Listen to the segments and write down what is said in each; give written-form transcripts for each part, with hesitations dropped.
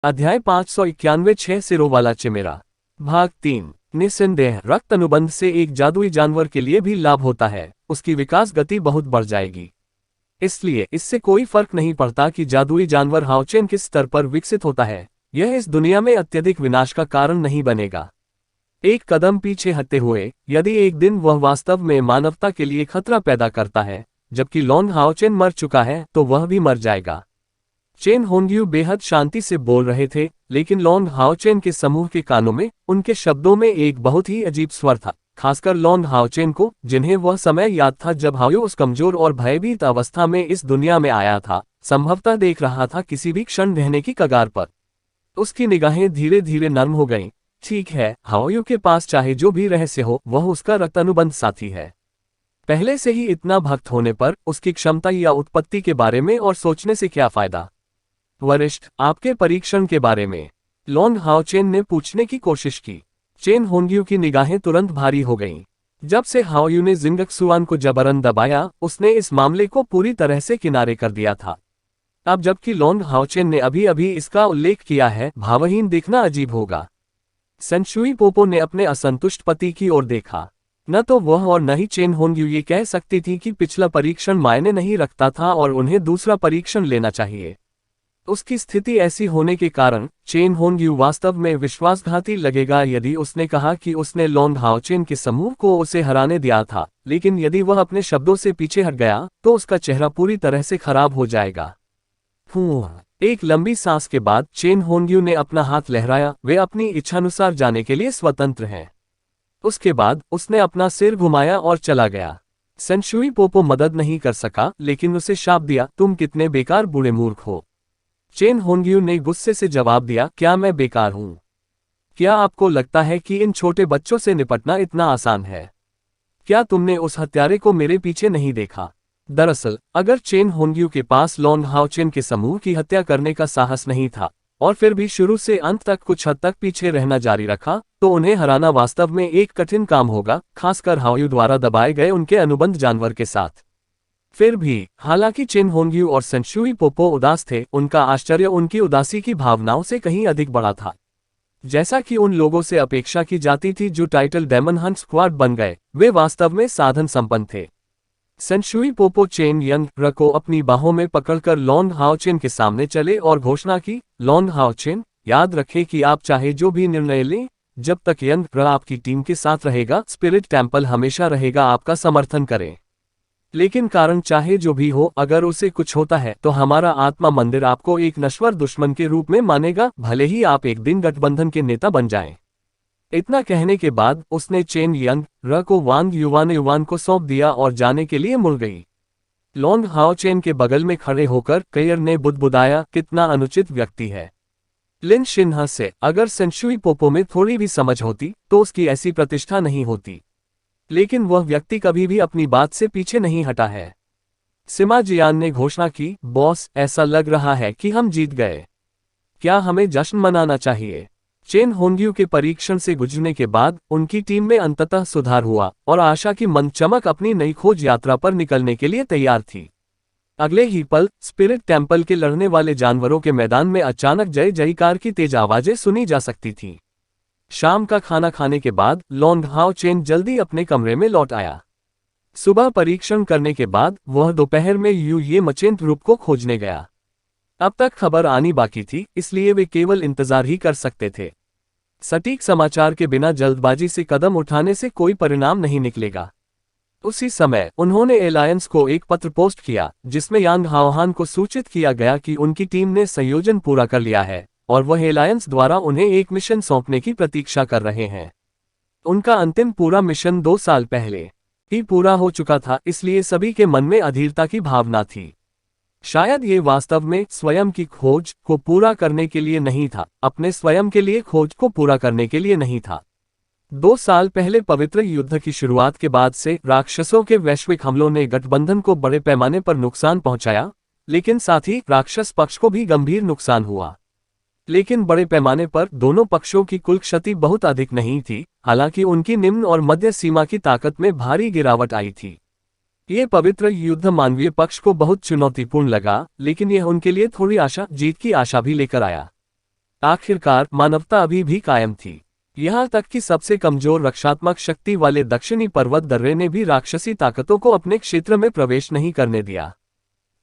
अध्याय 591 6 सिरों वाला चिमेरा। भाग 3। निस्संदेह रक्त अनुबंध से एक जादुई जानवर के लिए भी लाभ होता है, उसकी विकास गति बहुत बढ़ जाएगी। इसलिए इससे कोई फर्क नहीं पड़ता कि जादुई जानवर हाओचेन किस स्तर पर विकसित होता है, यह इस दुनिया में अत्यधिक विनाश का कारण नहीं बनेगा। एक कदम पीछे हटते हुए, यदि एक दिन वह वास्तव में मानवता के लिए खतरा पैदा करता है, जबकि लॉन्ग हाओचेन मर चुका है, तो वह भी मर जाएगा। चेन होंग्यू बेहद शांति से बोल रहे थे, लेकिन लॉन्ग हाओचेन के समूह के कानों में उनके शब्दों में एक बहुत ही अजीब स्वर था, खासकर लॉन्ग हाओचेन को, जिन्हें वह समय याद था जब हाओयू उस कमजोर और भयभीत अवस्था में इस दुनिया में आया था, संभवतः देख रहा था किसी भी क्षण रहने की कगार पर। उसकी निगाहें धीरे धीरे नर्म हो गईं। ठीक है, हाओयू के पास चाहे जो भी रहस्य हो, वह उसका रक्तानुबंध साथी है। पहले से ही इतना भक्त होने पर उसकी क्षमता या उत्पत्ति के बारे में और सोचने से क्या फायदा। वरिष्ठ, आपके परीक्षण के बारे में लॉन्ग हाओचेन ने पूछने की कोशिश की। चेन होंग्यू की निगाहें तुरंत भारी हो गईं। जब से हाओयू ने जिंगक्सुआन को जबरन दबाया, उसने इस मामले को पूरी तरह से किनारे कर दिया था। अब जबकि लॉन्ग हाओचेन ने अभी अभी इसका उल्लेख किया है, भावहीन देखना अजीब होगा। सेंशुई पोपो ने अपने असंतुष्ट पति की ओर देखा। न तो वह और न ही चेन होंग्यू ये कह सकती थी कि पिछला परीक्षण मायने नहीं रखता था और उन्हें दूसरा परीक्षण लेना चाहिए। उसकी स्थिति ऐसी होने के कारण चेन होंग्यू वास्तव में विश्वासघाती लगेगा यदि उसने कहा कि उसने लॉन्ग हाओचेन के समूह को उसे हराने दिया था, लेकिन यदि वह अपने शब्दों से पीछे हट गया तो उसका चेहरा पूरी तरह से खराब हो जाएगा। एक लंबी सांस के बाद चेन होंग्यू ने अपना हाथ लहराया। वे अपनी इच्छानुसार जाने के लिए स्वतंत्र हैं। उसके बाद उसने अपना सिर घुमाया और चला गया। सेंशुई पोपो मदद नहीं कर सका, लेकिन उसे शाप दिया, तुम कितने बेकार बूढ़े मूर्ख हो। चेन होंग्यू ने गुस्से से जवाब दिया, क्या मैं बेकार हूं? क्या आपको लगता है कि इन छोटे बच्चों से निपटना इतना आसान है? क्या तुमने उस हत्यारे को मेरे पीछे नहीं देखा? दरअसल अगर चेन होंग्यू के पास लॉन्ग हाओचेन के समूह की हत्या करने का साहस नहीं था और फिर भी शुरू से अंत तक कुछ हद तक पीछे रहना जारी रखा, तो उन्हें हराना वास्तव में एक कठिन काम होगा, खासकर हाओयू द्वारा दबाए गए उनके अनुबंध जानवर के साथ। फिर भी हालांकि चेन होंग्यू और सेंशुई पोपो उदास थे, उनका आश्चर्य उनकी उदासी की भावनाओं से कहीं अधिक बड़ा था। जैसा कि उन लोगों से अपेक्षा की जाती थी जो टाइटल डेमन हंट स्क्वाड बन गए, वे वास्तव में साधन संपन्न थे। सेंशुई पोपो चेन यंग र को अपनी बाहों में पकड़कर लॉन्ग हाओचेन के सामने चले और घोषणा की, लॉन्ग हाओचेन, याद रखें कि आप चाहे जो भी निर्णय लें, जब तक यंग र आपकी टीम के साथ रहेगा, स्पिरिट टेम्पल हमेशा रहेगा आपका समर्थन करें। लेकिन कारण चाहे जो भी हो, अगर उसे कुछ होता है तो हमारा आत्मा मंदिर आपको एक नश्वर दुश्मन के रूप में मानेगा, भले ही आप एक दिन गठबंधन के नेता बन जाएं। इतना कहने के बाद उसने चेन यंग र को वांग युवान को सौंप दिया और जाने के लिए मुड़ गई। लॉन्ग हाओचेन के बगल में खड़े होकर कयर ने बुदबुदाया, कितना अनुचित व्यक्ति है। लिन शिन्हा से अगर सेंशुई पोपो में थोड़ी भी समझ होती तो उसकी ऐसी प्रतिष्ठा नहीं होती, लेकिन वह व्यक्ति कभी भी अपनी बात से पीछे नहीं हटा है। सिमा जियान ने घोषणा की, बॉस, ऐसा लग रहा है कि हम जीत गए। क्या हमें जश्न मनाना चाहिए? चेन होंग्यू के परीक्षण से गुजरने के बाद उनकी टीम में अंततः सुधार हुआ और आशा की मंद चमक अपनी नई खोज यात्रा पर निकलने के लिए तैयार थी। अगले ही पल स्पिरिट टेम्पल के लड़ने वाले जानवरों के मैदान में अचानक जय जयकार की तेज आवाजें सुनी जा सकती थीं। शाम का खाना खाने के बाद लॉन्ग हाओचेन जल्दी अपने कमरे में लौट आया। सुबह परीक्षण करने के बाद वह दोपहर में यू ये मचेंट ग्रुप को खोजने गया। अब तक खबर आनी बाकी थी, इसलिए वे केवल इंतजार ही कर सकते थे। सटीक समाचार के बिना जल्दबाजी से कदम उठाने से कोई परिणाम नहीं निकलेगा। उसी समय उन्होंने एलायंस को एक पत्र पोस्ट किया, जिसमें यांग हाओहान को सूचित किया गया कि उनकी टीम ने संयोजन पूरा कर लिया है और वह एलायंस द्वारा उन्हें एक मिशन सौंपने की प्रतीक्षा कर रहे हैं। उनका अंतिम पूरा मिशन 2 साल पहले ही पूरा हो चुका था, इसलिए सभी के मन में अधीरता की भावना थी। शायद ये वास्तव में स्वयं की खोज को पूरा करने के लिए नहीं था, अपने स्वयं के लिए खोज को पूरा करने के लिए नहीं था। 2 साल पहले पवित्र युद्ध की शुरुआत के बाद से राक्षसों के वैश्विक हमलों ने गठबंधन को बड़े पैमाने पर नुकसान पहुंचाया, लेकिन साथ ही राक्षस पक्ष को भी गंभीर नुकसान हुआ। लेकिन बड़े पैमाने पर दोनों पक्षों की कुल क्षति बहुत अधिक नहीं थी, हालांकि उनकी निम्न और मध्य सीमा की ताकत में भारी गिरावट आई थी। ये पवित्र युद्ध मानवीय पक्ष को बहुत चुनौतीपूर्ण लगा, लेकिन यह उनके लिए थोड़ी आशा, जीत की आशा भी लेकर आया। आखिरकार मानवता अभी भी कायम थी। यहाँ तक कि सबसे कमजोर रक्षात्मक शक्ति वाले दक्षिणी पर्वत दर्रे ने भी राक्षसी ताकतों को अपने क्षेत्र में प्रवेश नहीं करने दिया।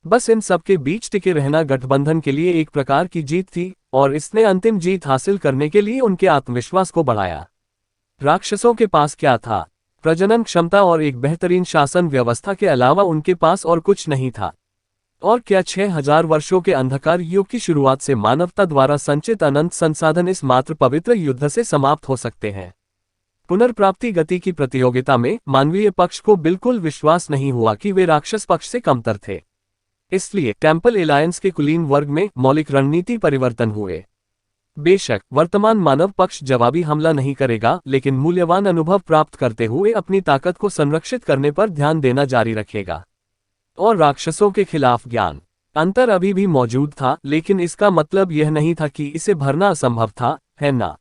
बस इन सब के बीच टिके रहना गठबंधन के लिए एक प्रकार की जीत थी, और इसने अंतिम जीत हासिल करने के लिए उनके आत्मविश्वास को बढ़ाया। राक्षसों के पास क्या था? प्रजनन क्षमता और एक बेहतरीन शासन व्यवस्था के अलावा उनके पास और कुछ नहीं था। और क्या 6000 वर्षों के अंधकार युग की शुरुआत से मानवता द्वारा संचित अनंत संसाधन इस मात्र पवित्र युद्ध से समाप्त हो सकते हैं? पुनर्प्राप्ति गति की प्रतियोगिता में मानवीय पक्ष को बिल्कुल विश्वास नहीं हुआ कि वे राक्षस पक्ष से कमतर थे। इसलिए टेम्पल एलायंस के कुलीन वर्ग में मौलिक रणनीति परिवर्तन हुए। बेशक वर्तमान मानव पक्ष जवाबी हमला नहीं करेगा, लेकिन मूल्यवान अनुभव प्राप्त करते हुए अपनी ताकत को संरक्षित करने पर ध्यान देना जारी रखेगा। और राक्षसों के खिलाफ ज्ञान अंतर अभी भी मौजूद था, लेकिन इसका मतलब यह नहीं था कि इसे भरना असंभव था, है ना?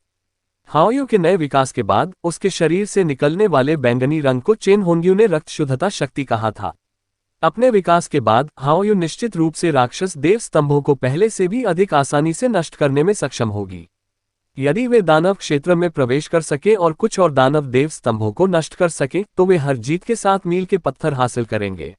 हाओयू के नए विकास के बाद उसके शरीर से निकलने वाले बैंगनी रंग को चेन होंग्यू ने रक्त शुद्धता शक्ति कहा था। अपने विकास के बाद हाओयू निश्चित रूप से राक्षस देव स्तंभों को पहले से भी अधिक आसानी से नष्ट करने में सक्षम होगी। यदि वे दानव क्षेत्र में प्रवेश कर सके और कुछ और दानव देव स्तंभों को नष्ट कर सके तो वे हर जीत के साथ मील के पत्थर हासिल करेंगे।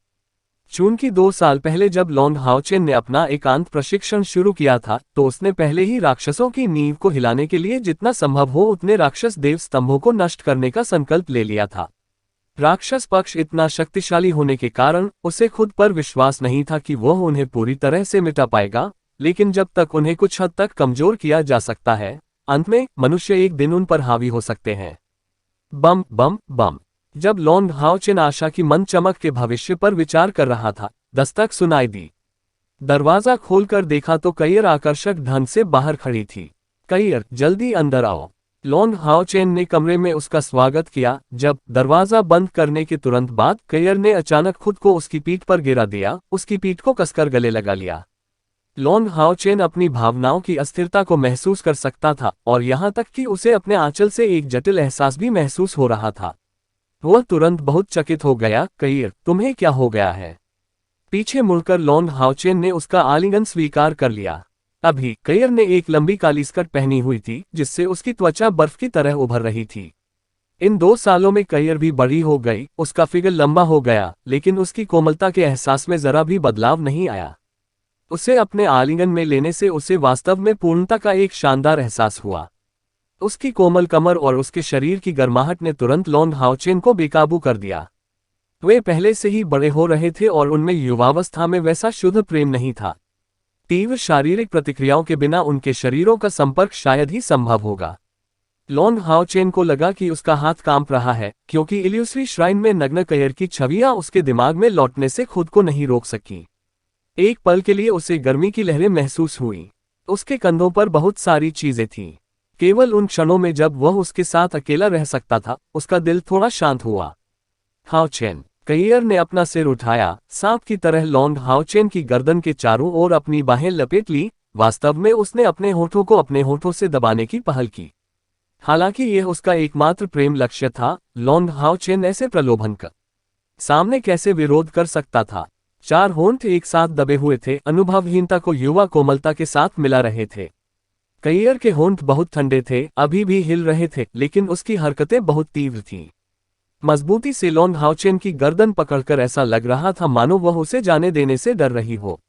चूंकि 2 साल पहले जब लॉन्ग हाओचेन ने अपना एकांत प्रशिक्षण शुरू किया था, तो उसने पहले ही राक्षसों की नींव को हिलाने के लिए जितना संभव हो उतने राक्षस देव स्तंभों को नष्ट करने का संकल्प ले लिया था। राक्षस पक्ष इतना शक्तिशाली होने के कारण उसे खुद पर विश्वास नहीं था कि वह उन्हें पूरी तरह से मिटा पाएगा, लेकिन जब तक उन्हें कुछ हद तक कमजोर किया जा सकता है, अंत में मनुष्य एक दिन उन पर हावी हो सकते हैं। बम बम बम। जब लॉन्ग हाओचेन आशा की मंद चमक के भविष्य पर विचार कर रहा था, दस्तक सुनाई दी। दरवाजा खोलकर देखा तो कैयर आकर्षक ढंग से बाहर खड़ी थी। कैयर, जल्दी अंदर आओ। लॉन्ग हाओचेन ने कमरे में उसका स्वागत किया। जब दरवाजा बंद करने के तुरंत बाद कैयर ने अचानक खुद को उसकी पीठ पर गिरा दिया, उसकी पीठ को कसकर गले लगा लिया। लॉन्ग हाओचेन अपनी भावनाओं की अस्थिरता को महसूस कर सकता था, और यहाँ तक कि उसे अपने आंचल से एक जटिल एहसास भी महसूस हो रहा था। वह तुरंत बहुत चकित हो गया। कैयर, तुम्हें क्या हो गया है? पीछे मुड़कर लॉन्ग हाओचेन ने उसका आलिंगन स्वीकार कर लिया। अभी कैयर ने एक लंबी काली स्कर्ट पहनी हुई थी, जिससे उसकी त्वचा बर्फ की तरह उभर रही थी। इन 2 सालों में कैयर भी बड़ी हो गई, उसका फिगर लंबा हो गया, लेकिन उसकी कोमलता के एहसास में जरा भी बदलाव नहीं आया। उसे अपने आलिंगन में लेने से उसे वास्तव में पूर्णता का एक शानदार एहसास हुआ। उसकी कोमल कमर और उसके शरीर की गर्माहट ने तुरंत लॉन्ग हाओचेन को बेकाबू कर दिया। वे पहले से ही बड़े हो रहे थे और उनमें युवावस्था में वैसा शुद्ध प्रेम नहीं था। तीव्र शारीरिक प्रतिक्रियाओं के बिना उनके शरीरों का संपर्क शायद ही संभव होगा। लॉन्ग हाओचेन को लगा कि उसका हाथ कांप रहा है, क्योंकि इल्यूसरी श्राइन में नग्न कैयर की छवियां उसके दिमाग में लौटने से खुद को नहीं रोक सकी। एक पल के लिए उसे गर्मी की लहरें महसूस हुई। उसके कंधों पर बहुत सारी चीजें थीं। केवल उन क्षणों में जब वह उसके साथ अकेला रह सकता था, उसका दिल थोड़ा शांत हुआ। हाओचेन, कैयर ने अपना सिर उठाया, सांप की तरह लॉन्ग हाओचेन की गर्दन के चारों ओर अपनी बाहें लपेट ली। वास्तव में उसने अपने होठों को अपने होठों से दबाने की पहल की। हालांकि यह उसका एकमात्र प्रेम लक्ष्य था, लॉन्ग हाओचेन ऐसे प्रलोभन का सामने कैसे विरोध कर सकता था? 4 होंठ एक साथ दबे हुए थे, अनुभवहीनता को युवा कोमलता के साथ मिला रहे थे। कैयर के होंठ बहुत ठंडे थे, अभी भी हिल रहे थे, लेकिन उसकी हरकतें बहुत तीव्र थीं। मजबूती से लॉन्ग हाओचेन की गर्दन पकड़कर ऐसा लग रहा था मानो वह उसे जाने देने से डर रही हो।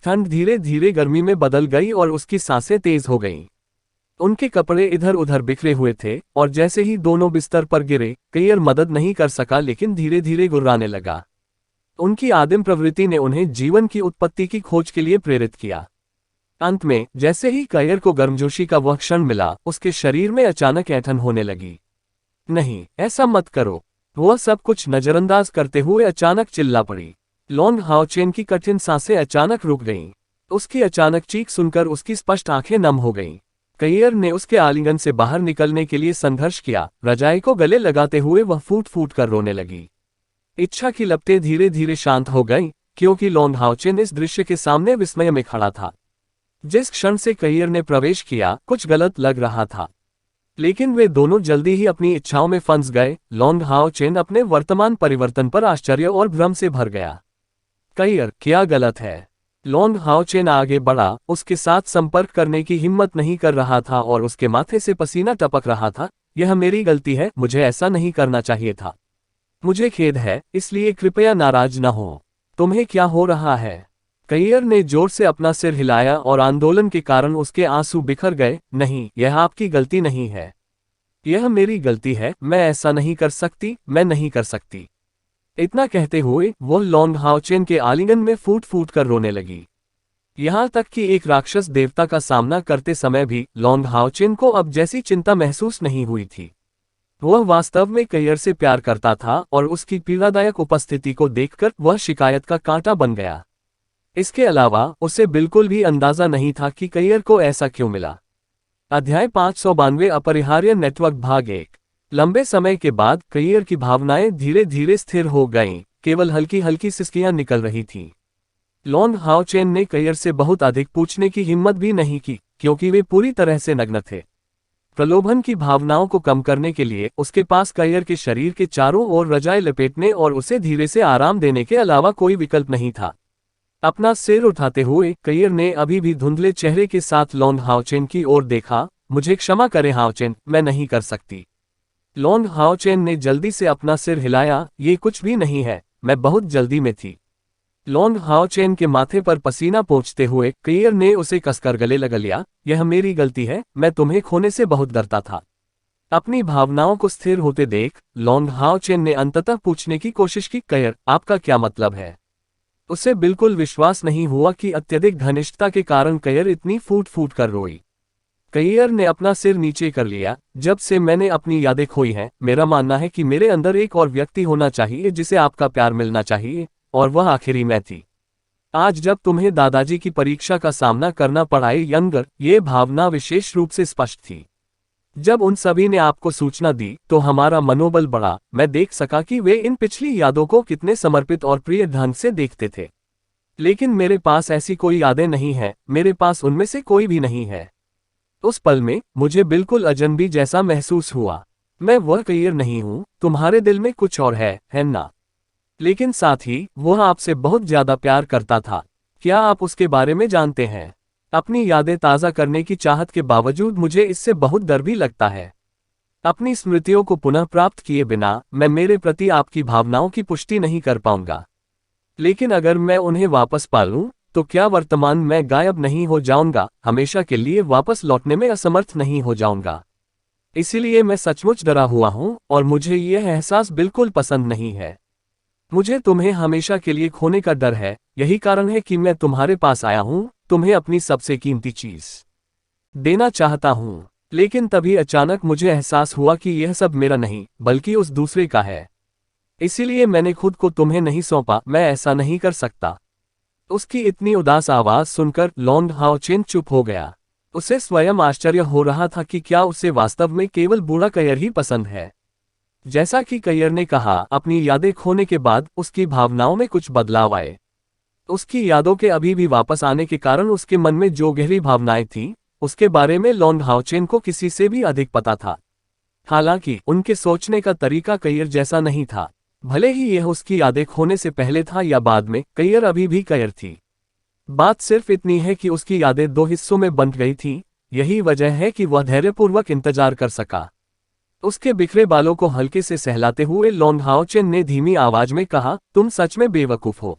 ठंड धीरे धीरे गर्मी में बदल गई और उसकी सांसें तेज हो गईं। उनके कपड़े इधर उधर बिखरे हुए थे, और जैसे ही दोनों बिस्तर पर गिरे, कैयर मदद नहीं कर सका, लेकिन धीरे धीरे गुर्राने लगा। उनकी आदिम प्रवृत्ति ने उन्हें जीवन की उत्पत्ति की खोज के लिए प्रेरित किया। अंत में जैसे ही कैयर को गर्मजोशी का वह क्षण मिला, उसके शरीर में अचानक ऐंठन होने लगी। नहीं, ऐसा मत करो। वह सब कुछ नजरअंदाज करते हुए अचानक चिल्ला पड़ी। लॉन्ग हाओचेन की कठिन सांसें अचानक रुक गईं। उसकी अचानक चीख सुनकर उसकी स्पष्ट आंखें नम हो गईं। कैयर ने उसके आलिंगन से बाहर निकलने के लिए संघर्ष किया। रजाई को गले लगाते हुए वह फूट फूट कर रोने लगी। इच्छा की लपटें धीरे धीरे शांत हो गईं, क्योंकि लॉन्ग हाओचेन इस दृश्य के सामने विस्मय में खड़ा था। जिस क्षण से कैयर ने प्रवेश किया, कुछ गलत लग रहा था, लेकिन वे दोनों जल्दी ही अपनी इच्छाओं में फंस गए। लॉन्ग हाओचेन अपने वर्तमान परिवर्तन पर आश्चर्य और भ्रम से भर गया। कैयर, क्या गलत है? लॉन्ग हाओचेन आगे बढ़ा, उसके साथ संपर्क करने की हिम्मत नहीं कर रहा था और उसके माथे से पसीना टपक रहा था। यह मेरी गलती है, मुझे ऐसा नहीं करना चाहिए था। मुझे खेद है, इसलिए कृपया नाराज न हो। तुम्हें क्या हो रहा है? कैयर ने जोर से अपना सिर हिलाया और आंदोलन के कारण उसके आंसू बिखर गए। नहीं, यह आपकी गलती नहीं है। यह मेरी गलती है, मैं ऐसा नहीं कर सकती, मैं नहीं कर सकती। इतना कहते हुए वो लॉन्ग हाओचेन के आलिंगन में फूट फूट कर रोने लगी। यहां तक कि एक राक्षस देवता का सामना करते समय भी लॉन्ग हाओचेन को अब जैसी चिंता महसूस नहीं हुई थी। वह वास्तव में कैयर से प्यार करता था और उसकी पीड़ादायक उपस्थिति को देखकर वह शिकायत का कांटा बन गया। इसके अलावा उसे बिल्कुल भी अंदाजा नहीं था कि कैयर को ऐसा क्यों मिला। अध्याय 592 अपरिहार्य नेटवर्क भाग 1। लंबे समय के बाद कैयर की भावनाएं धीरे धीरे स्थिर हो गईं, केवल हल्की हल्की सिसकियां निकल रही थीं। लॉन्ग हाओचेन ने कैयर से बहुत अधिक पूछने की हिम्मत भी नहीं की, क्योंकि वे पूरी तरह से नग्न थे। प्रलोभन की भावनाओं को कम करने के लिए उसके पास कैयर के शरीर के चारों ओर रजाई लपेटने और उसे धीरे से आराम देने के अलावा कोई विकल्प नहीं था। अपना सिर उठाते हुए कैयर ने अभी भी धुंधले चेहरे के साथ लॉन्ग हाओचेन की ओर देखा। मुझे क्षमा करें हाओचेन, मैं नहीं कर सकती। लॉन्ग हाओचेन ने जल्दी से अपना सिर हिलाया। ये कुछ भी नहीं है, मैं बहुत जल्दी में थी। लॉन्ग हाओचेन के माथे पर पसीना पोंछते हुए कैयर ने उसे कसकर गले लगा लिया। यह मेरी गलती है, मैं तुम्हें खोने से बहुत डरता था। अपनी भावनाओं को स्थिर होते देख लॉन्ग हाओचेन ने अंततः पूछने की कोशिश की, कैयर, आपका क्या मतलब है? उसे बिल्कुल विश्वास नहीं हुआ कि अत्यधिक घनिष्ठता के कारण कैयर इतनी फूट फूट कर रोई। कैयर ने अपना सिर नीचे कर लिया। जब से मैंने अपनी यादें खोई हैं, मेरा मानना है कि मेरे अंदर एक और व्यक्ति होना चाहिए जिसे आपका प्यार मिलना चाहिए, और वह आखिरी मैं थी। आज जब तुम्हें दादाजी की परीक्षा का सामना करना पड़ा यंगर, ये भावना विशेष रूप से स्पष्ट थी। जब उन सभी ने आपको सूचना दी तो हमारा मनोबल बढ़ा। मैं देख सका कि वे इन पिछली यादों को कितने समर्पित और प्रिय ढंग से देखते थे। लेकिन मेरे पास ऐसी कोई यादें नहीं हैं, मेरे पास उनमें से कोई भी नहीं है। उस पल में मुझे बिल्कुल अजनबी जैसा महसूस हुआ। मैं वह कैयर नहीं हूं, तुम्हारे दिल में कुछ और है ना? लेकिन साथ ही वह आपसे बहुत ज्यादा प्यार करता था। क्या आप उसके बारे में जानते हैं? अपनी यादें ताज़ा करने की चाहत के बावजूद मुझे इससे बहुत डर भी लगता है। अपनी स्मृतियों को पुनः प्राप्त किए बिना मैं मेरे प्रति आपकी भावनाओं की पुष्टि नहीं कर पाऊंगा। लेकिन अगर मैं उन्हें वापस पा लूं, तो क्या वर्तमान में गायब नहीं हो जाऊंगा, हमेशा के लिए वापस लौटने में असमर्थ नहीं हो जाऊंगा? इसीलिए मैं सचमुच डरा हुआ हूं और मुझे यह एहसास बिल्कुल पसंद नहीं है। मुझे तुम्हें हमेशा के लिए खोने का डर है। यही कारण है कि मैं तुम्हारे पास आया हूं, तुम्हें अपनी सबसे कीमती चीज देना चाहता हूं। लेकिन तभी अचानक मुझे एहसास हुआ कि यह सब मेरा नहीं, बल्कि उस दूसरे का है। इसीलिए मैंने खुद को तुम्हें नहीं सौंपा। मैं ऐसा नहीं कर सकता। उसकी इतनी उदास आवाज सुनकर लॉन्ग हाओचेन चुप हो गया। उसे स्वयं आश्चर्य हो रहा था कि क्या उसे वास्तव में केवल बूढ़ा कैयर ही पसंद है। जैसा कि कैयर ने कहा, अपनी यादें खोने के बाद उसकी भावनाओं में कुछ बदलाव आए। उसकी यादों के अभी भी वापस आने के कारण उसके मन में जो गहरी भावनाएं थीं, उसके बारे में लॉन्ग हाओचेन को किसी से भी अधिक पता था। हालांकि उनके सोचने का तरीका कैयर जैसा नहीं था। भले ही यह उसकी यादें खोने से पहले था या बाद में, कैयर अभी भी कैयर थी। बात सिर्फ इतनी है कि उसकी यादें दो हिस्सों में बंट गई थीं। यही वजह है कि वह धैर्यपूर्वक इंतजार कर सका। उसके बिखरे बालों को हल्के से सहलाते हुए लॉन्ग हाओचेन ने धीमी आवाज में कहा, तुम सच में बेवकूफ हो।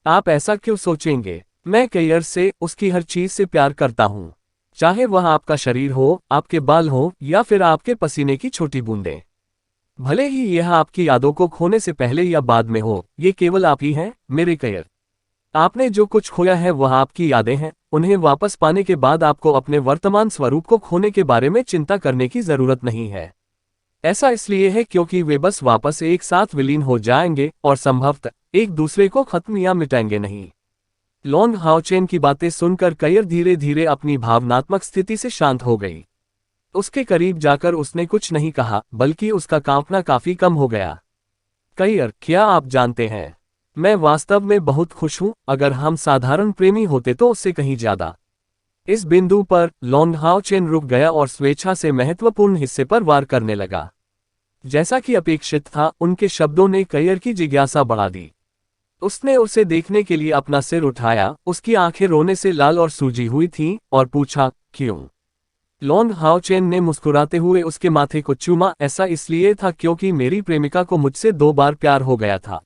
आप ऐसा क्यों सोचेंगे? मैं कैयर से, उसकी हर चीज से प्यार करता हूं। चाहे वह आपका शरीर हो, आपके बाल हो, या फिर आपके पसीने की छोटी बूंदें। भले ही यह आपकी यादों को खोने से पहले या बाद में हो, ये केवल आप ही हैं, मेरे कैयर। आपने जो कुछ खोया है वह आपकी यादें हैं। उन्हें वापस पाने के बाद आपको अपने वर्तमान स्वरूप को खोने के बारे में चिंता करने की जरूरत नहीं है। ऐसा इसलिए है क्योंकि वे बस वापस एक साथ विलीन हो जाएंगे और संभवतः एक दूसरे को खत्म या मिटाएंगे नहीं। लॉन्ग हाओचेन की बातें सुनकर कैयर धीरे धीरे अपनी भावनात्मक स्थिति से शांत हो गई। उसके करीब जाकर उसने कुछ नहीं कहा, बल्कि उसका कांपना काफी कम हो गया। कैयर, क्या आप जानते हैं, मैं वास्तव में बहुत खुश हूं। अगर हम साधारण प्रेमी होते तो उससे कहीं ज्यादा। इस बिंदु पर लॉन्ग हाओचेन रुक गया और स्वेच्छा से महत्वपूर्ण हिस्से पर वार करने लगा। जैसा कि अपेक्षित था, उनके शब्दों ने कैयर की जिज्ञासा बढ़ा दी। उसने उसे देखने के लिए अपना सिर उठाया, उसकी आंखें रोने से लाल और सूजी हुई थीं, और पूछा, क्यों? लॉन्ग हाओचेन ने मुस्कुराते हुए उसके माथे को चूमा, ऐसा इसलिए था क्योंकि मेरी प्रेमिका को मुझसे 2 बार प्यार हो गया था।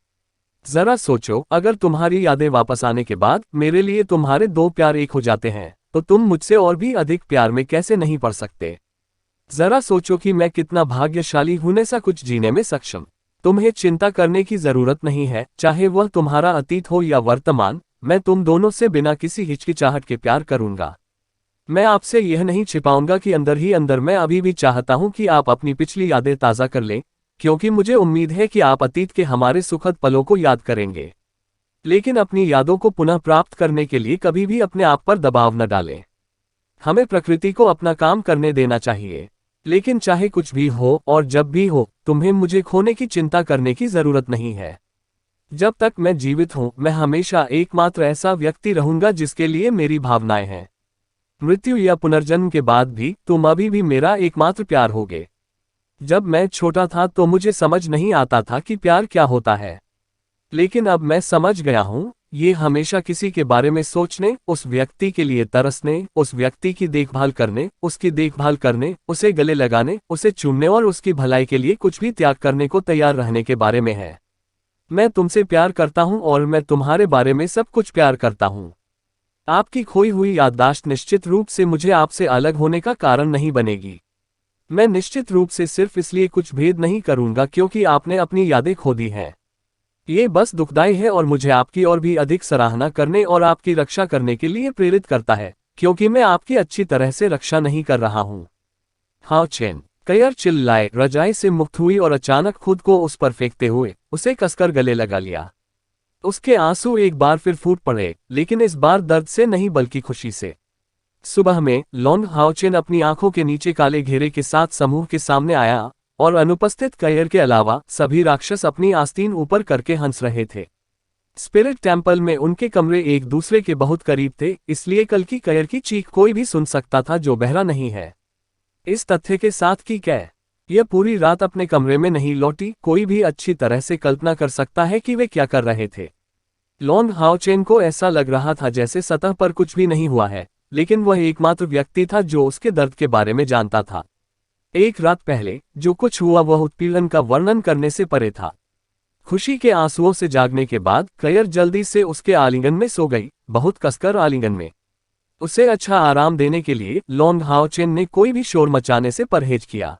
जरा सोचो, अगर तुम्हारी यादें वापस आने के बाद मेरे लिए तुम्हारे 2 प्यार एक हो जाते हैं, तो तुम मुझसे और भी अधिक प्यार में कैसे नहीं पड़ सकते? जरा सोचो कि मैं कितना भाग्यशाली हूं ऐसा कुछ जीने में सक्षम। तुम्हें चिंता करने की जरूरत नहीं है, चाहे वह तुम्हारा अतीत हो या वर्तमान, मैं तुम दोनों से बिना किसी हिचकिचाहट के प्यार करूंगा। मैं आपसे यह नहीं छिपाऊंगा कि अंदर ही अंदर मैं अभी भी चाहता हूं कि आप अपनी पिछली यादें ताज़ा कर लें, क्योंकि मुझे उम्मीद है कि आप अतीत के हमारे सुखद पलों को याद करेंगे। लेकिन अपनी यादों को पुनः प्राप्त करने के लिए कभी भी अपने आप पर दबाव न डालें। हमें प्रकृति को अपना काम करने देना चाहिए। लेकिन चाहे कुछ भी हो और जब भी हो, तुम्हें मुझे खोने की चिंता करने की जरूरत नहीं है। जब तक मैं जीवित हूं, मैं हमेशा एकमात्र ऐसा व्यक्ति रहूंगा जिसके लिए मेरी भावनाएं हैं। मृत्यु या पुनर्जन्म के बाद भी तुम अभी भी मेरा एकमात्र प्यार होगे। जब मैं छोटा था तो मुझे समझ नहीं आता था कि प्यार क्या होता है। लेकिन अब मैं समझ गया हूं, ये हमेशा किसी के बारे में सोचने, उस व्यक्ति के लिए तरसने, उस व्यक्ति की देखभाल करने, उसकी देखभाल करने, उसे गले लगाने, उसे चूमने और उसकी भलाई के लिए कुछ भी त्याग करने को तैयार रहने के बारे में है। मैं तुमसे प्यार करता हूं और मैं तुम्हारे बारे में सब कुछ प्यार करता हूं। आपकी खोई हुई याददाश्त निश्चित रूप से मुझे आपसे अलग होने का कारण नहीं बनेगी। मैं निश्चित रूप से सिर्फ इसलिए कुछ भेद नहीं करूंगा क्योंकि आपने अपनी यादें खो दी हैं। ये बस दुखदाई है और मुझे आपकी और भी अधिक सराहना करने और आपकी रक्षा करने के लिए प्रेरित करता है, क्योंकि मैं आपकी अच्छी तरह से रक्षा नहीं कर रहा हूं। हाओचेन कयर चिल्लाए, रजाई से मुक्त हुई और अचानक खुद को उस पर फेंकते हुए उसे कसकर गले लगा लिया। उसके आंसू एक बार फिर फूट पड़े, लेकिन इस बार दर्द से नहीं बल्कि खुशी से। सुबह में लॉन्ग हाओचेन अपनी आंखों के नीचे काले घेरे के साथ समूह के सामने आया, और अनुपस्थित कयर के अलावा सभी राक्षस अपनी आस्तीन ऊपर करके हंस रहे थे। स्पिरिट टेम्पल में उनके कमरे एक दूसरे के बहुत करीब थे, इसलिए कल की कयर की चीख कोई भी सुन सकता था जो बहरा नहीं है। इस तथ्य के साथ कि कै यह पूरी रात अपने कमरे में नहीं लौटी, कोई भी अच्छी तरह से कल्पना कर सकता है कि वे क्या कर रहे थे। लॉन्ग हाओचेन को ऐसा लग रहा था जैसे सतह पर कुछ भी नहीं हुआ है, लेकिन वह एकमात्र व्यक्ति था जो उसके दर्द के बारे में जानता था। एक रात पहले जो कुछ हुआ वह उत्पीड़न का वर्णन करने से परे था। खुशी के आंसुओं से जागने के बाद कयर जल्दी से उसके आलिंगन में सो गई, बहुत कसकर आलिंगन में। उसे अच्छा आराम देने के लिए लॉन्ग हाओचेन ने कोई भी शोर मचाने से परहेज किया।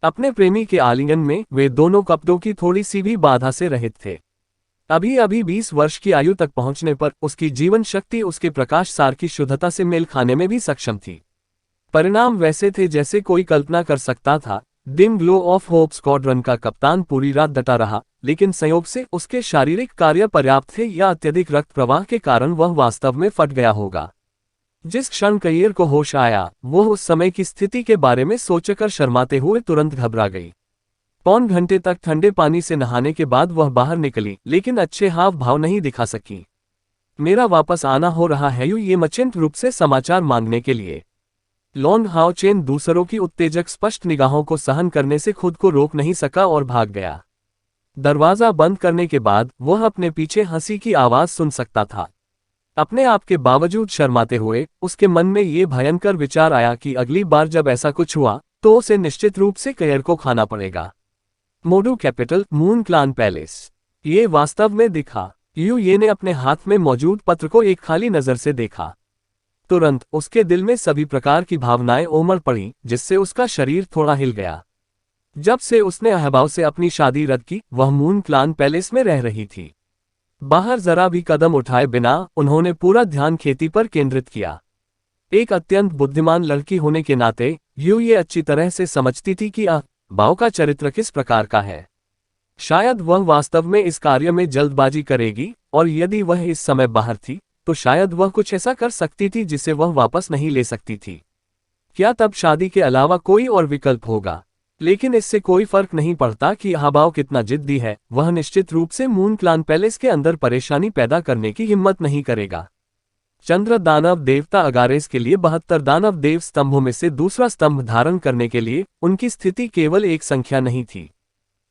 अपने प्रेमी के आलिंगन में वे दोनों कपड़ों की थोड़ी सी भी बाधा से रहित थे। अभी अभी 20 वर्ष की आयु तक पहुंचने पर उसकी जीवन शक्ति उसके प्रकाश सार की शुद्धता से मेल खाने में भी सक्षम थी। परिणाम वैसे थे जैसे कोई कल्पना कर सकता था। Dim glow of hope squadron का कप्तान पूरी रात डटा रहा, लेकिन संयोग से उसके शारीरिक कार्य पर्याप्त थे या अत्यधिक रक्त प्रवाह के कारण वह वास्तव में फट गया होगा। जिस क्षण कयर को होश आया, वह उस समय की स्थिति के बारे में सोचकर शर्माते हुए तुरंत घबरा गई। पौन घंटे तक ठंडे पानी से नहाने के बाद वह बाहर निकली, लेकिन अच्छे हाव भाव नहीं दिखा सकी। मेरा वापस आना हो रहा है, ये मचिंत रूप से समाचार मांगने के लिए। लॉन्ग हाओचेन दूसरों की उत्तेजक स्पष्ट निगाहों को सहन करने से खुद को रोक नहीं सका और भाग गया। दरवाजा बंद करने के बाद वह अपने पीछे हंसी की आवाज सुन सकता था। अपने आप के बावजूद शर्माते हुए उसके मन में ये भयंकर विचार आया कि अगली बार जब ऐसा कुछ हुआ तो उसे निश्चित रूप से कयर को खाना पड़ेगा। मोडू कैपिटल मून क्लान पैलेस। ये वास्तव में दिखा। ये ने अपने हाथ में मौजूद पत्र को एक खाली नजर से देखा। तुरंत उसके दिल में सभी प्रकार की भावनाएं उमड़ पड़ी, जिससे उसका शरीर थोड़ा हिल गया। जब से उसने अहबाव से अपनी शादी रद्द की, वह मून क्लान पैलेस में रह रही थी। बाहर जरा भी कदम उठाए बिना उन्होंने पूरा ध्यान खेती पर केंद्रित किया। एक अत्यंत बुद्धिमान लड़की होने के नाते ये अच्छी तरह से समझती थी कि अहबाव का चरित्र किस प्रकार का है। शायद वह वास्तव में इस कार्य में जल्दबाजी करेगी, और यदि वह इस समय बाहर थी तो शायद वह कुछ ऐसा कर सकती थी जिसे वह वापस नहीं ले सकती थी। क्या तब शादी के अलावा कोई और विकल्प होगा? लेकिन इससे कोई फर्क नहीं पड़ता कि अहबाव कितना जिद्दी है, वह निश्चित रूप से मून क्लान पैलेस के अंदर परेशानी पैदा करने की हिम्मत नहीं करेगा। चंद्र दानव देवता अगारेस के लिए 72 दानव देव स्तंभों में से दूसरा स्तंभ धारण करने के लिए उनकी स्थिति केवल एक संख्या नहीं थी।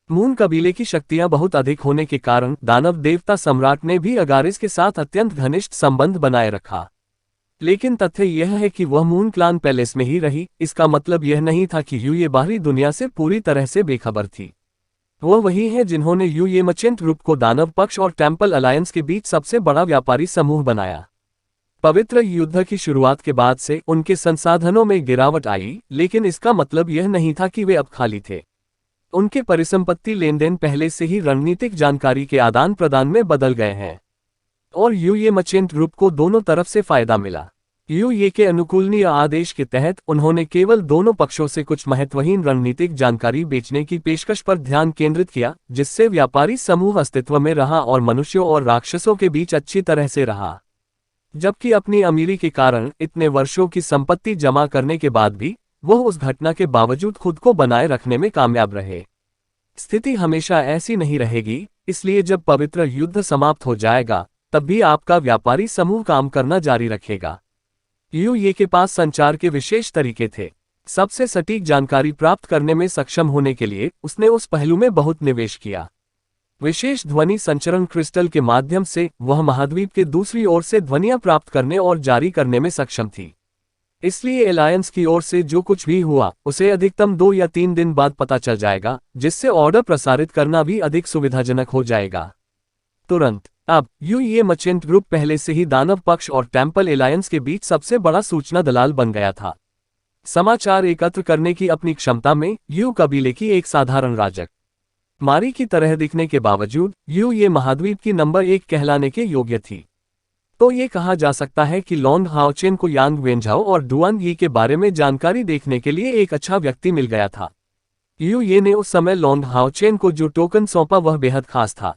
मून कबीले की शक्तियां बहुत अधिक होने के कारण दानव देवता सम्राट ने भी अगारिस के साथ अत्यंत घनिष्ठ संबंध बनाए रखा। लेकिन तथ्य यह है कि वह मून क्लान पैलेस में ही रही। इसका मतलब यह नहीं था कि ये बाहरी दुनिया से पूरी तरह से बेखबर थी। वह वही है जिन्होंने ये मर्चेंट ग्रुप को दानव पक्ष और टेम्पल अलायंस के बीच सबसे बड़ा व्यापारी समूह बनाया। पवित्र युद्ध की शुरुआत के बाद से उनके संसाधनों में गिरावट आई, लेकिन इसका मतलब यह नहीं था कि वे अब खाली थे। उनके परिसंपत्ति लेनदेन पहले से ही रणनीतिक जानकारी के आदान प्रदान में बदल गए हैं और ये मर्चेंट ग्रुप को दोनों तरफ से फायदा मिला। ये के अनुकूलनीय आदेश के तहत उन्होंने केवल दोनों पक्षों से कुछ महत्वहीन रणनीतिक जानकारी बेचने की पेशकश पर ध्यान केंद्रित किया, जिससे व्यापारी समूह अस्तित्व में रहा और मनुष्यों और राक्षसों के बीच अच्छी तरह से रहा। जबकि अपनी अमीरी के कारण इतने वर्षों की संपत्ति जमा करने के बाद भी वह उस घटना के बावजूद खुद को बनाए रखने में कामयाब रहे। स्थिति हमेशा ऐसी नहीं रहेगी, इसलिए जब पवित्र युद्ध समाप्त हो जाएगा तब भी आपका व्यापारी समूह काम करना जारी रखेगा। ये के पास संचार के विशेष तरीके थे। सबसे सटीक जानकारी प्राप्त करने में सक्षम होने के लिए उसने उस पहलू में बहुत निवेश किया। विशेष ध्वनि संचरण क्रिस्टल के माध्यम से वह महाद्वीप के दूसरी ओर से ध्वनियां प्राप्त करने और जारी करने में सक्षम थी। इसलिए एलायंस की ओर से जो कुछ भी हुआ उसे अधिकतम 2 या 3 दिन बाद पता चल जाएगा, जिससे ऑर्डर प्रसारित करना भी अधिक सुविधाजनक हो जाएगा। तुरंत अब ये मर्चेंट ग्रुप पहले से ही दानव पक्ष और टेम्पल एलायंस के बीच सबसे बड़ा सूचना दलाल बन गया था। समाचार एकत्र करने की अपनी क्षमता में कबीले की एक साधारण राजक मारी की तरह दिखने के बावजूद ये महाद्वीप की नंबर 1 कहलाने के योग्य थी। तो ये कहा जा सकता है कि लॉन्ग हाओचेन को यांग वेंझाओ और डुआन यी के बारे में जानकारी देखने के लिए एक अच्छा व्यक्ति मिल गया था। ये ने उस समय लॉन्ग हाओचेन को जो टोकन सौंपा वह बेहद खास था।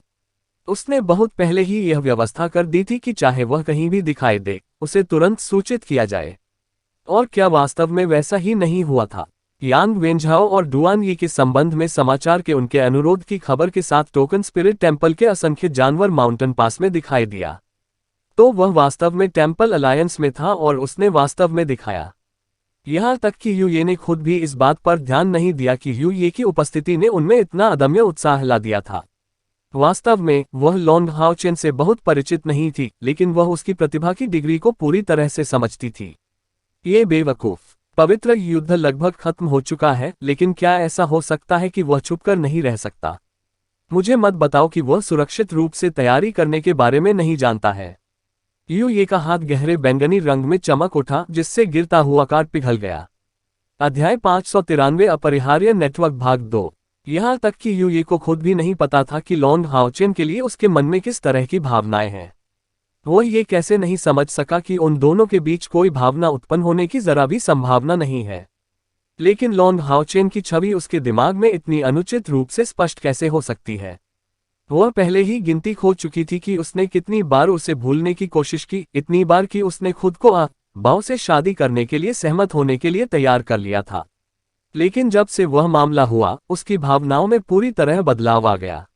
उसने बहुत पहले ही यह व्यवस्था कर दी थी कि चाहे वह कहीं भी दिखाई दे उसे तुरंत सूचित किया जाए। और क्या वास्तव में वैसा ही नहीं हुआ था? यांग वेंझाओ और डुआन यी के संबंध में समाचार के उनके अनुरोध की खबर के साथ टोकन स्पिरिट टेम्पल के असंख्य जानवर माउंटेन पास में दिखाई दिया। तो वह वास्तव में टेम्पल अलायंस में था और उसने वास्तव में दिखाया। यहां तक कि ये ने खुद भी इस बात पर ध्यान नहीं दिया कि ये की उपस्थिति ने उनमें इतना अदम्य उत्साह ला दिया था। वास्तव में वह लॉन्ग हाओचेन से बहुत परिचित नहीं थी, लेकिन वह उसकी प्रतिभा की डिग्री को पूरी तरह से समझती थी। ये बेवकूफ! पवित्र युद्ध लगभग खत्म हो चुका है, लेकिन क्या ऐसा हो सकता है कि वह छुपकर नहीं रह सकता? मुझे मत बताओ कि वह सुरक्षित रूप से तैयारी करने के बारे में नहीं जानता है। ये का हाथ गहरे बैंगनी रंग में चमक उठा, जिससे गिरता हुआ कार्ड पिघल गया। अध्याय 593 अपरिहार्य नेटवर्क भाग 2। यहां तक कि ये को खुद भी नहीं पता था कि लॉन्ग हाओचेन के लिए उसके मन में किस तरह की भावनाएं हैं। वह ये कैसे नहीं समझ सका कि उन दोनों के बीच कोई भावना उत्पन्न होने की जरा भी संभावना नहीं है। लेकिन लॉन्ग हाओचेन की छवि उसके दिमाग में इतनी अनुचित रूप से स्पष्ट कैसे हो सकती है? वह पहले ही गिनती खो चुकी थी कि उसने कितनी बार उसे भूलने की कोशिश की, इतनी बार कि उसने खुद को बाव से शादी करने के लिए सहमत होने के लिए तैयार कर लिया था। लेकिन जब से वह मामला हुआ, उसकी भावनाओं में पूरी तरह बदलाव आ गया।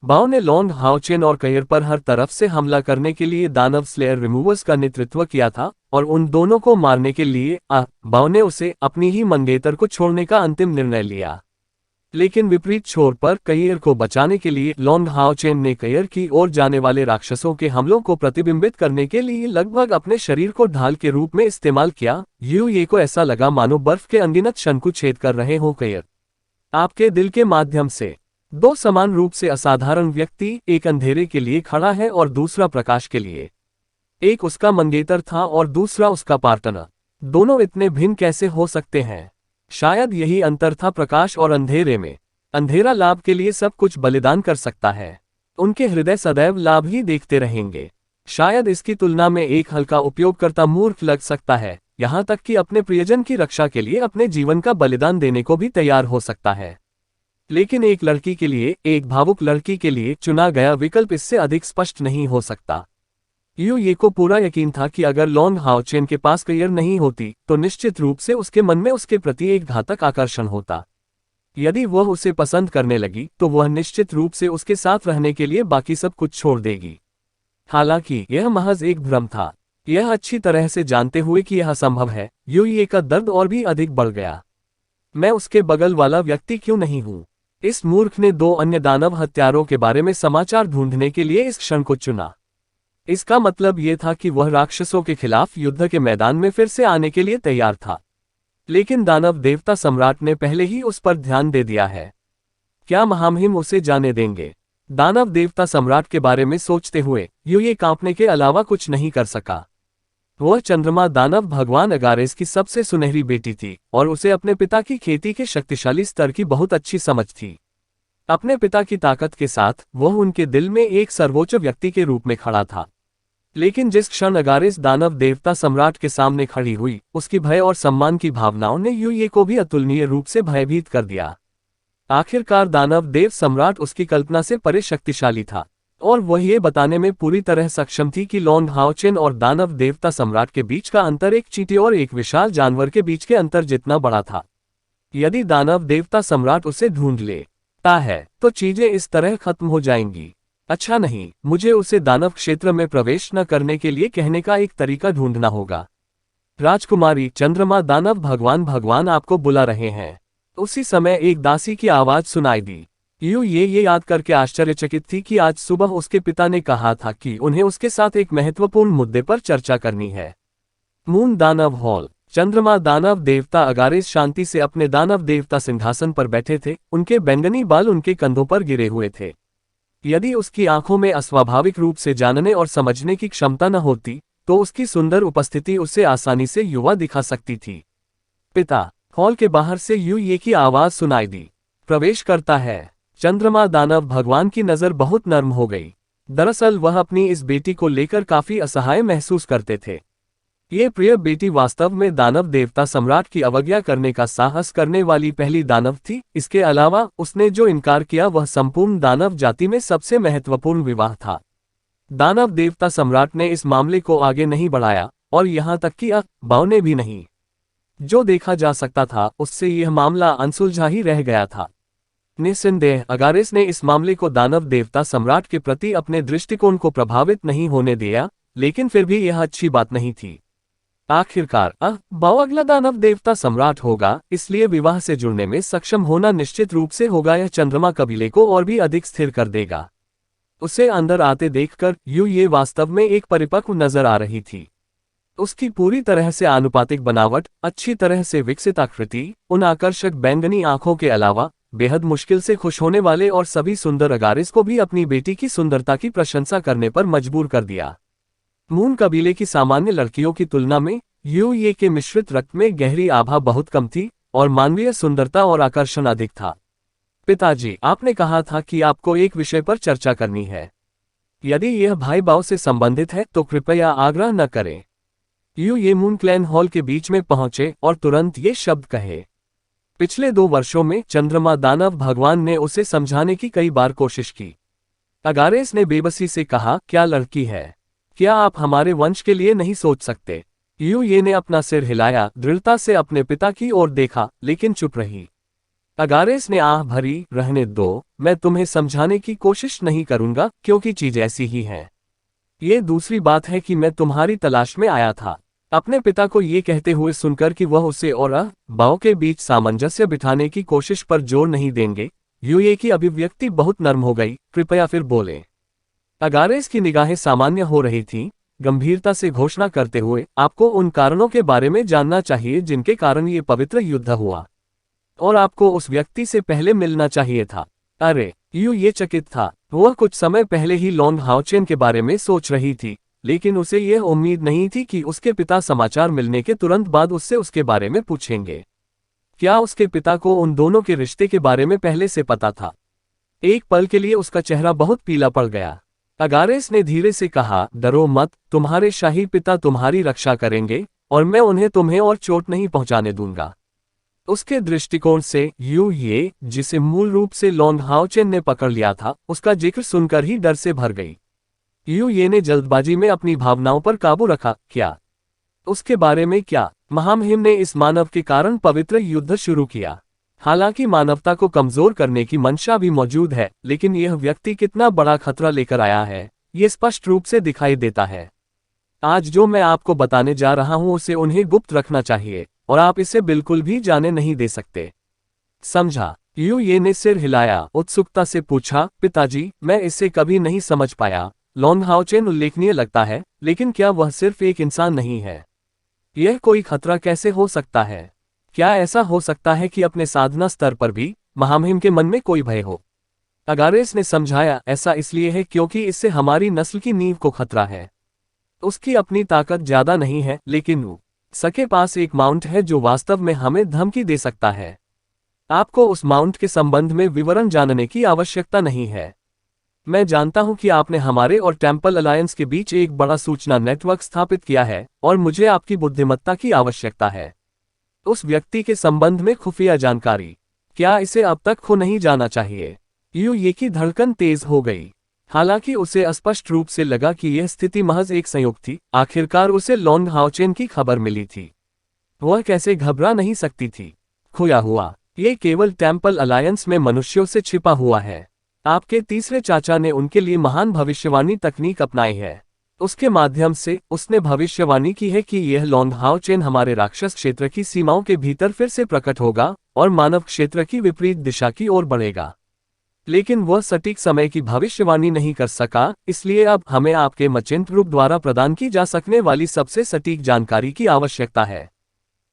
बाव ने लॉन्ग हाओचेन और कयर पर हर तरफ से हमला करने के लिए दानव स्लेयर रिमूवर्स का नेतृत्व किया था, और उन दोनों को मारने के लिए बाव ने उसे अपनी ही मंगेतर को छोड़ने का अंतिम निर्णय लिया। लेकिन विपरीत छोर पर कयर को बचाने के लिए लॉन्ग हाओचेन ने कयर की ओर जाने वाले राक्षसों के हमलों को प्रतिबिंबित करने के लिए लगभग अपने शरीर को ढाल के रूप में इस्तेमाल किया। ये को ऐसा लगा मानो बर्फ के अनगिनत शंकु छेद कर रहे हो कयर आपके दिल के माध्यम से। दो समान रूप से असाधारण व्यक्ति, एक अंधेरे के लिए खड़ा है और दूसरा प्रकाश के लिए। एक उसका मंगेतर था और दूसरा उसका पार्टनर। दोनों इतने भिन्न कैसे हो सकते हैं? शायद यही अंतर था प्रकाश और अंधेरे में। अंधेरा लाभ के लिए सब कुछ बलिदान कर सकता है। उनके हृदय सदैव लाभ ही देखते रहेंगे। शायद इसकी तुलना में एक हल्का उपयोगकर्ता मूर्ख लग सकता है, यहां तक कि अपने प्रियजन की रक्षा के लिए अपने जीवन का बलिदान देने को भी तैयार हो सकता है। लेकिन एक लड़की के लिए, एक भावुक लड़की के लिए चुना गया विकल्प इससे अधिक स्पष्ट नहीं हो सकता। ये को पूरा यकीन था कि अगर लॉन्ग हाओचेन के पास कयर नहीं होती तो निश्चित रूप से उसके मन में उसके प्रति एक घातक आकर्षण होता। यदि वह उसे पसंद करने लगी तो वह निश्चित रूप से उसके साथ रहने के लिए बाकी सब कुछ छोड़ देगी। हालांकि यह महज एक भ्रम था। यह अच्छी तरह से जानते हुए कि यह असंभव है, ये का दर्द और भी अधिक बढ़ गया। मैं उसके बगल वाला व्यक्ति क्यों नहीं हूं? इस मूर्ख ने दो अन्य दानव हत्यारों के बारे में समाचार ढूंढने के लिए इस क्षण को चुना। इसका मतलब यह था कि वह राक्षसों के खिलाफ युद्ध के मैदान में फिर से आने के लिए तैयार था। लेकिन दानव देवता सम्राट ने पहले ही उस पर ध्यान दे दिया है। क्या महामहिम उसे जाने देंगे? दानव देवता सम्राट के बारे में सोचते हुए ये कांपने के अलावा कुछ नहीं कर सका। वह चंद्रमा दानव भगवान अगारेस की सबसे सुनहरी बेटी थी और उसे अपने पिता की खेती के शक्तिशाली स्तर की बहुत अच्छी समझ थी। अपने पिता की ताकत के साथ वह उनके दिल में एक सर्वोच्च व्यक्ति के रूप में खड़ा था। लेकिन जिस क्षण अगारेस दानव देवता सम्राट के सामने खड़ी हुई, उसकी भय और सम्मान की भावनाओं ने यूये को भी अतुलनीय रूप से भयभीत कर दिया। आखिरकार दानव देव सम्राट उसकी कल्पना से परे शक्तिशाली था और वह ये बताने में पूरी तरह सक्षम थी कि लॉन्ग हाओचेन और दानव देवता सम्राट के बीच का अंतर एक चींटी और एक विशाल जानवर के बीच के अंतर जितना बड़ा था। यदि दानव देवता सम्राट उसे ढूंढ लेता है तो चीजें इस तरह खत्म हो जाएंगी। अच्छा नहीं, मुझे उसे दानव क्षेत्र में प्रवेश न करने के लिए कहने का एक तरीका ढूंढना होगा। राजकुमारी, चंद्रमा दानव भगवान आपको बुला रहे हैं। उसी समय एक दासी की आवाज सुनाई दी। ये याद करके आश्चर्यचकित थी कि आज सुबह उसके पिता ने कहा था कि उन्हें उसके साथ एक महत्वपूर्ण मुद्दे पर चर्चा करनी है। मून दानव हॉल। चंद्रमा दानव देवता अगारेस शांति से अपने दानव देवता सिंहासन पर बैठे थे। उनके बैंगनी बाल उनके कंधों पर गिरे हुए थे। यदि उसकी आंखों में अस्वाभाविक रूप से जानने और समझने की क्षमता न होती तो उसकी सुंदर उपस्थिति उसे आसानी से युवा दिखा सकती थी। पिता। हॉल के बाहर से ये की आवाज सुनाई दी। प्रवेश करता है। चंद्रमा दानव भगवान की नजर बहुत नर्म हो गई। दरअसल वह अपनी इस बेटी को लेकर काफी असहाय महसूस करते थे। ये प्रिय बेटी वास्तव में दानव देवता सम्राट की अवज्ञा करने का साहस करने वाली पहली दानव थी। इसके अलावा उसने जो इनकार किया वह संपूर्ण दानव जाति में सबसे महत्वपूर्ण विवाह था। दानव देवता सम्राट ने इस मामले को आगे नहीं बढ़ाया और यहां तक कि बाव ने भी नहीं। जो देखा जा सकता था उससे यह मामला अनसुलझा ही रह गया था। निस्संदेह अगारेस ने इस मामले को दानव देवता सम्राट के प्रति अपने दृष्टिकोण को प्रभावित नहीं होने दिया, लेकिन फिर भी यह अच्छी बात नहीं थी। आखिरकार बाव अगला दानव देवता सम्राट होगा, इसलिए विवाह से जुड़ने में सक्षम होना निश्चित रूप से होगा। यह चंद्रमा कबीले को और भी अधिक स्थिर कर देगा। उसे अंदर आते देखकर ये वास्तव में एक परिपक्व नजर आ रही थी। उसकी पूरी तरह से आनुपातिक बनावट, अच्छी तरह से विकसित आकृति, उन आकर्षक बैंगनी आंखों के अलावा बेहद मुश्किल से खुश होने वाले और सभी सुंदर अगारेस को भी अपनी बेटी की सुंदरता की प्रशंसा करने पर मजबूर कर दिया। मून कबीले की सामान्य लड़कियों की तुलना में ये के मिश्रित रक्त में गहरी आभा बहुत कम थी और मानवीय सुंदरता और आकर्षण अधिक था। पिताजी, आपने कहा था कि आपको एक विषय पर चर्चा करनी है। यदि यह भाई भाव से संबंधित है तो कृपया आग्रह न करें। ये मून क्लैन हॉल के बीच में पहुंचे और तुरंत ये शब्द कहे। पिछले 2 वर्षों में चंद्रमा दानव भगवान ने उसे समझाने की कई बार कोशिश की। अगारेस ने बेबसी से कहा, क्या लड़की है? क्या आप हमारे वंश के लिए नहीं सोच सकते? ये ने अपना सिर हिलाया, दृढ़ता से अपने पिता की ओर देखा, लेकिन चुप रही। अगारेस ने आह भरी, रहने दो, मैं तुम्हें समझाने की कोशिश नहीं करूंगा क्योंकि चीज ऐसी ही है। ये दूसरी बात है कि मैं तुम्हारी तलाश में आया था। अपने पिता को ये कहते हुए सुनकर कि वह उसे और बाव के बीच सामंजस्य बिठाने की कोशिश पर जोर नहीं देंगे, ये की अभिव्यक्ति बहुत नर्म हो गई। कृपया फिर बोलें। अगारेस की निगाहें सामान्य हो रही थीं, गंभीरता से घोषणा करते हुए, आपको उन कारणों के बारे में जानना चाहिए जिनके कारण ये पवित्र युद्ध हुआ, और आपको उस व्यक्ति से पहले मिलना चाहिए था। अरे, ये चकित था। वह कुछ समय पहले ही लॉन्ग हाओचेन के बारे में सोच रही थी, लेकिन उसे यह उम्मीद नहीं थी कि उसके पिता समाचार मिलने के तुरंत बाद उससे उसके बारे में पूछेंगे। क्या उसके पिता को उन दोनों के रिश्ते के बारे में पहले से पता था? एक पल के लिए उसका चेहरा बहुत पीला पड़ गया। अगारेस ने धीरे से कहा, डरो मत, तुम्हारे शाही पिता तुम्हारी रक्षा करेंगे और मैं उन्हें तुम्हें और चोट नहीं पहुंचाने दूंगा। उसके दृष्टिकोण से ये, जिसे मूल रूप से लॉन्ग हाओचेन ने पकड़ लिया था, उसका जिक्र सुनकर ही डर से भर गई। ये ने जल्दबाजी में अपनी भावनाओं पर काबू रखा। क्या? उसके बारे में क्या? महामहिम ने इस मानव के कारण पवित्र युद्ध शुरू किया। हालांकि मानवता को कमजोर करने की मंशा भी मौजूद है, लेकिन यह व्यक्ति कितना बड़ा खतरा लेकर आया है, ये स्पष्ट रूप से दिखाई देता है। आज जो मैं आपको बताने जा रहा हूं उसे उन्हें गुप्त रखना चाहिए और आप इसे बिल्कुल भी जाने नहीं दे सकते। समझा? यू ये ने सिर हिलाया, उत्सुकता से पूछा, पिताजी, मैं इसे कभी नहीं समझ पाया। लॉन्ग हाओचेन उल्लेखनीय लगता है, लेकिन क्या वह सिर्फ एक इंसान नहीं है? यह कोई खतरा कैसे हो सकता है? क्या ऐसा हो सकता है कि अपने साधना स्तर पर भी महामहिम के मन में कोई भय हो? अगारेस ने समझाया, ऐसा इसलिए है क्योंकि इससे हमारी नस्ल की नींव को खतरा है। उसकी अपनी ताकत ज्यादा नहीं है, लेकिन उसके पास एक माउंट है जो वास्तव में हमें धमकी दे सकता है। आपको उस माउंट के संबंध में विवरण जानने की आवश्यकता नहीं है। मैं जानता हूं कि आपने हमारे और टेम्पल अलायंस के बीच एक बड़ा सूचना नेटवर्क स्थापित किया है, और मुझे आपकी बुद्धिमत्ता की आवश्यकता है। उस व्यक्ति के संबंध में खुफिया जानकारी, क्या इसे अब तक खो नहीं जाना चाहिए? यू ये की धड़कन तेज हो गई। हालांकि उसे स्पष्ट रूप से लगा कि यह स्थिति महज एक संयोग थी, आखिरकार उसे लॉन्ग हाओचेन की खबर मिली थी। वह कैसे घबरा नहीं सकती थी? खोया हुआ, ये केवल टेम्पल अलायंस में मनुष्यों से छिपा हुआ है। आपके तीसरे चाचा ने उनके लिए महान भविष्यवाणी तकनीक अपनाई है। उसके माध्यम से उसने भविष्यवाणी की है कि यह लॉन्ग हाओचेन हमारे राक्षस क्षेत्र की सीमाओं के भीतर फिर से प्रकट होगा और मानव क्षेत्र की विपरीत दिशा की ओर बढ़ेगा। लेकिन वह सटीक समय की भविष्यवाणी नहीं कर सका, इसलिए अब हमें आपके मचिंत रूप द्वारा प्रदान की जा सकने वाली सबसे सटीक जानकारी की आवश्यकता है।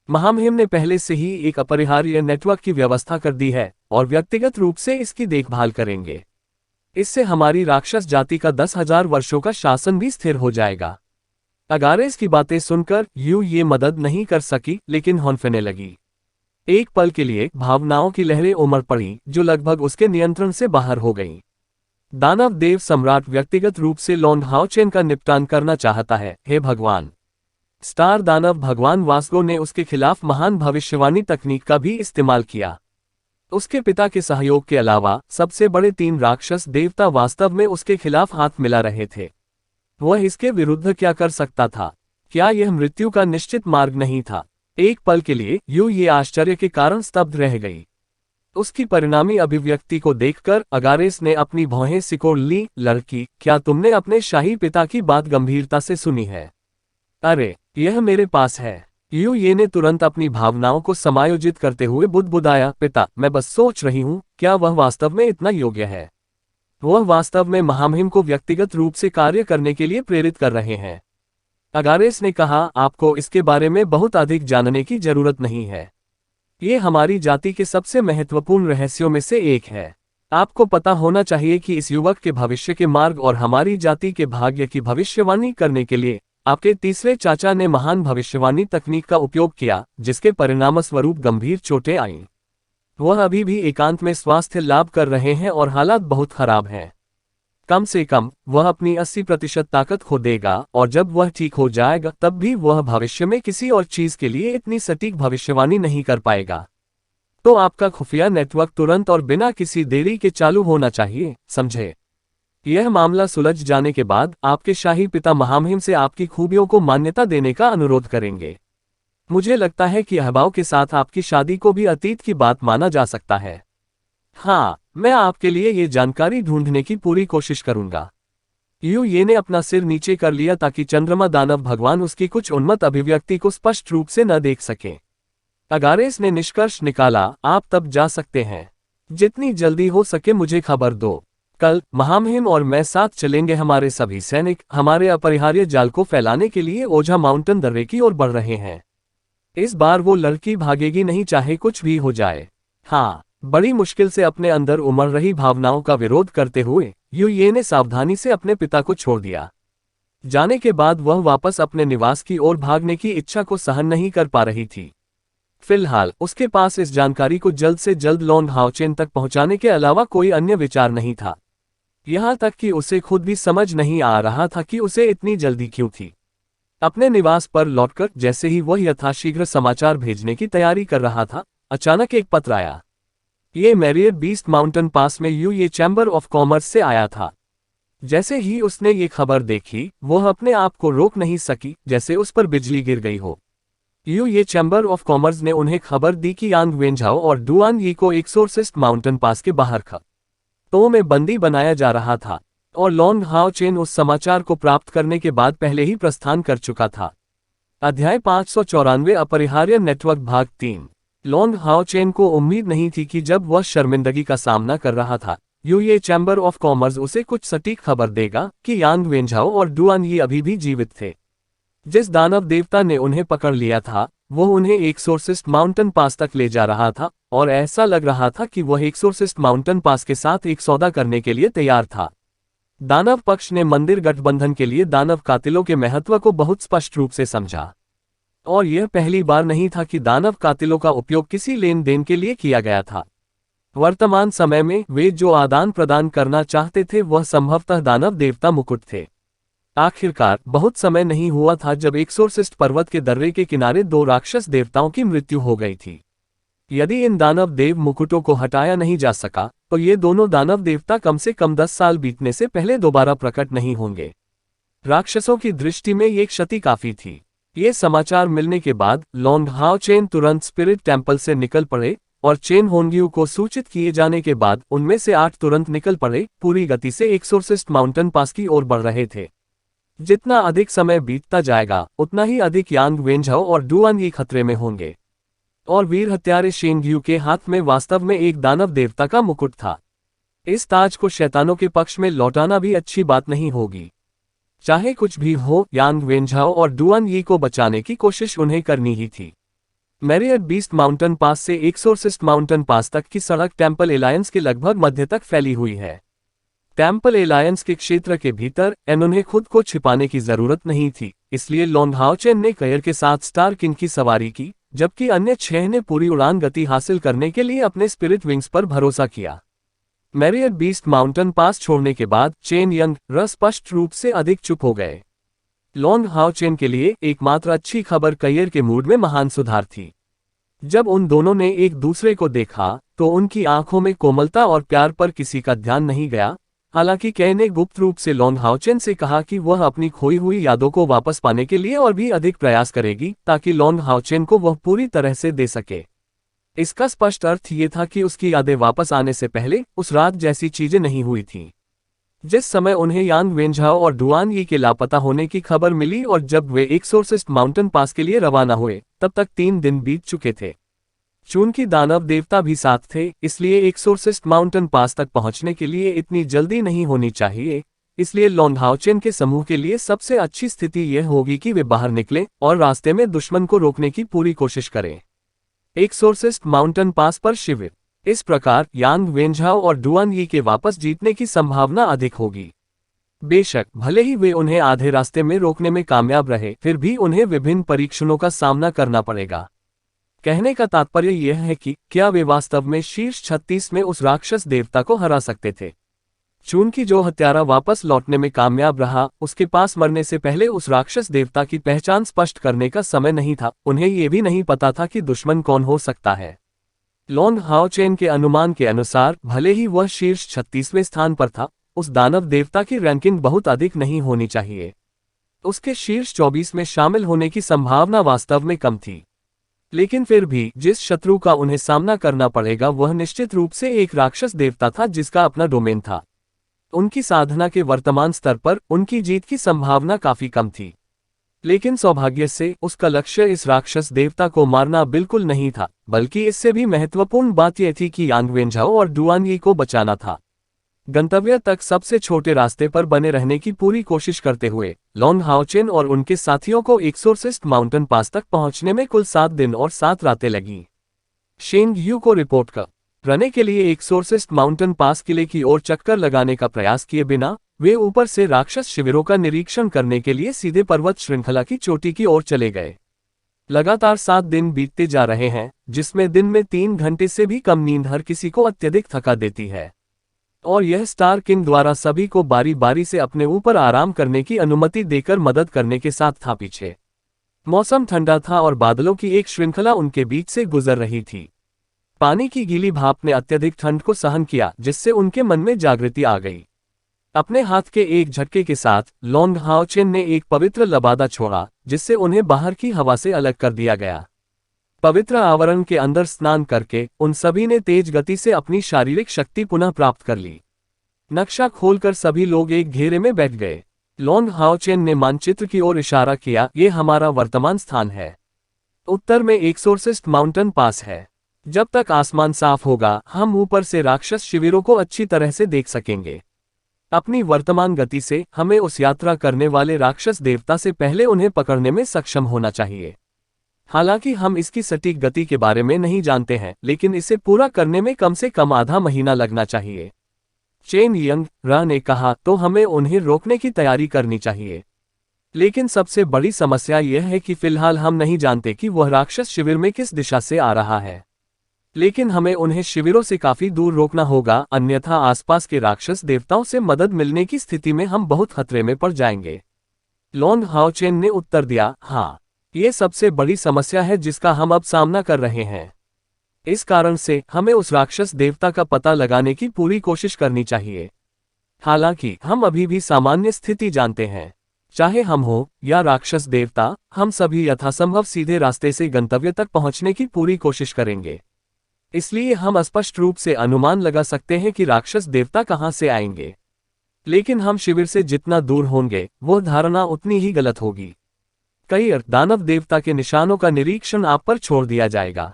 महामहिम ने पहले से ही एक अपरिहार्य नेटवर्क की व्यवस्था कर दी है और व्यक्तिगत रूप से इसकी देखभाल करेंगे। इससे हमारी राक्षस जाति का 10,000 वर्षों का शासन भी स्थिर हो जाएगा। अगारेस की बातें सुनकर यू ये मदद नहीं कर सकी, लेकिन हौंफने लगी। एक पल के लिए भावनाओं की लहरें उमड़ पड़ी जो लगभग उसके नियंत्रण से बाहर हो गईं। दानव देव सम्राट व्यक्तिगत रूप से लॉन्ग हाओचेन का निपटान करना चाहता है, हे भगवान। स्टार दानव भगवान वास्गो ने उसके खिलाफ महान भविष्यवाणी तकनीक का भी इस्तेमाल किया। उसके पिता के सहयोग के अलावा सबसे बड़े 3 राक्षस देवता वास्तव में उसके खिलाफ हाथ मिला रहे थे। वह इसके विरुद्ध क्या कर सकता था? क्या यह मृत्यु का निश्चित मार्ग नहीं था? एक पल के लिए यू ये आश्चर्य के कारण स्तब्ध रह गई। उसकी परिणामी अभिव्यक्ति को देखकर अगारेस ने अपनी भौहें सिकोड़ ली। लड़की, क्या तुमने अपने शाही पिता की बात गंभीरता से सुनी है? अरे, यह मेरे पास है। यू ये ने तुरंत अपनी भावनाओं को समायोजित करते हुए बुदबुदाया, पिता, मैं बस सोच रही हूँ, क्या वह वास्तव में इतना योग्य है? वह वास्तव में महामहिम को व्यक्तिगत रूप से कार्य करने के लिए प्रेरित कर रहे हैं। अगारेस ने कहा, आपको इसके बारे में बहुत अधिक जानने की जरूरत नहीं है। ये हमारी जाति के सबसे महत्वपूर्ण रहस्यों में से एक है। आपको पता होना चाहिए कि इस युवक के भविष्य के मार्ग और हमारी जाति के भाग्य की भविष्यवाणी करने के लिए आपके तीसरे चाचा ने महान भविष्यवाणी तकनीक का उपयोग किया, जिसके परिणामस्वरूप गंभीर चोटें आईं। वह अभी भी एकांत में स्वास्थ्य लाभ कर रहे हैं और हालात बहुत खराब हैं। कम से कम वह अपनी 80% ताकत खो देगा, और जब वह ठीक हो जाएगा तब भी वह भविष्य में किसी और चीज के लिए इतनी सटीक भविष्यवाणी नहीं कर पाएगा। तो आपका खुफिया नेटवर्क तुरंत और बिना किसी देरी के चालू होना चाहिए, समझे? यह मामला सुलझ जाने के बाद आपके शाही पिता महामहिम से आपकी खूबियों को मान्यता देने का अनुरोध करेंगे। मुझे लगता है कि अहबाव के साथ आपकी शादी को भी अतीत की बात माना जा सकता है। हाँ, मैं आपके लिए ये जानकारी ढूंढने की पूरी कोशिश करूंगा। यू ये ने अपना सिर नीचे कर लिया ताकि चंद्रमा दानव भगवान उसकी कुछ उन्मत्त अभिव्यक्ति को स्पष्ट रूप से न देख सके। अगारेस ने निष्कर्ष निकाला, आप तब जा सकते हैं। जितनी जल्दी हो सके मुझे खबर दो। कल महामहिम और मैं साथ चलेंगे। हमारे सभी सैनिक हमारे अपरिहार्य जाल को फैलाने के लिए ओझा माउंटेन दर्रे की ओर बढ़ रहे हैं। इस बार वो लड़की भागेगी नहीं, चाहे कुछ भी हो जाए। हाँ, बड़ी मुश्किल से अपने अंदर उमड़ रही भावनाओं का विरोध करते हुए यू ये ने सावधानी से अपने पिता को छोड़ दिया। जाने के बाद वह वापस अपने निवास की ओर भागने की इच्छा को सहन नहीं कर पा रही थी। फिलहाल उसके पास इस जानकारी को जल्द से जल्द लॉन्ग हाओचेन तक पहुंचाने के अलावा कोई अन्य विचार नहीं था। यहाँ तक कि उसे खुद भी समझ नहीं आ रहा था कि उसे इतनी जल्दी क्यों थी। अपने निवास पर लौटकर जैसे ही वह यथाशीघ्र समाचार भेजने की तैयारी कर रहा था, अचानक एक पत्र आया। ये मैरियर बीस्ट माउंटेन पास में यू ये चैम्बर ऑफ कॉमर्स से आया था। जैसे ही उसने ये खबर देखी, वह अपने आप को रोक नहीं सकी, जैसे उस पर बिजली गिर गई हो। यू ये चैम्बर ऑफ कॉमर्स ने उन्हें खबर दी कि यांग वेंझाओ और डुआन यी को एक्सोर्सिस्ट माउंटेन पास के बाहर खतों में बंदी बनाया जा रहा था, और लॉन्ग हाओचेन उस समाचार को प्राप्त करने के बाद पहले ही प्रस्थान कर चुका था। अध्याय 594 अपरिहार्य नेटवर्क भाग 3। लॉन्ग हाओ चेन को उम्मीद नहीं थी कि जब वह शर्मिंदगी का सामना कर रहा था, यूए चैम्बर ऑफ कॉमर्स उसे कुछ सटीक खबर देगा कि यांग वेंझाओ और डुआन यी अभी भी जीवित थे। जिस दानव देवता ने उन्हें पकड़ लिया था, वह उन्हें एक्सोर्सिस्ट माउंटेन पास तक ले जा रहा था, और ऐसा लग रहा था कि वह एक्सोर्सिस्ट माउंटेन पास के साथ एक सौदा करने के लिए तैयार था। दानव पक्ष ने मंदिर गठबंधन के लिए दानव कातिलों के महत्व को बहुत स्पष्ट रूप से समझा, और यह पहली बार नहीं था कि दानव कातिलों का उपयोग किसी लेन देन के लिए किया गया था। वर्तमान समय में वे जो आदान प्रदान करना चाहते थे वह संभवतः दानव देवता मुकुट थे। आखिरकार बहुत समय नहीं हुआ था जब एक्सोर्सिस्ट पर्वत के दर्रे के किनारे दो राक्षस देवताओं की मृत्यु हो गई थी। यदि इन दानव देव मुकुटों को हटाया नहीं जा सका तो ये दोनों दानव देवता कम से कम 10 साल बीतने से पहले दोबारा प्रकट नहीं होंगे। राक्षसों की दृष्टि में ये क्षति काफी थी। ये समाचार मिलने के बाद लॉन्ग हाओ चेन तुरंत स्पिरिट टेम्पल से निकल पड़े, और चेन होंग्यू को सूचित किए जाने के बाद उनमें से 8 तुरंत निकल पड़े, पूरी गति से एक्सोर्सिस्ट माउंटेन पास की ओर बढ़ रहे थे। जितना अधिक समय बीतता जाएगा उतना ही अधिक यांग वेंझाओ और डुआन यी खतरे में होंगे, और वीर हत्यारे शेंगयू के हाथ में वास्तव में एक दानव देवता का मुकुट था। इस ताज को शैतानों के पक्ष में लौटाना भी अच्छी बात नहीं होगी। चाहे कुछ भी हो, यांग वेंझाओ और डुआन यी को बचाने की कोशिश उन्हें करनी ही थी। मैरियट बीस्ट माउंटेन पास से एक्सोर्सिस्ट माउंटेन पास तक की सड़क टेम्पल एलायंस के लगभग मध्य तक फैली हुई है। टेम्पल एलायंस के क्षेत्र के भीतर उन्हें खुद को छिपाने की जरूरत नहीं थी, इसलिए लॉन्ग हाओ चेन ने कयर के साथ स्टार किंग की सवारी की, जबकि अन्य 6 ने पूरी उड़ान गति हासिल करने के लिए अपने स्पिरिट विंग्स पर भरोसा किया। मैरियट बीस्ट माउंटेन पास छोड़ने के बाद चेन यंग स्पष्ट रूप से अधिक चुप हो गए। लॉन्ग हाओ चेन के लिए एकमात्र अच्छी खबर कयर के मूड में महान सुधार थी। जब उन दोनों ने एक दूसरे को देखा तो उनकी आंखों में कोमलता और प्यार पर किसी का ध्यान नहीं गया। हालांकि कय ने गुप्त रूप से लॉन्ग हाओ चेन से कहा कि वह अपनी खोई हुई यादों को वापस पाने के लिए और भी अधिक प्रयास करेगी, ताकि लॉन्ग हाओ चेन को वह पूरी तरह से दे सके। इसका स्पष्ट अर्थ ये था कि उसकी यादें वापस आने से पहले उस रात जैसी चीजें नहीं हुई थीं। जिस समय उन्हें यांग वेंझाओ और डुआन यी के लापता होने की खबर मिली और जब वे एक्सोर्सिस्ट माउंटेन पास के लिए रवाना हुए, तब तक 3 दिन बीत चुके थे। चूंकि दानव देवता भी साथ थे, इसलिए एक्सोर्सिस्ट माउंटेन पास तक पहुंचने के लिए इतनी जल्दी नहीं होनी चाहिए। इसलिए लॉन्ग हाओ चेन के समूह के लिए सबसे अच्छी स्थिति यह होगी कि वे बाहर निकलें और रास्ते में दुश्मन को रोकने की पूरी कोशिश करें। एक्सोर्सिस्ट माउंटेन पास पर शिविर। इस प्रकार यांग वेंझाओ और डुआन यी के वापस जीतने की संभावना अधिक होगी। बेशक भले ही वे उन्हें आधे रास्ते में रोकने में कामयाब रहे, फिर भी उन्हें विभिन्न परीक्षणों का सामना करना पड़ेगा। कहने का तात्पर्य यह है कि क्या वे वास्तव में शीर्ष 36 में उस राक्षस देवता को हरा सकते थे। चूंकि जो हत्यारा वापस लौटने में कामयाब रहा, उसके पास मरने से पहले उस राक्षस देवता की पहचान स्पष्ट करने का समय नहीं था। उन्हें यह भी नहीं पता था कि दुश्मन कौन हो सकता है। लॉन्ग हाओ चेन के अनुमान के अनुसार भले ही वह शीर्ष 36वें स्थान पर था, उस दानव देवता की रैंकिंग बहुत अधिक नहीं होनी चाहिए। उसके शीर्ष 24 में शामिल होने की संभावना वास्तव में कम थी। लेकिन फिर भी जिस शत्रु का उन्हें सामना करना पड़ेगा वह निश्चित रूप से एक राक्षस देवता था जिसका अपना डोमेन था। उनकी साधना के वर्तमान स्तर पर उनकी जीत की संभावना काफी कम थी। लेकिन सौभाग्य से उसका लक्ष्य इस राक्षस देवता को मारना बिल्कुल नहीं था, बल्कि इससे भी महत्वपूर्ण बात यह थी कि यांग वेंझाओ और डुआन यी को बचाना था। गंतव्य तक सबसे छोटे रास्ते पर बने रहने की पूरी कोशिश करते हुए लॉन्ग हाओ चेन और उनके साथियों को एक्सोर्सिस्ट माउंटेन पास तक पहुंचने में कुल 7 दिन और 7 रातें लगीं। शेंगयू को रिपोर्ट करने के लिए एक्सोर्सिस्ट माउंटेन पास किले की ओर चक्कर लगाने का प्रयास किए बिना वे ऊपर से राक्षस शिविरों का निरीक्षण करने के लिए सीधे पर्वत श्रृंखला की चोटी की ओर चले गए। लगातार 7 दिन बीतते जा रहे हैं, जिसमें दिन में 3 घंटे से भी कम नींद हर किसी को अत्यधिक थका देती है, और यह स्टार किंग द्वारा सभी को बारी बारी से अपने ऊपर आराम करने की अनुमति देकर मदद करने के साथ था पीछे। मौसम ठंडा था और बादलों की एक श्रृंखला उनके बीच से गुजर रही थी। पानी की गीली भाप ने अत्यधिक ठंड को सहन किया, जिससे उनके मन में जागृति आ गई। अपने हाथ के एक झटके के साथ लॉन्ग हाओ चेन ने एक पवित्र लबादा छोड़ा, जिससे उन्हें बाहर की हवा से अलग कर दिया गया। पवित्र आवरण के अंदर स्नान करके उन सभी ने तेज गति से अपनी शारीरिक शक्ति पुनः प्राप्त कर ली। नक्शा खोलकर सभी लोग एक घेरे में बैठ गए। लॉन्ग हाओ चेन ने मानचित्र की ओर इशारा किया, ये हमारा वर्तमान स्थान है। उत्तर में एक्सोर्सिस्ट माउंटेन पास है। जब तक आसमान साफ होगा हम ऊपर से राक्षस शिविरों को अच्छी तरह से देख सकेंगे। अपनी वर्तमान गति से हमें उस यात्रा करने वाले राक्षस देवता से पहले उन्हें पकड़ने में सक्षम होना चाहिए। हालांकि हम इसकी सटीक गति के बारे में नहीं जानते हैं, लेकिन इसे पूरा करने में कम से कम आधा महीना लगना चाहिए। चेन यंग रा ने कहा, तो हमें उन्हें रोकने की तैयारी करनी चाहिए। लेकिन सबसे बड़ी समस्या यह है कि फिलहाल हम नहीं जानते कि वह राक्षस शिविर में किस दिशा से आ रहा है। लेकिन हमें उन्हें शिविरों से काफी दूर रोकना होगा, अन्यथा आसपास के राक्षस देवताओं से मदद मिलने की स्थिति में हम बहुत खतरे में पड़ जाएंगे। लॉन्ग हाओचेन ने उत्तर दिया, हाँ, ये सबसे बड़ी समस्या है जिसका हम अब सामना कर रहे हैं। इस कारण से हमें उस राक्षस देवता का पता लगाने की पूरी कोशिश करनी चाहिए। हालांकि हम अभी भी सामान्य स्थिति जानते हैं। चाहे हम हो या राक्षस देवता, हम सभी यथासंभव सीधे रास्ते से गंतव्य तक पहुंचने की पूरी कोशिश करेंगे। इसलिए हम स्पष्ट रूप से अनुमान लगा सकते हैं कि राक्षस देवता कहां से आएंगे। लेकिन हम शिविर से जितना दूर होंगे वह धारणा उतनी ही गलत होगी। कई दानव देवता के निशानों का निरीक्षण आप पर छोड़ दिया जाएगा।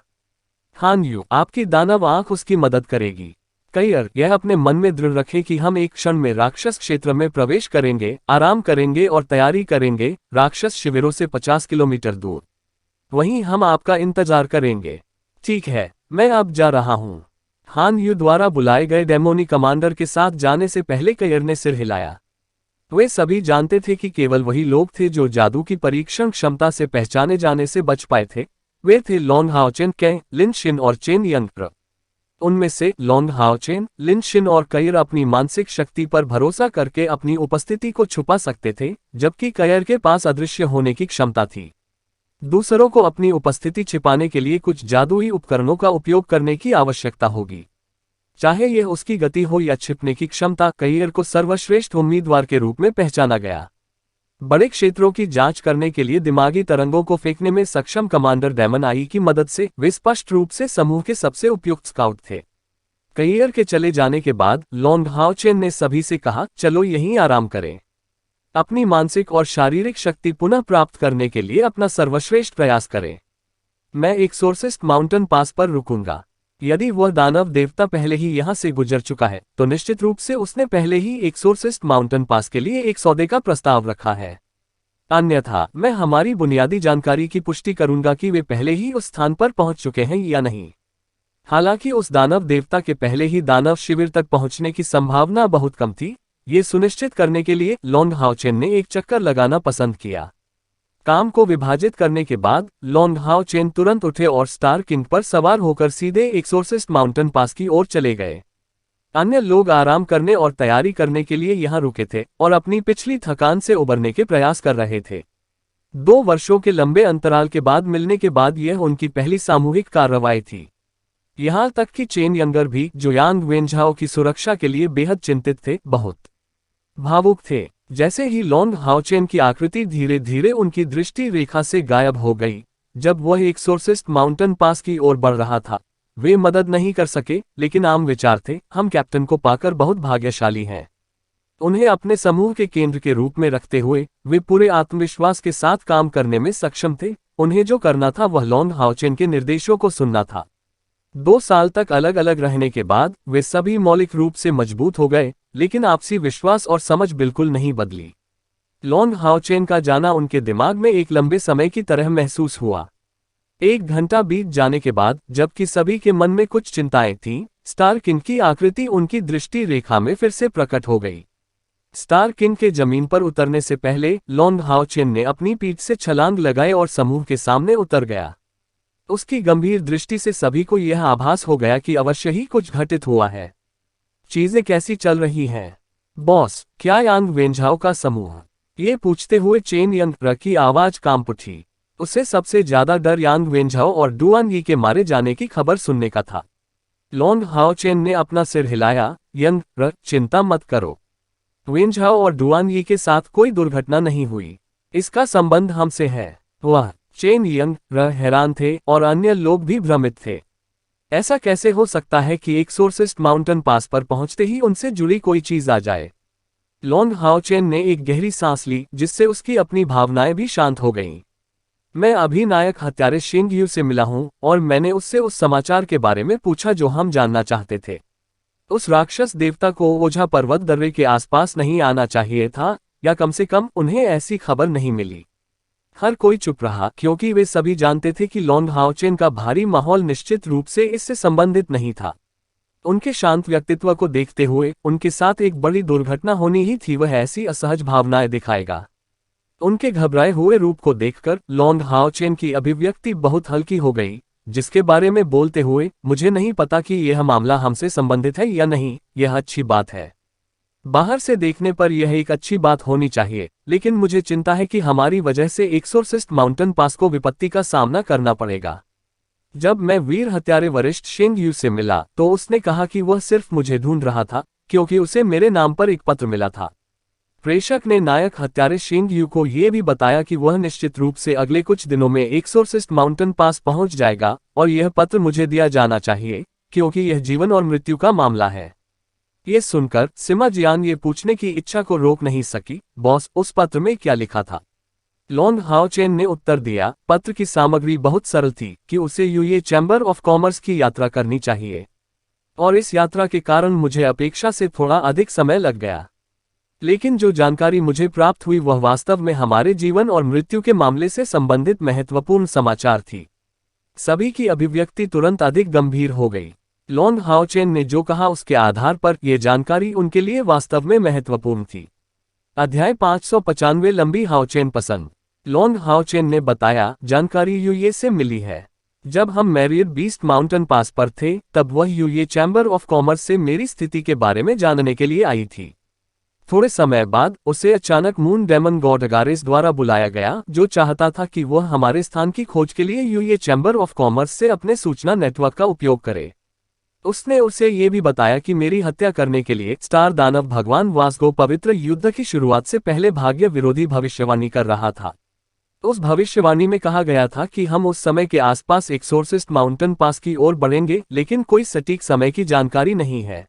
हान यू, आपकी दानव आंख उसकी मदद करेगी। कई यह अपने मन में दृढ़ रखें कि हम एक क्षण में राक्षस क्षेत्र में प्रवेश करेंगे, आराम करेंगे और तैयारी करेंगे, राक्षस शिविरों से 50 किलोमीटर दूर। वहीं हम आपका इंतजार करेंगे। ठीक है, मैं अब जा रहा हूं। हान यू द्वारा बुलाए गए डेमोनी कमांडर के साथ जाने से पहले कयर ने सिर हिलाया। वे सभी जानते थे कि केवल वही लोग थे जो जादू की परीक्षण क्षमता से पहचाने जाने से बच पाए थे। वे थे लॉन्ग हाओचेन, कै, लिन शिन और चेन यंग। उनमें से लॉन्ग हाओचेन, लिन शिन और कयर अपनी मानसिक शक्ति पर भरोसा करके अपनी उपस्थिति को छुपा सकते थे, जबकि कयर के पास अदृश्य होने की क्षमता थी। दूसरों को अपनी उपस्थिति छिपाने के लिए कुछ जादुई उपकरणों का उपयोग करने की आवश्यकता होगी। चाहे यह उसकी गति हो या छिपने की क्षमता, कयर को सर्वश्रेष्ठ उम्मीदवार के रूप में पहचाना गया। बड़े क्षेत्रों की जांच करने के लिए दिमागी तरंगों को फेंकने में सक्षम कमांडर डेमन आई की मदद से वे स्पष्ट रूप से समूह के सबसे उपयुक्त स्काउट थे। कयर के चले जाने के बाद लॉन्ग हाओचेन ने सभी से कहा, चलो यहीं आराम करें। अपनी मानसिक और शारीरिक शक्ति पुनः प्राप्त करने के लिए अपना सर्वश्रेष्ठ प्रयास करें। मैं एक्सोर्सिस्ट माउंटेन पास पर रुकूंगा। यदि वह दानव देवता पहले ही यहां से गुजर चुका है तो निश्चित रूप से उसने पहले ही एक्सोर्सिस्ट माउंटेन पास के लिए एक सौदे का प्रस्ताव रखा है। अन्यथा मैं हमारी बुनियादी जानकारी की पुष्टि करूंगा कि वे पहले ही उस स्थान पर पहुंच चुके हैं या नहीं। हालांकि उस दानव देवता के पहले ही दानव शिविर तक पहुंचने की संभावना बहुत कम थी। ये सुनिश्चित करने के लिए लॉन्ग हाओचेन ने एक चक्कर लगाना पसंद किया। काम को विभाजित करने के बाद लॉन्ग हाओचेन तुरंत उठे और स्टार किंग पर सवार होकर सीधे एक्सोर्सिस्ट माउंटेन पास की ओर चले गए। अन्य लोग आराम करने और तैयारी करने के लिए यहां रुके थे और अपनी पिछली थकान से उबरने के प्रयास कर रहे थे। 2 वर्षों के लंबे अंतराल के बाद मिलने के बाद यह उनकी पहली सामूहिक कार्रवाई थी। यहां तक कि चेन यंगर भी, जो यांग वेंझाओ की सुरक्षा के लिए बेहद चिंतित थे, बहुत भावुक थे। जैसे ही लॉन्ग हाओचेन की आकृति धीरे धीरे उनकी दृष्टि रेखा से गायब हो गई, जब वह एक्सोर्सिस्ट माउंटेन पास की ओर बढ़ रहा था, वे मदद नहीं कर सके, लेकिन आम विचार थे, हम कैप्टन को पाकर बहुत भाग्यशाली हैं। उन्हें अपने समूह के केंद्र के रूप में रखते हुए वे पूरे आत्मविश्वास के साथ काम करने में सक्षम थे। उन्हें जो करना था वह लॉन्ग हाओचेन के निर्देशों को सुनना था। 2 साल तक अलग अलग रहने के बाद वे सभी मौलिक रूप से मजबूत हो गए, लेकिन आपसी विश्वास और समझ बिल्कुल नहीं बदली। लॉन्ग हाओचेन का जाना उनके दिमाग में एक लंबे समय की तरह महसूस हुआ। 1 घंटा बीत जाने के बाद, जबकि सभी के मन में कुछ चिंताएं थीं, स्टार किंग की आकृति उनकी दृष्टि रेखा में फिर से प्रकट हो गई। स्टार किंग के जमीन पर उतरने से पहले लॉन्ग हाओचेन ने अपनी पीठ से छलांग लगाए और समूह के सामने उतर गया। उसकी गंभीर दृष्टि से सभी को यह आभास हो गया कि अवश्य ही कुछ घटित हुआ है। चीजें कैसी चल रही हैं? बॉस, क्या यांग वेंझाओ का समूह? ये पूछते हुए चेन यंग की आवाज कांप उठी। उसे सबसे ज्यादा डर यांग वेंझाओ और डुआन यी के मारे जाने की खबर सुनने का था। लॉन्ग हाओचेन ने अपना सिर हिलाया, यंग, चिंता मत करो। वेंझाओ और डुआन यी के साथ कोई दुर्घटना नहीं हुई। इसका संबंध हमसे है। वह चेन यंग हैरान थे और अन्य लोग भी भ्रमित थे। ऐसा कैसे हो सकता है कि एक्सोर्सिस्ट माउंटेन पास पर पहुंचते ही उनसे जुड़ी कोई चीज आ जाए? लॉन्ग हाओचेन ने एक गहरी सांस ली, जिससे उसकी अपनी भावनाएं भी शांत हो गईं। मैं अभी नायक हत्यारे शिंग यू से मिला हूं और मैंने उससे उस समाचार के बारे में पूछा जो हम जानना चाहते थे। उस राक्षस देवता को ओझा पर्वत दर्रे के आसपास नहीं आना चाहिए था, या कम से कम उन्हें ऐसी खबर नहीं मिली। हर कोई चुप रहा क्योंकि वे सभी जानते थे कि लॉन्ग हाओचेन का भारी माहौल निश्चित रूप से इससे संबंधित नहीं था। उनके शांत व्यक्तित्व को देखते हुए उनके साथ एक बड़ी दुर्घटना होनी ही थी, वह ऐसी असहज भावनाएं दिखाएगा। उनके घबराए हुए रूप को देखकर लॉन्ग हाओचेन की अभिव्यक्ति बहुत हल्की हो गई, जिसके बारे में बोलते हुए, मुझे नहीं पता कि यह मामला हमसे संबंधित है या नहीं, यह अच्छी बात है। बाहर से देखने पर यह एक अच्छी बात होनी चाहिए, लेकिन मुझे चिंता है कि हमारी वजह से एक्सोर्सिस्ट माउंटेन पास को विपत्ति का सामना करना पड़ेगा। जब मैं वीर हत्यारे वरिष्ठ शिंग यू से मिला तो उसने कहा कि वह सिर्फ मुझे ढूंढ रहा था क्योंकि उसे मेरे नाम पर एक पत्र मिला था। प्रेषक ने नायक हत्यारे शिंग यू को यह भी बताया कि वह निश्चित रूप से अगले कुछ दिनों में एक्सोर्सिस्ट माउंटेन पास पहुंच जाएगा और यह पत्र मुझे दिया जाना चाहिए क्योंकि यह जीवन और मृत्यु का मामला है। ये सुनकर सिमा जियान ये पूछने की इच्छा को रोक नहीं सकी, बॉस, उस पत्र में क्या लिखा था? लॉन्ग हाओचेन ने उत्तर दिया, पत्र की सामग्री बहुत सरल थी कि उसे यूए चैम्बर ऑफ कॉमर्स की यात्रा करनी चाहिए, और इस यात्रा के कारण मुझे अपेक्षा से थोड़ा अधिक समय लग गया। लेकिन जो जानकारी मुझे प्राप्त हुई वह वास्तव में हमारे जीवन और मृत्यु के मामले से संबंधित महत्वपूर्ण समाचार थी। सभी की अभिव्यक्ति तुरंत अधिक गंभीर हो गई। लॉन्ग हाओचेन ने जो कहा उसके आधार पर यह जानकारी उनके लिए वास्तव में महत्वपूर्ण थी। अध्याय 595 लंबी हाओचेन पसंद। लॉन्ग हाओचेन ने बताया, जानकारी यूए से मिली है। जब हम मैरियर बीस्ट माउंटेन पास पर थे तब वह यूए चैम्बर ऑफ कॉमर्स से मेरी स्थिति के बारे में जानने के लिए आई थी। थोड़े समय बाद उसे अचानक मून डेमन गॉड अगारेस द्वारा बुलाया गया, जो चाहता था कि वह हमारे स्थान की खोज के लिए यूए चैम्बर ऑफ कॉमर्स से अपने सूचना नेटवर्क का उपयोग करे। उसने उसे ये भी बताया कि मेरी हत्या करने के लिए स्टार दानव भगवान वासगो पवित्र युद्ध की शुरुआत से पहले भाग्य विरोधी भविष्यवाणी कर रहा था। उस भविष्यवाणी में कहा गया था कि हम उस समय के आसपास एक्सोर्सिस्ट माउंटेन पास की ओर बढ़ेंगे, लेकिन कोई सटीक समय की जानकारी नहीं है।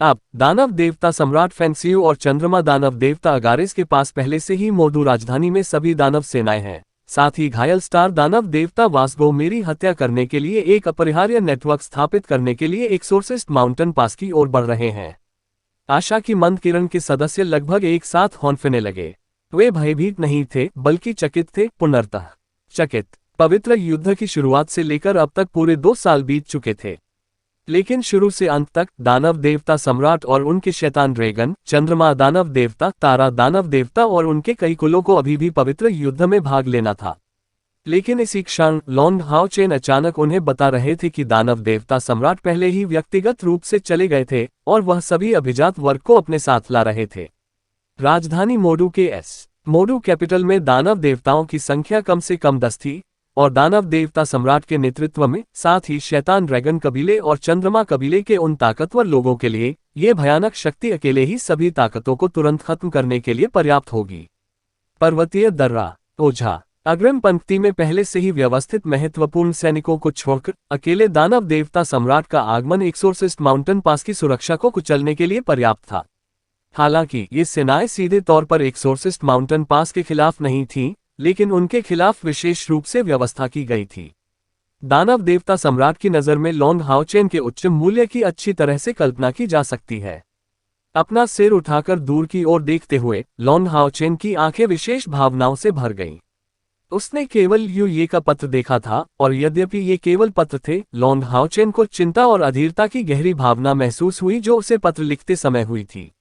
अब दानव देवता सम्राट फेंसियो और चंद्रमा दानव देवता अगारेस के पास पहले से ही मोडू राजधानी में सभी दानव सेनाएं हैं। साथ ही घायल स्टार दानव देवता वासगो मेरी हत्या करने के लिए एक अपरिहार्य नेटवर्क स्थापित करने के लिए एक्सोर्सिस्ट माउंटेन पास की ओर बढ़ रहे हैं। आशा की मंद किरण के सदस्य लगभग एक साथ हौंफने लगे। वे भयभीत नहीं थे बल्कि चकित थे, पुनर्तः चकित। पवित्र युद्ध की शुरुआत से लेकर अब तक पूरे 2 साल बीत चुके थे, लेकिन शुरू से अंत तक दानव देवता सम्राट और उनके शैतान ड्रैगन, चंद्रमा दानव देवता, तारा दानव देवता और उनके कई कुलों को अभी भी पवित्र युद्ध में भाग लेना था। लेकिन इसी क्षण लॉन्ग हाओचेन अचानक उन्हें बता रहे थे कि दानव देवता सम्राट पहले ही व्यक्तिगत रूप से चले गए थे और वह सभी अभिजात वर्ग को अपने साथ ला रहे थे। राजधानी मोडू के मोडू कैपिटल में दानव देवताओं की संख्या कम से कम 10 थी, और दानव देवता सम्राट के नेतृत्व में साथ ही शैतान ड्रैगन कबीले और चंद्रमा कबीले के उन ताकतवर लोगों के लिए ये भयानक शक्ति अकेले ही सभी ताकतों को तुरंत खत्म करने के लिए पर्याप्त होगी। पर्वतीय दर्रा ओझा। अग्रिम पंक्ति में पहले से ही व्यवस्थित महत्वपूर्ण सैनिकों को छोड़कर अकेले दानव देवता सम्राट का आगमन एक्सोर्सिस्ट माउंटेन पास की सुरक्षा को कुचलने के लिए पर्याप्त था। हालांकि ये सेनाएं सीधे तौर पर एक्सोर्सिस्ट माउंटेन पास के खिलाफ नहीं थीं, लेकिन उनके खिलाफ विशेष रूप से व्यवस्था की गई थी। दानव देवता सम्राट की नज़र में लॉन्ग हाओचेन के उच्च मूल्य की अच्छी तरह से कल्पना की जा सकती है। अपना सिर उठाकर दूर की ओर देखते हुए लॉन्ग हाओचेन की आंखें विशेष भावनाओं से भर गईं। उसने केवल यूए का पत्र देखा था, और यद्यपि ये केवल पत्र थे, लॉन्ग हाओचेन को चिंता और अधीरता की गहरी भावना महसूस हुई जो उसे पत्र लिखते समय हुई थी।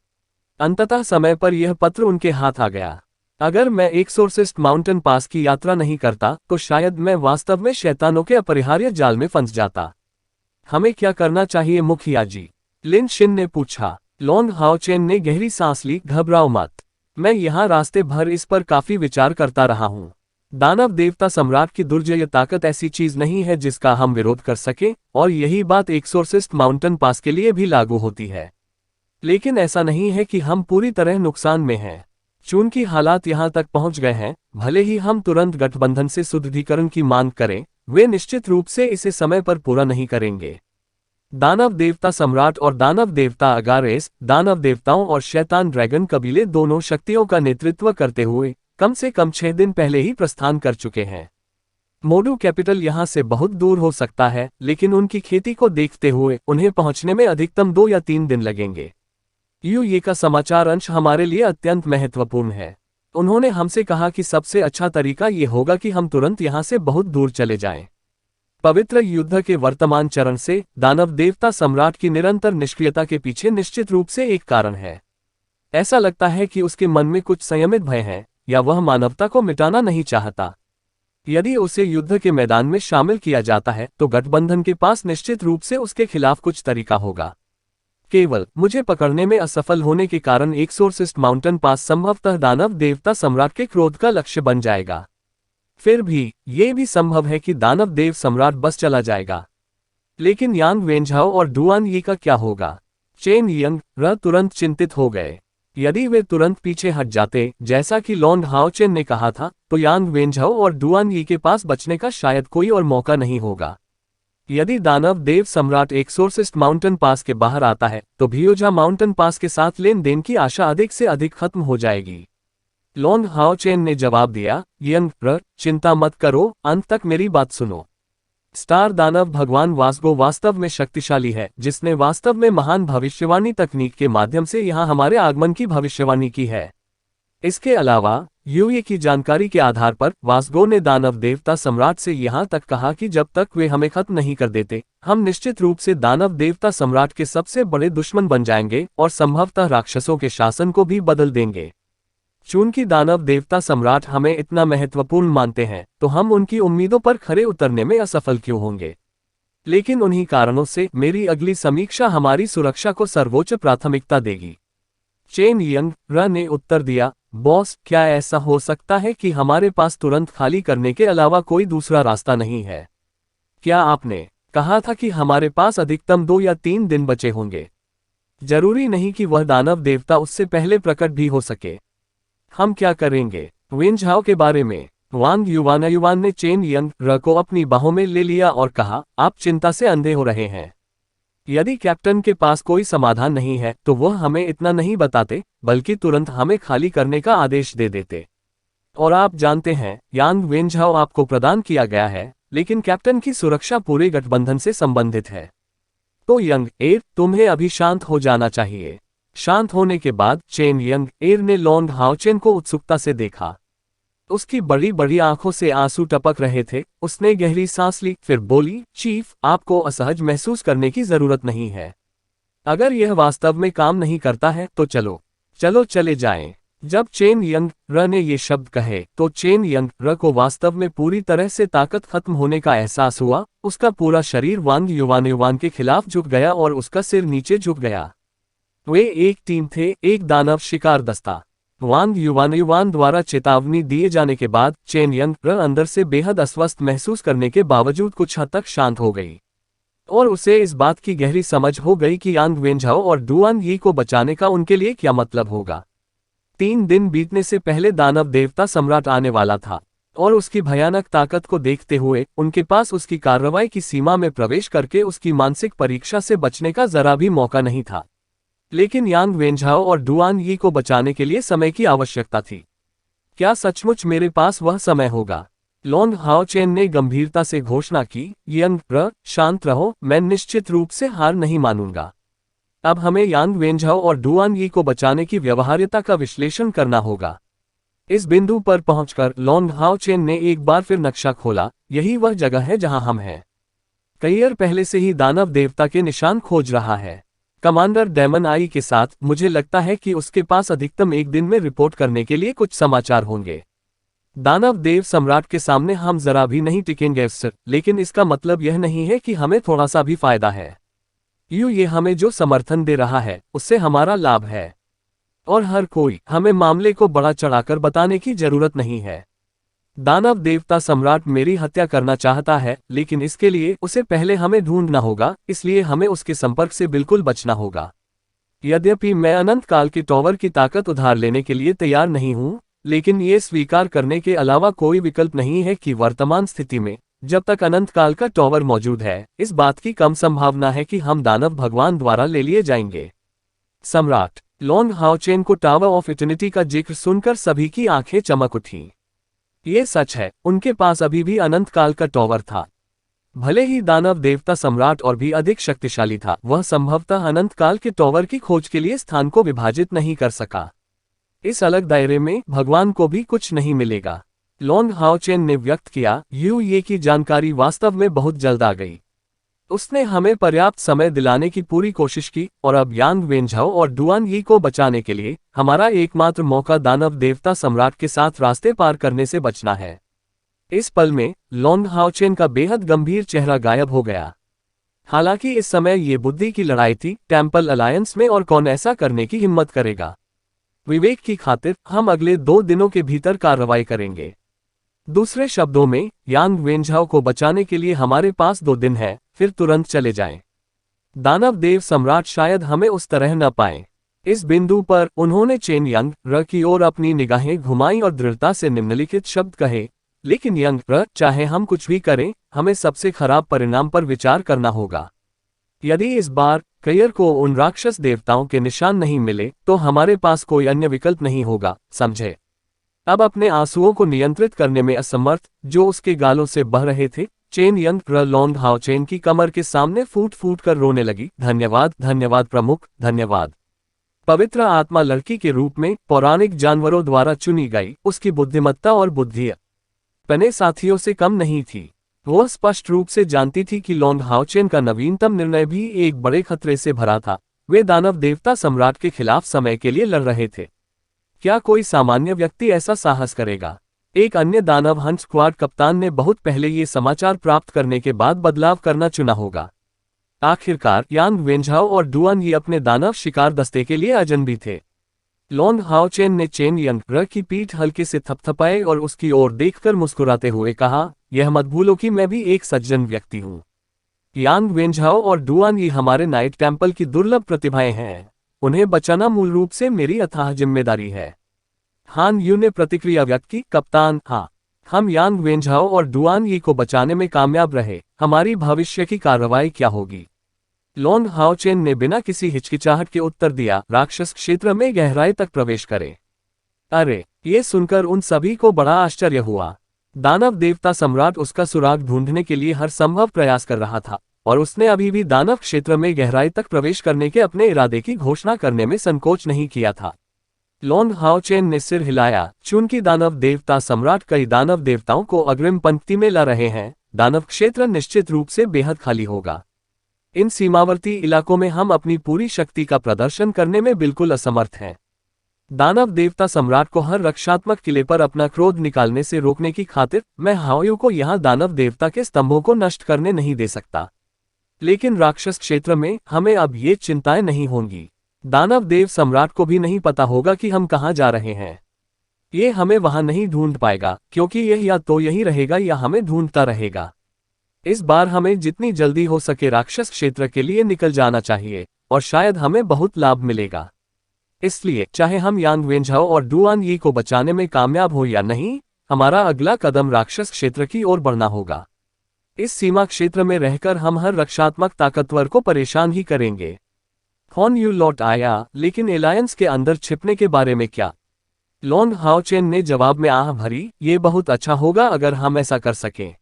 अंततः समय पर यह पत्र उनके हाथ आ गया। अगर मैं एक्सोर्सिस्ट माउंटेन पास की यात्रा नहीं करता तो शायद मैं वास्तव में शैतानों के अपरिहार्य जाल में फंस जाता। हमें क्या करना चाहिए मुखिया जी? लिन शिन ने पूछा। लॉन्ग हाओचेन ने गहरी सांस ली, घबराओ मत। मैं यहाँ रास्ते भर इस पर काफी विचार करता रहा हूँ। दानव देवता सम्राट की दुर्जय ताकत ऐसी चीज नहीं है जिसका हम विरोध कर सके, और यही बात एक्सोर्सिस्ट माउंटेन पास के लिए भी लागू होती है। लेकिन ऐसा नहीं है कि हम पूरी तरह नुकसान में हैं। चूंकि हालात यहां तक पहुंच गए हैं, भले ही हम तुरंत गठबंधन से सुदृढ़ीकरण की मांग करें, वे निश्चित रूप से इसे समय पर पूरा नहीं करेंगे। दानव देवता सम्राट और दानव देवता अगारेस, दानव देवताओं और शैतान ड्रैगन कबीले दोनों शक्तियों का नेतृत्व करते हुए कम से कम 6 दिन पहले ही प्रस्थान कर चुके हैं। मोडू कैपिटल यहाँ से बहुत दूर हो सकता है, लेकिन उनकी खेती को देखते हुए उन्हें पहुंचने में अधिकतम 2 या 3 दिन लगेंगे। यूए का समाचार अंश हमारे लिए अत्यंत महत्वपूर्ण है। उन्होंने हमसे कहा कि सबसे अच्छा तरीका ये होगा कि हम तुरंत यहाँ से बहुत दूर चले जाएं। पवित्र युद्ध के वर्तमान चरण से दानव देवता सम्राट की निरंतर निष्क्रियता के पीछे निश्चित रूप से एक कारण है। ऐसा लगता है कि उसके मन में कुछ संयमित भय है, या वह मानवता को मिटाना नहीं चाहता। यदि उसे युद्ध के मैदान में शामिल किया जाता है तो गठबंधन के पास निश्चित रूप से उसके खिलाफ कुछ तरीका होगा। केवल मुझे पकड़ने में असफल होने के कारण एक्सोर्सिस्ट माउंटेन पास संभवतः दानव देवता सम्राट के क्रोध का लक्ष्य बन जाएगा। फिर भी ये भी संभव है कि दानव देव सम्राट बस चला जाएगा। लेकिन यांग वेंझाओ और डुआन यी का क्या होगा? चेन यंग र तुरंत चिंतित हो गए। यदि वे तुरंत पीछे हट जाते, जैसा कि लॉन्ग हाओचेन ने कहा था, तो यांग वेंझाओ और डुआन यी के पास बचने का शायद कोई और मौका नहीं होगा। यदि दानव देव सम्राट एक्सोर्सिस्ट माउंटेन पास के बाहर आता है तो भियोजा माउंटेन पास के साथ लेन देन की आशा अधिक से अधिक खत्म हो जाएगी। लॉन्ग हाओचेन ने जवाब दिया, यंग र चिंता मत करो, अंत तक मेरी बात सुनो। स्टार दानव भगवान वासगो वास्तव में शक्तिशाली है, जिसने वास्तव में महान भविष्यवाणी तकनीक के माध्यम से यहाँ हमारे आगमन की भविष्यवाणी की है। इसके अलावा यूए की जानकारी के आधार पर वासगो ने दानव देवता सम्राट से यहाँ तक कहा कि जब तक वे हमें खत्म नहीं कर देते, हम निश्चित रूप से दानव देवता सम्राट के सबसे बड़े दुश्मन बन जाएंगे और संभवतः राक्षसों के शासन को भी बदल देंगे। चूंकि दानव देवता सम्राट हमें इतना महत्वपूर्ण मानते हैं, तो हम उनकी उम्मीदों पर खरे उतरने में असफल क्यों होंगे? लेकिन उन्हीं कारणों से मेरी अगली समीक्षा हमारी सुरक्षा को सर्वोच्च प्राथमिकता देगी। चेन यंग र ने उत्तर दिया, बॉस, क्या ऐसा हो सकता है कि हमारे पास तुरंत खाली करने के अलावा कोई दूसरा रास्ता नहीं है? क्या आपने कहा था कि हमारे पास अधिकतम 2 या 3 दिन बचे होंगे? जरूरी नहीं कि वह दानव देवता उससे पहले प्रकट भी हो सके। हम क्या करेंगे? वेंझाओ के बारे में वांग युवान ने चेन यंग र को अपनी बाहों में ले लिया और कहा, आप चिंता से अंधे हो रहे हैं। यदि कैप्टन के पास कोई समाधान नहीं है तो वह हमें इतना नहीं बताते, बल्कि तुरंत हमें खाली करने का आदेश दे देते। और आप जानते हैं, यांग वेंझाओ आपको प्रदान किया गया है, लेकिन कैप्टन की सुरक्षा पूरे गठबंधन से संबंधित है। तो यंग एर, तुम्हें अभी शांत हो जाना चाहिए। शांत होने के बाद चेन यंग एर ने लॉन्ग हाओचेन को उत्सुकता से देखा। उसकी बड़ी बड़ी आंखों से आंसू टपक रहे थे। उसने गहरी सांस ली, फिर बोली, चीफ, आपको असहज महसूस करने की जरूरत नहीं है। अगर यह वास्तव में काम नहीं करता है तो चलो चले जाएं। जब चेन यंग र ने ये शब्द कहे तो चेन यंग र को वास्तव में पूरी तरह से ताकत खत्म होने का एहसास हुआ। उसका पूरा शरीर वांग युवान के खिलाफ झुक गया और उसका सिर नीचे झुक गया। वे एक टीम थे, एक दानव शिकार दस्ता। वांग युवान द्वारा चेतावनी दिए जाने के बाद चेन यंग र अंदर से बेहद अस्वस्थ महसूस करने के बावजूद कुछ हद तक शांत हो गई, और उसे इस बात की गहरी समझ हो गई कि यांग वेंझाओ और डुआन यी को बचाने का उनके लिए क्या मतलब होगा। 3 दिन बीतने से पहले दानव देवता सम्राट आने वाला था, और उसकी भयानक ताकत को देखते हुए उनके पास उसकी कार्रवाई की सीमा में प्रवेश करके उसकी मानसिक परीक्षा से बचने का जरा भी मौका नहीं था। लेकिन यांग वेंझाओ और डुआन यी को बचाने के लिए समय की आवश्यकता थी। क्या सचमुच मेरे पास वह समय होगा? लॉन्ग हाओचेन ने गंभीरता से घोषणा की, यंग र, शांत रहो, मैं निश्चित रूप से हार नहीं मानूंगा। अब हमें यांग वेंझाओ और डुआन यी को बचाने की व्यवहार्यता का विश्लेषण करना होगा। इस बिंदु पर पहुंचकर लॉन्ग हाओचेन ने एक बार फिर नक्शा खोला। यही वह जगह है जहां हम हैं। कैयर पहले से ही दानव देवता के निशान खोज रहा है। कमांडर डेमन आई के साथ मुझे लगता है कि उसके पास अधिकतम 1 दिन में रिपोर्ट करने के लिए कुछ समाचार होंगे। दानव देव सम्राट के सामने हम जरा भी नहीं टिकेंगे सर, लेकिन इसका मतलब यह नहीं है कि हमें थोड़ा सा भी फायदा है। ये हमें जो समर्थन दे रहा है उससे हमारा लाभ है, और हर कोई हमें मामले को बढ़ा चढ़ाकर बताने की जरूरत नहीं है। दानव देवता सम्राट मेरी हत्या करना चाहता है, लेकिन इसके लिए उसे पहले हमें ढूंढना होगा, इसलिए हमें उसके संपर्क से बिल्कुल बचना होगा। यद्यपि मैं अनंत काल की टॉवर की ताकत उधार लेने के लिए तैयार नहीं हूं, लेकिन ये स्वीकार करने के अलावा कोई विकल्प नहीं है कि वर्तमान स्थिति में जब तक अनंत काल का टॉवर मौजूद है, इस बात की कम संभावना है कि हम दानव भगवान द्वारा ले लिए जाएंगे। सम्राट लॉन्ग हाओचेन को टावर ऑफ इटर्निटी का जिक्र सुनकर सभी की आंखें चमक उठी। ये सच है, उनके पास अभी भी अनंत काल का टॉवर था। भले ही दानव देवता सम्राट और भी अधिक शक्तिशाली था, वह संभवतः अनंत काल के टॉवर की खोज के लिए स्थान को विभाजित नहीं कर सका। इस अलग दायरे में भगवान को भी कुछ नहीं मिलेगा। लॉन्ग हाओचेन ने व्यक्त किया, ये की जानकारी वास्तव में बहुत जल्द आ गई। उसने हमें पर्याप्त समय दिलाने की पूरी कोशिश की और अब यांग वेंझाओ और डुआन यी को बचाने के लिए हमारा एकमात्र मौका दानव देवता सम्राट के साथ रास्ते पार करने से बचना है। इस पल में लॉन्ग हाओचेन का बेहद गंभीर चेहरा गायब हो गया। हालांकि इस समय ये बुद्धि की लड़ाई थी, टेम्पल अलायंस में और कौन ऐसा करने की हिम्मत करेगा। विवेक की खातिर हम अगले 2 दिनों के भीतर कार्रवाई करेंगे। दूसरे शब्दों में, यांग वेंझाओ को बचाने के लिए हमारे पास 2 दिन है, फिर तुरंत चले जाएं। दानव देव सम्राट शायद हमें उस तरह न पाए। इस बिंदु पर उन्होंने चेन यंग र की ओर अपनी निगाहें घुमाई और दृढ़ता से निम्नलिखित शब्द कहे, लेकिन यंग र, चाहे हम कुछ भी करें, हमें सबसे खराब परिणाम पर विचार करना होगा। यदि इस बार कैयर को उन राक्षस देवताओं के निशान नहीं मिले तो हमारे पास कोई अन्य विकल्प नहीं होगा, समझे। अब अपने आंसुओं को नियंत्रित करने में असमर्थ, जो उसके गालों से बह रहे थे, चेन यंग र लॉन्ग हाओचेन की कमर के सामने फूट फूट कर रोने लगी। धन्यवाद, धन्यवाद प्रमुख, धन्यवाद। पवित्र आत्मा लड़की के रूप में पौराणिक जानवरों द्वारा चुनी गई, उसकी बुद्धिमत्ता और बुद्धि अपने साथियों से कम नहीं थी। वह स्पष्ट रूप से जानती थी कि लॉन्ग हाओचेन का नवीनतम निर्णय भी एक बड़े खतरे से भरा था। वे दानव देवता सम्राट के खिलाफ समय के लिए लड़ रहे थे। क्या कोई सामान्य व्यक्ति ऐसा साहस करेगा? एक अन्य दानव हंट स्क्वाड कप्तान ने बहुत पहले ये समाचार प्राप्त करने के बाद बदलाव करना चुना होगा। आखिरकार यांग वेंझाओ और डुआन यी अपने दानव शिकार दस्ते के लिए अजनबी थे। लॉन्ग हाओचेन ने चेन यंग र की पीठ हल्के से थपथपाए और उसकी ओर देखकर मुस्कुराते हुए कहा, यह मत भूलो कि मैं भी एक सज्जन व्यक्ति हूँ। यांग वेंझाओ और डुआन यी हमारे नाइट टेम्पल की दुर्लभ प्रतिभाएं हैं। उन्हें बचाना मूल रूप से मेरी अथाह जिम्मेदारी है। हान यू ने प्रतिक्रिया व्यक्त की, कप्तान, हाँ, हम यांग वेंझाओ और डुआन यी को बचाने में कामयाब रहे, हमारी भविष्य की कार्रवाई क्या होगी? लॉन्ग हाओचेन ने बिना किसी हिचकिचाहट के उत्तर दिया, राक्षस क्षेत्र में गहराई तक प्रवेश करें। अरे, ये सुनकर उन सभी को बड़ा आश्चर्य हुआ। दानव देवता सम्राट उसका सुराग ढूंढने के लिए हर संभव प्रयास कर रहा था, और उसने अभी भी दानव क्षेत्र में गहराई तक प्रवेश करने के अपने इरादे की घोषणा करने में संकोच नहीं किया था। लॉन्ग हाओचेन ने सिर हिलाया, चूंकि दानव देवता सम्राट कई दानव देवताओं को अग्रिम पंक्ति में ला रहे हैं, दानव क्षेत्र निश्चित रूप से बेहद खाली होगा। इन सीमावर्ती इलाकों में हम अपनी पूरी शक्ति का प्रदर्शन करने में बिल्कुल असमर्थ हैं। दानव देवता सम्राट को हर रक्षात्मक किले पर अपना क्रोध निकालने से रोकने की खातिर मैं हाओयू को यहां दानव देवता के स्तंभों को नष्ट करने नहीं दे सकता। लेकिन राक्षस क्षेत्र में हमें अब ये चिंताएं नहीं होंगी। दानव देव सम्राट को भी नहीं पता होगा कि हम कहां जा रहे हैं। ये हमें वहां नहीं ढूंढ पाएगा, क्योंकि यह या तो यही रहेगा या हमें ढूंढता रहेगा। इस बार हमें जितनी जल्दी हो सके राक्षस क्षेत्र के लिए निकल जाना चाहिए, और शायद हमें बहुत लाभ मिलेगा। इसलिए चाहे हम यांग वेंझाओ और डुआन यी को बचाने में कामयाब हो या नहीं, हमारा अगला कदम राक्षस क्षेत्र की ओर बढ़ना होगा। इस सीमा क्षेत्र में रहकर हम हर रक्षात्मक ताकतवर को परेशान ही करेंगे। हॉन यू लौट आया, लेकिन एलायंस के अंदर छिपने के बारे में क्या? लॉन्ग हाओचेन ने जवाब में आह भरी, ये बहुत अच्छा होगा अगर हम ऐसा कर सकें।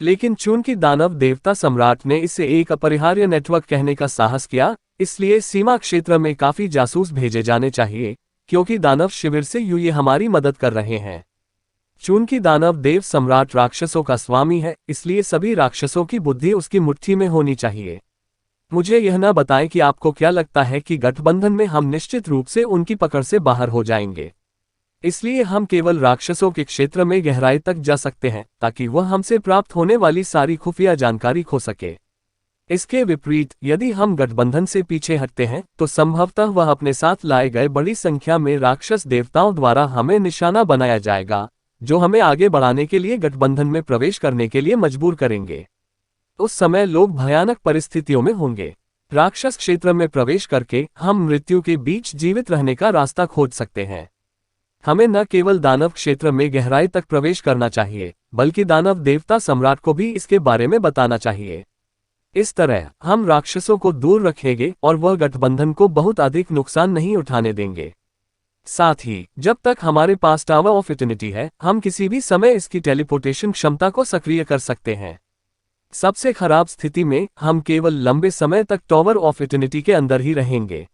लेकिन चूंकि दानव देवता सम्राट ने इसे एक अपरिहार्य नेटवर्क कहने का साहस किया, इसलिए सीमा क्षेत्र में काफी जासूस भेजे जाने चाहिए, क्योंकि दानव शिविर से ये हमारी मदद कर रहे हैं। चूंकि दानव देव सम्राट राक्षसों का स्वामी है, इसलिए सभी राक्षसों की बुद्धि उसकी मुट्ठी में होनी चाहिए। मुझे यह न बताएं कि आपको क्या लगता है कि गठबंधन में हम निश्चित रूप से उनकी पकड़ से बाहर हो जाएंगे। इसलिए हम केवल राक्षसों के क्षेत्र में गहराई तक जा सकते हैं, ताकि वह हमसे प्राप्त होने वाली सारी खुफिया जानकारी खो सके। इसके विपरीत, यदि हम गठबंधन से पीछे हटते हैं, तो संभवतः वह अपने साथ लाए गए बड़ी संख्या में राक्षस देवताओं द्वारा हमें निशाना बनाया जाएगा, जो हमें आगे बढ़ाने के लिए गठबंधन में प्रवेश करने के लिए मजबूर करेंगे। उस समय लोग भयानक परिस्थितियों में होंगे। राक्षस क्षेत्र में प्रवेश करके हम मृत्यु के बीच जीवित रहने का रास्ता खोज सकते हैं। हमें न केवल दानव क्षेत्र में गहराई तक प्रवेश करना चाहिए, बल्कि दानव देवता सम्राट को भी इसके बारे में बताना चाहिए। इस तरह हम राक्षसों को दूर रखेंगे और वह गठबंधन को बहुत अधिक नुकसान नहीं उठाने देंगे। साथ ही जब तक हमारे पास टावर ऑफ इटर्निटी है, हम किसी भी समय इसकी टेलीपोर्टेशन क्षमता को सक्रिय कर सकते हैं। सबसे खराब स्थिति में हम केवल लंबे समय तक टावर ऑफ इटर्निटी के अंदर ही रहेंगे।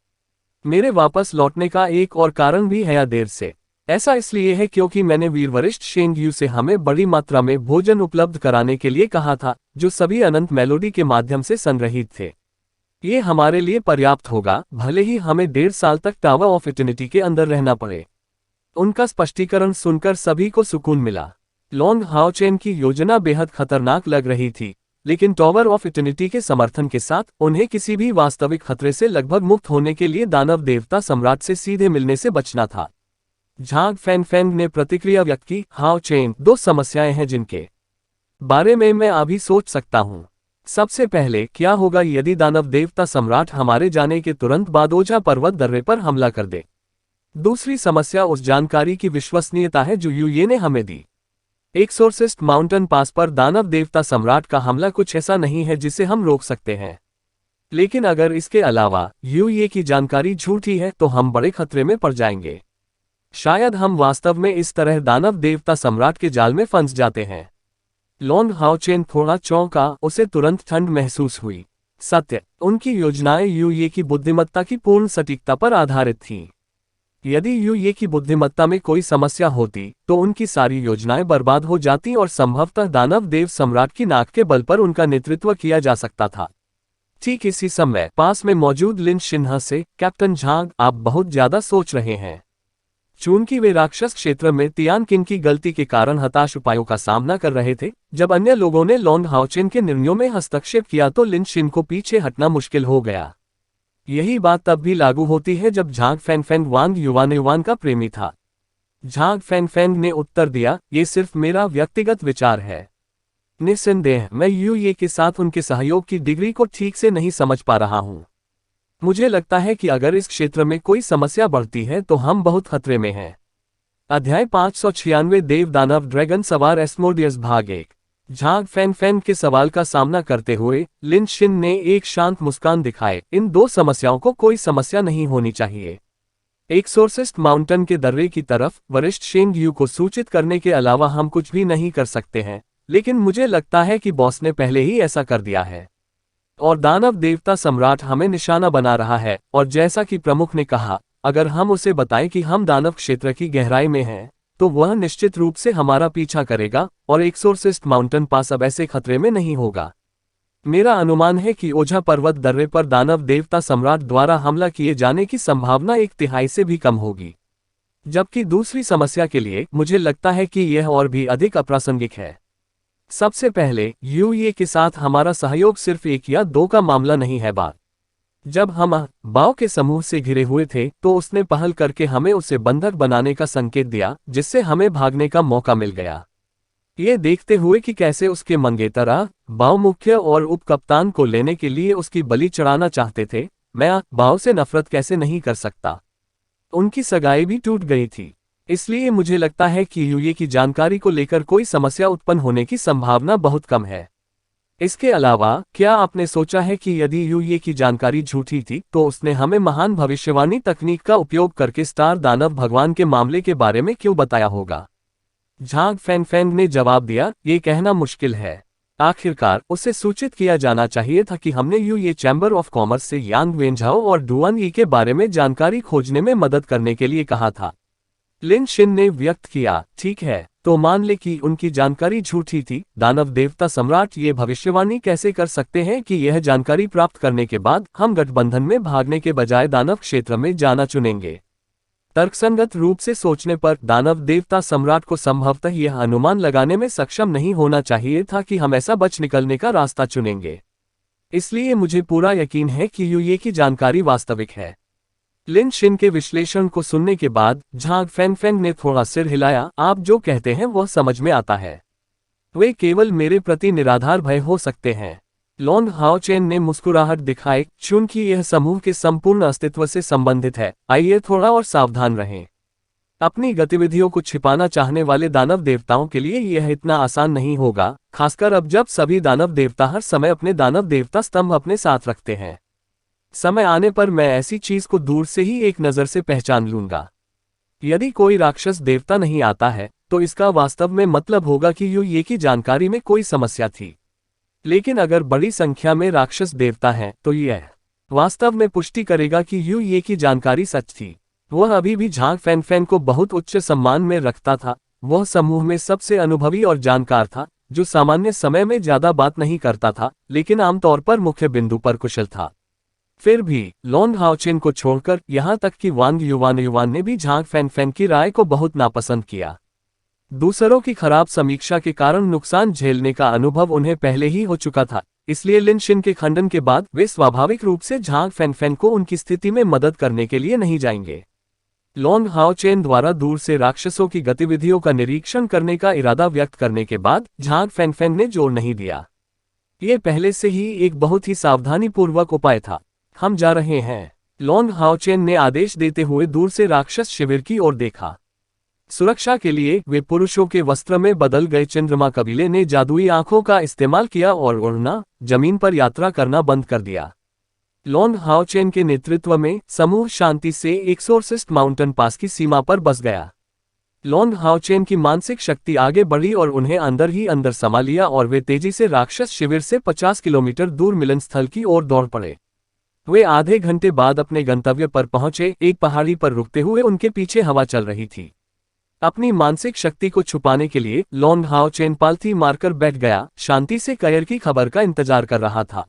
मेरे वापस लौटने का एक और कारण भी है या देर से। ऐसा इसलिए है क्योंकि मैंने वीर वरिष्ठ शेंग यू से हमें बड़ी मात्रा में भोजन उपलब्ध कराने के लिए कहा था, जो सभी अनंत मेलोडी के माध्यम से संग्रहित थे। ये हमारे लिए पर्याप्त होगा, भले ही हमें 1.5 साल तक टावर ऑफ इटर्निटी के अंदर रहना पड़े। उनका स्पष्टीकरण सुनकर सभी को सुकून मिला। लॉन्ग हाओचेन की योजना बेहद खतरनाक लग रही थी, लेकिन टावर ऑफ इटर्निटी के समर्थन के साथ उन्हें किसी भी वास्तविक खतरे से लगभग मुक्त होने के लिए दानव देवता सम्राट से सीधे मिलने से बचना था। झांग फैंग ने प्रतिक्रिया व्यक्त की, हाओचेन, 2 समस्याएं हैं जिनके बारे में मैं अभी सोच सकता हूं। सबसे पहले, क्या होगा यदि दानव देवता सम्राट हमारे जाने के तुरंत बाद ओझा पर्वत दर्रे पर हमला कर दे। दूसरी समस्या उस जानकारी की विश्वसनीयता है जो ये ने हमें दी। एक्सोर्सिस्ट माउंटेन पास पर दानव देवता सम्राट का हमला कुछ ऐसा नहीं है जिसे हम रोक सकते हैं। लेकिन अगर इसके अलावा ये की जानकारी झूठी है तो हम बड़े खतरे में पड़ जाएंगे। शायद हम वास्तव में इस तरह दानव देवता सम्राट के जाल में फंस जाते हैं। लॉन्ग हाओचेन थोड़ा चौंका, उसे तुरंत ठंड महसूस हुई। सत्य, उनकी योजनाएं ये की बुद्धिमत्ता की पूर्ण सटीकता पर आधारित थीं। यदि ये की बुद्धिमत्ता में कोई समस्या होती तो उनकी सारी योजनाएं बर्बाद हो जाती और संभवतः दानव देव सम्राट की नाक के बल पर उनका नेतृत्व किया जा सकता था। ठीक इसी समय पास में मौजूद लिन शिन्हा से, कैप्टन झांग, आप बहुत ज्यादा सोच रहे हैं। चूंकि वे राक्षस क्षेत्र में तियान किंग की गलती के कारण हताश उपायों का सामना कर रहे थे, जब अन्य लोगों ने लॉन्ग हाओचेन के निर्णयों में हस्तक्षेप किया तो लिन शिन को पीछे हटना मुश्किल हो गया। यही बात तब भी लागू होती है जब झांग फैंग वांग युवान का प्रेमी था। झांग फैंग ने उत्तर दिया, ये सिर्फ मेरा व्यक्तिगत विचार है। निस्संदेह मैं ये के साथ उनके सहयोग की डिग्री को ठीक से नहीं समझ पा रहा हूं। मुझे लगता है कि अगर इस क्षेत्र में कोई समस्या बढ़ती है तो हम बहुत खतरे में हैं। अध्याय 596 देव दानव ड्रैगन सवार एस्मोडियस भाग 1। झांग फैंग के सवाल का सामना करते हुए लिन शिन ने एक शांत मुस्कान दिखाए, इन 2 समस्याओं को कोई समस्या नहीं होनी चाहिए। एक्सोर्सिस्ट माउंटेन के दर्रे की तरफ वरिष्ठ शेंग यू को सूचित करने के अलावा हम कुछ भी नहीं कर सकते हैं, लेकिन मुझे लगता है कि बॉस ने पहले ही ऐसा कर दिया है और दानव देवता सम्राट हमें निशाना बना रहा है। और जैसा कि प्रमुख ने कहा, अगर हम उसे बताएं कि हम दानव क्षेत्र की गहराई में हैं, तो वह निश्चित रूप से हमारा पीछा करेगा और एक्सोर्सिस्ट माउंटेन पास अब ऐसे खतरे में नहीं होगा। मेरा अनुमान है कि ओझा पर्वत दर्रे पर दानव देवता सम्राट द्वारा हमला किए जाने की संभावना 1/3 से भी कम होगी। जबकि दूसरी समस्या के लिए मुझे लगता है कि यह और भी अधिक अप्रासंगिक है। सबसे पहले, ये के साथ हमारा सहयोग सिर्फ 1 या 2 का मामला नहीं है। बात जब हम बाओ के समूह से घिरे हुए थे तो उसने पहल करके हमें उसे बंधक बनाने का संकेत दिया, जिससे हमें भागने का मौका मिल गया। ये देखते हुए कि कैसे उसके मंगेतर बाओ मुख्य और उप कप्तान को लेने के लिए उसकी बलि चढ़ाना चाहते थे, मैं बाओ से नफरत कैसे नहीं कर सकता। उनकी सगाई भी टूट गई थी, इसलिए मुझे लगता है कि ये की जानकारी को लेकर कोई समस्या उत्पन्न होने की संभावना बहुत कम है। इसके अलावा, क्या आपने सोचा है कि यदि ये की जानकारी झूठी थी तो उसने हमें महान भविष्यवाणी तकनीक का उपयोग करके स्टार दानव भगवान के मामले के बारे में क्यों बताया होगा? झांग फैंग ने जवाब दिया, ये कहना मुश्किल है। आखिरकार उसे सूचित किया जाना चाहिए था कि हमने ये चैम्बर ऑफ कॉमर्स से यांग वेंझाओ और डुआन ई के बारे में जानकारी खोजने में मदद करने के लिए कहा था। लिन शिन ने व्यक्त किया, ठीक है, तो मान ले कि उनकी जानकारी झूठी थी। दानव देवता सम्राट ये भविष्यवाणी कैसे कर सकते हैं कि यह जानकारी प्राप्त करने के बाद हम गठबंधन में भागने के बजाय दानव क्षेत्र में जाना चुनेंगे? तर्कसंगत रूप से सोचने पर दानव देवता सम्राट को संभवतः यह अनुमान लगाने में सक्षम नहीं होना चाहिए था कि हम ऐसा बच निकलने का रास्ता चुनेंगे। इसलिए मुझे पूरा यकीन है कि ये की जानकारी वास्तविक है। लिन शिन के विश्लेषण को सुनने के बाद झांग फैंग ने थोड़ा सिर हिलाया, आप जो कहते हैं वह समझ में आता है। वे केवल मेरे प्रति निराधार भय हो सकते हैं। लॉन्ग हाओचेन ने मुस्कुराहट दिखाई, चूंकि यह समूह के संपूर्ण अस्तित्व से संबंधित है, आइए थोड़ा और सावधान रहें। अपनी गतिविधियों को छिपाना चाहने वाले दानव देवताओं के लिए यह इतना आसान नहीं होगा, खासकर अब जब सभी दानव देवता हर समय अपने दानव देवता स्तंभ अपने साथ रखते हैं। समय आने पर मैं ऐसी चीज को दूर से ही एक नजर से पहचान लूंगा। यदि कोई राक्षस देवता नहीं आता है तो इसका वास्तव में मतलब होगा कि ये की जानकारी में कोई समस्या थी। लेकिन अगर बड़ी संख्या में राक्षस देवता हैं तो यह वास्तव में पुष्टि करेगा कि ये की जानकारी सच थी। वह अभी भी झांग फैनफैन को बहुत उच्च सम्मान में रखता था। वह समूह में सबसे अनुभवी और जानकार था, जो सामान्य समय में ज्यादा बात नहीं करता था लेकिन आमतौर पर मुख्य बिंदु पर कुशल था। फिर भी लॉन्ग हाओचेन को छोड़कर यहां तक कि वांग युवान ने भी झांग फैनफैन की राय को बहुत नापसंद किया। दूसरों की खराब समीक्षा के कारण नुकसान झेलने का अनुभव उन्हें पहले ही हो चुका था, इसलिए लिन शिन के खंडन के बाद वे स्वाभाविक रूप से झांग फैनफैन को उनकी स्थिति में मदद करने के लिए नहीं जाएंगे। लॉन्ग हाओचेन द्वारा दूर से राक्षसों की गतिविधियों का निरीक्षण करने का इरादा व्यक्त करने के बाद झांग फैनफैन ने जोर नहीं दिया। ये पहले से ही एक बहुत ही सावधानीपूर्वक उपाय था। हम जा रहे हैं, लॉन्ग हाओचेन ने आदेश देते हुए दूर से राक्षस शिविर की ओर देखा। सुरक्षा के लिए वे पुरुषों के वस्त्र में बदल गए चंद्रमा कबीले ने जादुई आंखों का इस्तेमाल किया और उड़ना, जमीन पर यात्रा करना बंद कर दिया। लॉन्ग हाओचेन के नेतृत्व में समूह शांति से एक्सोर्सिस्ट माउंटेन पास की सीमा पर बस गया। लॉन्ग हाओचेन की मानसिक शक्ति आगे बढ़ी और उन्हें अंदर ही अंदर समा लिया और वे तेजी से राक्षस शिविर से 50 किलोमीटर दूर मिलन स्थल की ओर दौड़ पड़े। वे आधे घंटे बाद अपने गंतव्य पर पहुंचे। एक पहाड़ी पर रुकते हुए उनके पीछे हवा चल रही थी। अपनी मानसिक शक्ति को छुपाने के लिए लॉन्ग हाओचेन पालथी मारकर बैठ गया, शांति से कयर की खबर का इंतजार कर रहा था।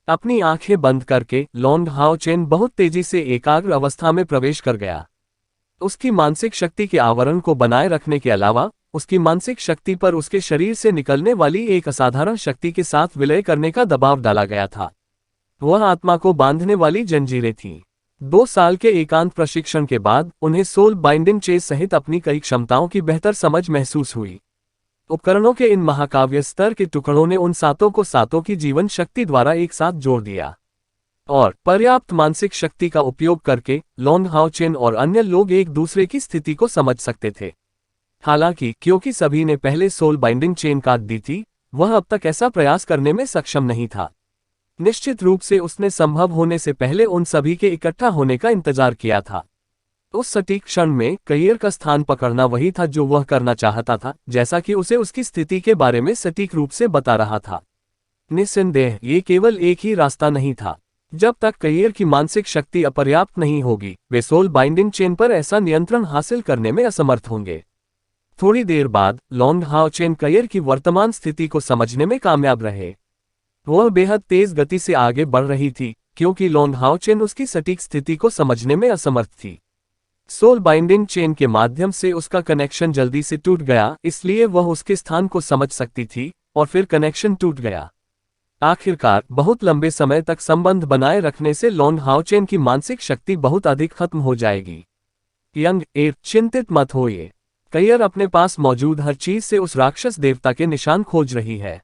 अपनी आंखें बंद करके लॉन्ग हाओचेन बहुत तेजी से एकाग्र अवस्था में प्रवेश कर गया। उसकी मानसिक शक्ति के आवरण को बनाए रखने के अलावा उसकी मानसिक शक्ति पर उसके शरीर से निकलने वाली एक असाधारण शक्ति के साथ विलय करने का दबाव डाला गया था। वह आत्मा को बांधने वाली जंजीरें थीं। 2 साल के एकांत प्रशिक्षण के बाद उन्हें सोल बाइंडिंग चेस सहित अपनी कई क्षमताओं की बेहतर समझ महसूस हुई। उपकरणों के इन महाकाव्य स्तर के टुकड़ों ने उन सातों को सातों की जीवन शक्ति द्वारा एक साथ जोड़ दिया और पर्याप्त मानसिक शक्ति का उपयोग करके लॉन्ग हाओचेन और अन्य लोग एक दूसरे की स्थिति को समझ सकते थे। हालांकि क्योंकि सभी ने पहले सोल बाइंडिंग चेन काट दी थी, वह अब तक ऐसा प्रयास करने में सक्षम नहीं था। निश्चित रूप से उसने संभव होने से पहले उन सभी के इकट्ठा होने का इंतजार किया था। उस सटीक क्षण में करियर का स्थान पकड़ना वही था जो वह करना चाहता था, जैसा कि उसे उसकी स्थिति के बारे में सटीक रूप से बता रहा था। निस्संदेह ये केवल एक ही रास्ता नहीं था। जब तक करियर की मानसिक शक्ति अपर्याप्त नहीं होगी, वे सोल बाइंडिंग चेन पर ऐसा नियंत्रण हासिल करने में असमर्थ होंगे। थोड़ी देर बाद लॉन्ग हाओचेन करियर की वर्तमान स्थिति को समझने में कामयाब रहे। वह बेहद तेज गति से आगे बढ़ रही थी क्योंकि लॉन्ग हाओचेन उसकी सटीक स्थिति को समझने में असमर्थ थी। सोल बाइंडिंग चेन के माध्यम से उसका कनेक्शन जल्दी से टूट गया, इसलिए वह उसके स्थान को समझ सकती थी और फिर कनेक्शन टूट गया। आखिरकार बहुत लंबे समय तक संबंध बनाए रखने से लॉन्ग हाओचेन की मानसिक शक्ति बहुत अधिक खत्म हो जाएगी। यंग एट चिंतित मत होइए। करियर अपने पास मौजूद हर चीज से उस राक्षस देवता के निशान खोज रही है।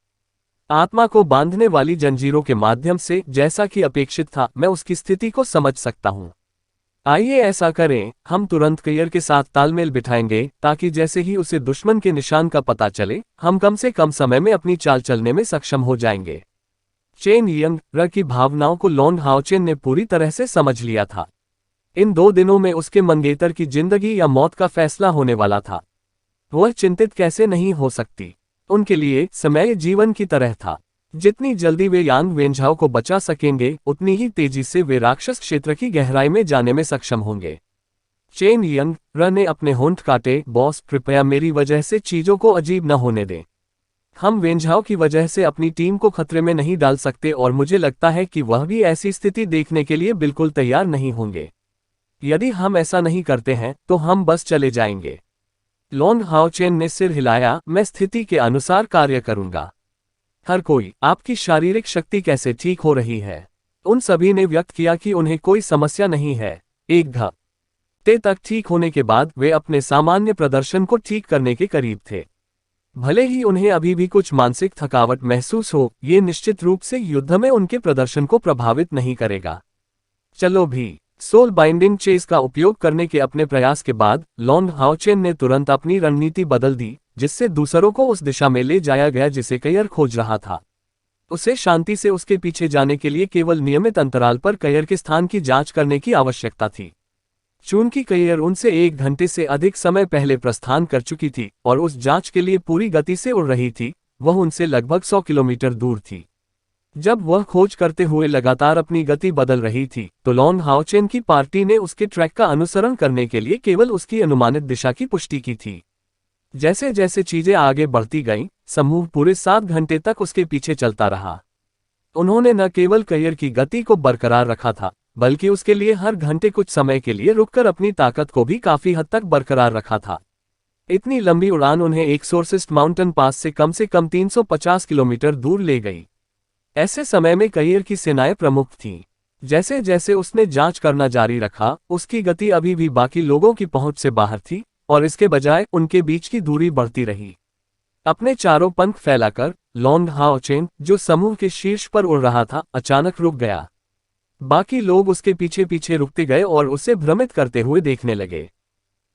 आत्मा को बांधने वाली जंजीरों के माध्यम से, जैसा कि अपेक्षित था, मैं उसकी स्थिति को समझ सकता हूं। आइए ऐसा करें, हम तुरंत करियर के साथ तालमेल बिठाएंगे ताकि जैसे ही उसे दुश्मन के निशान का पता चले, हम कम से कम समय में अपनी चाल चलने में सक्षम हो जाएंगे। चेन यंग र की भावनाओं को लॉन्ग हाओचेन ने पूरी तरह से समझ लिया था। इन 2 दिनों में उसके मंगेतर की जिंदगी या मौत का फैसला होने वाला था। वह चिंतित कैसे नहीं हो सकती। उनके लिए समय जीवन की तरह था। जितनी जल्दी वे यांग वेंझाओ को बचा सकेंगे, उतनी ही तेजी से वे राक्षस क्षेत्र की गहराई में जाने में सक्षम होंगे। चेन यंग र ने अपने होंठ काटे। बॉस, कृपया मेरी वजह से चीजों को अजीब न होने दें। हम वेंझाओ की वजह से अपनी टीम को खतरे में नहीं डाल सकते और मुझे लगता है कि वह भी ऐसी स्थिति देखने के लिए बिल्कुल तैयार नहीं होंगे। यदि हम ऐसा नहीं करते हैं तो हम बस चले जाएंगे। लॉन्ग हाओचेन ने सिर हिलाया। मैं स्थिति के अनुसार कार्य करूंगा। हर कोई, आपकी शारीरिक शक्ति कैसे ठीक हो रही है? उन सभी ने व्यक्त किया कि उन्हें कोई समस्या नहीं है। 1 घंटे तक ठीक होने के बाद वे अपने सामान्य प्रदर्शन को ठीक करने के करीब थे। भले ही उन्हें अभी भी कुछ मानसिक थकावट महसूस हो, ये निश्चित रूप से युद्ध में उनके प्रदर्शन को प्रभावित नहीं करेगा। चलो भी। सोल बाइंडिंग चेस का उपयोग करने के अपने प्रयास के बाद लॉन्ग हाओचेन ने तुरंत अपनी रणनीति बदल दी, जिससे दूसरों को उस दिशा में ले जाया गया जिसे करियर खोज रहा था। उसे शांति से उसके पीछे जाने के लिए केवल नियमित अंतराल पर करियर के स्थान की जांच करने की आवश्यकता थी। चूंकि कैयर उनसे 1 घंटे से अधिक समय पहले प्रस्थान कर चुकी थी और उस जांच के लिए पूरी गति से उड़ रही थी, वह उनसे लगभग 100 किलोमीटर दूर थी। जब वह खोज करते हुए लगातार अपनी गति बदल रही थी, तो लॉन हाओचेन की पार्टी ने उसके ट्रैक का अनुसरण करने के लिए केवल उसकी अनुमानित दिशा की पुष्टि की थी। जैसे जैसे चीजें आगे बढ़ती गईं, समूह पूरे 7 घंटे तक उसके पीछे चलता रहा। उन्होंने न केवल कैयर की गति को बरकरार रखा था, बल्कि उसके लिए हर घंटे कुछ समय के लिए रुककर अपनी ताकत को भी काफी हद तक बरकरार रखा था। इतनी लंबी उड़ान उन्हें एक सोर्सिस्ट माउंटेन पास से कम 350 किलोमीटर दूर ले गई। ऐसे समय में कैयर की सेनाएं प्रमुख थीं। जैसे जैसे उसने जांच करना जारी रखा, उसकी गति अभी भी बाकी लोगों की पहुंच से बाहर थी, और इसके बजाय उनके बीच की दूरी बढ़ती रही। अपने चारों पंख फैलाकर, लॉन हाओचेन, जो समूह के शीर्ष पर उड़ रहा था, अचानक रुक गया। बाकी लोग उसके पीछे पीछे रुकते गए और उसे भ्रमित करते हुए देखने लगे।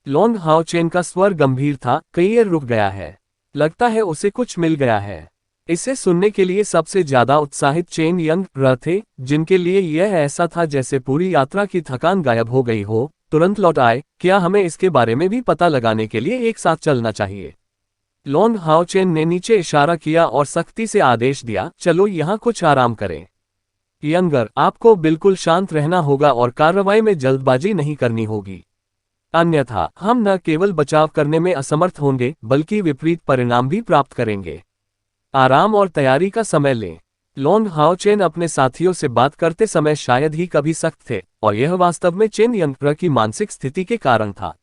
लॉन हाओचेन का स्वर गंभीर था, कैयर रुक गया है। लगता है उसे कुछ मिल गया है। इसे सुनने के लिए सबसे ज्यादा उत्साहित चेन यंग र थे, जिनके लिए यह ऐसा था जैसे पूरी यात्रा की थकान गायब हो गई हो, तुरंत लौट आए। क्या हमें इसके बारे में भी पता लगाने के लिए एक साथ चलना चाहिए? लॉन हाओचेन ने नीचे इशारा किया और सख्ती से आदेश दिया, चलो यहाँ कुछ आराम करें। यंगर, आपको बिल्कुल शांत रहना होगा और कार्रवाई में जल्दबाजी नहीं करनी होगी, अन्यथा हम न केवल बचाव करने में असमर्थ होंगे बल्कि विपरीत परिणाम भी प्राप्त करेंगे। आराम और तैयारी का समय लें। लॉन हाओचेन अपने साथियों से बात करते समय शायद ही कभी सख्त थे, और यह वास्तव में चेन यंग की मानसिक स्थिति के कारण था।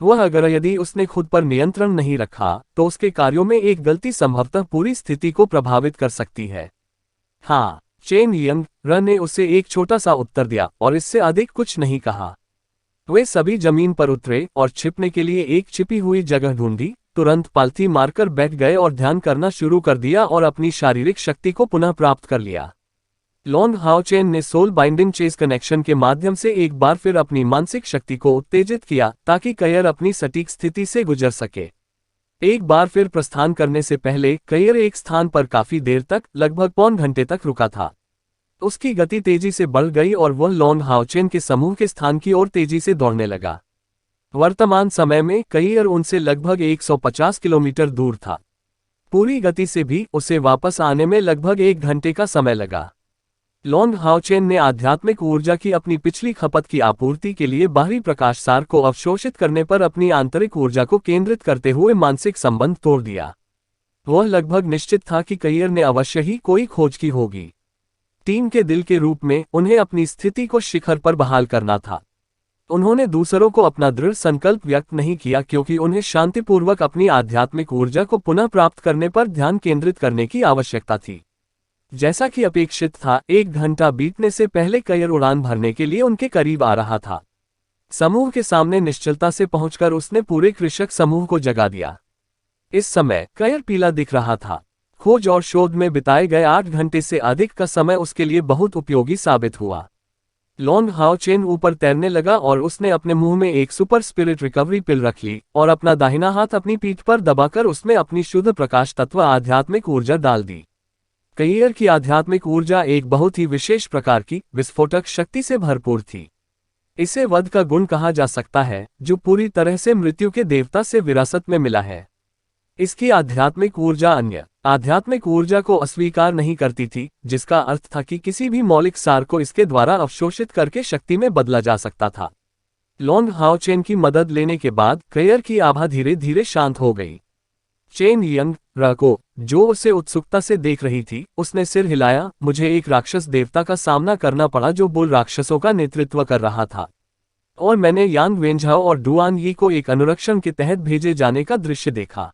वह यदि उसने खुद पर नियंत्रण नहीं रखा, तो उसके कार्यों में एक गलती संभवतः पूरी स्थिति को प्रभावित कर सकती है। हाँ, चेन यंग ने उसे एक छोटा सा उत्तर दिया और इससे अधिक कुछ नहीं कहा। वे सभी जमीन पर उतरे और छिपने के लिए एक छिपी हुई जगह ढूंढी, तुरंत पालथी मारकर बैठ गए और ध्यान करना शुरू कर दिया और अपनी शारीरिक शक्ति को पुनः प्राप्त कर लिया। लॉन हाओचेन ने सोल बाइंडिंग चेस कनेक्शन के माध्यम से एक बार फिर अपनी मानसिक शक्ति को उत्तेजित किया ताकि कैयर अपनी सटीक स्थिति से गुजर सके। एक बार फिर प्रस्थान करने से पहले कैयर एक स्थान पर काफी देर तक, लगभग पौन घंटे तक रुका था। उसकी गति तेजी से बढ़ गई और वह लॉन हाओचेन के समूह के स्थान की ओर तेजी से दौड़ने लगा। वर्तमान समय में कैयर उनसे लगभग 150 किलोमीटर दूर था। पूरी गति से भी उसे वापस आने में लगभग 1 घंटे का समय लगा। लॉन हाओचेन ने आध्यात्मिक ऊर्जा की अपनी पिछली खपत की आपूर्ति के लिए बाहरी प्रकाश सार को अवशोषित करने पर अपनी आंतरिक ऊर्जा को केंद्रित करते हुए मानसिक संबंध तोड़ दिया। वह लगभग निश्चित था कि कैयर ने अवश्य ही कोई खोज की होगी। टीम के दिल के रूप में उन्हें अपनी स्थिति को शिखर पर बहाल करना था। उन्होंने दूसरों को अपना दृढ़ संकल्प व्यक्त नहीं किया क्योंकि उन्हें शांतिपूर्वक अपनी आध्यात्मिक ऊर्जा को पुनः प्राप्त करने पर ध्यान केंद्रित करने की आवश्यकता थी। जैसा कि अपेक्षित था, 1 घंटा बीतने से पहले कैयर उड़ान भरने के लिए उनके करीब आ रहा था। समूह के सामने निश्चलता से पहुंचकर उसने पूरे कृषक समूह को जगा दिया। इस समय कैयर पीला दिख रहा था। खोज और शोध में बिताए गए 8 घंटे से अधिक का समय उसके लिए बहुत उपयोगी साबित हुआ। लॉन हाओचेन ऊपर तैरने लगा और उसने अपने मुंह में एक सुपर स्पिरिट रिकवरी पिल रख ली और अपना दाहिना हाथ अपनी पीठ पर दबाकर उसमें अपनी शुद्ध प्रकाश तत्व आध्यात्मिक ऊर्जा डाल दी। कैयर की आध्यात्मिक ऊर्जा एक बहुत ही विशेष प्रकार की विस्फोटक शक्ति से भरपूर थी। इसे वध का गुण कहा जा सकता है, जो पूरी तरह से मृत्यु के देवता से विरासत में मिला है। इसकी आध्यात्मिक ऊर्जा अन्य आध्यात्मिक ऊर्जा को अस्वीकार नहीं करती थी, जिसका अर्थ था कि किसी भी मौलिक सार को इसके द्वारा अवशोषित करके शक्ति में बदला जा सकता था। लॉन हाओचेन की मदद लेने के बाद कैयर की आभा धीरे धीरे शांत हो गई। चेन यंग को, जो उसे उत्सुकता से देख रही थी, उसने सिर हिलाया। मुझे एक राक्षस देवता का सामना करना पड़ा जो बुल राक्षसों का नेतृत्व कर रहा था, और मैंने यांग वेंझाओ और डुआन यी को एक अनुरक्षण के तहत भेजे जाने का दृश्य देखा।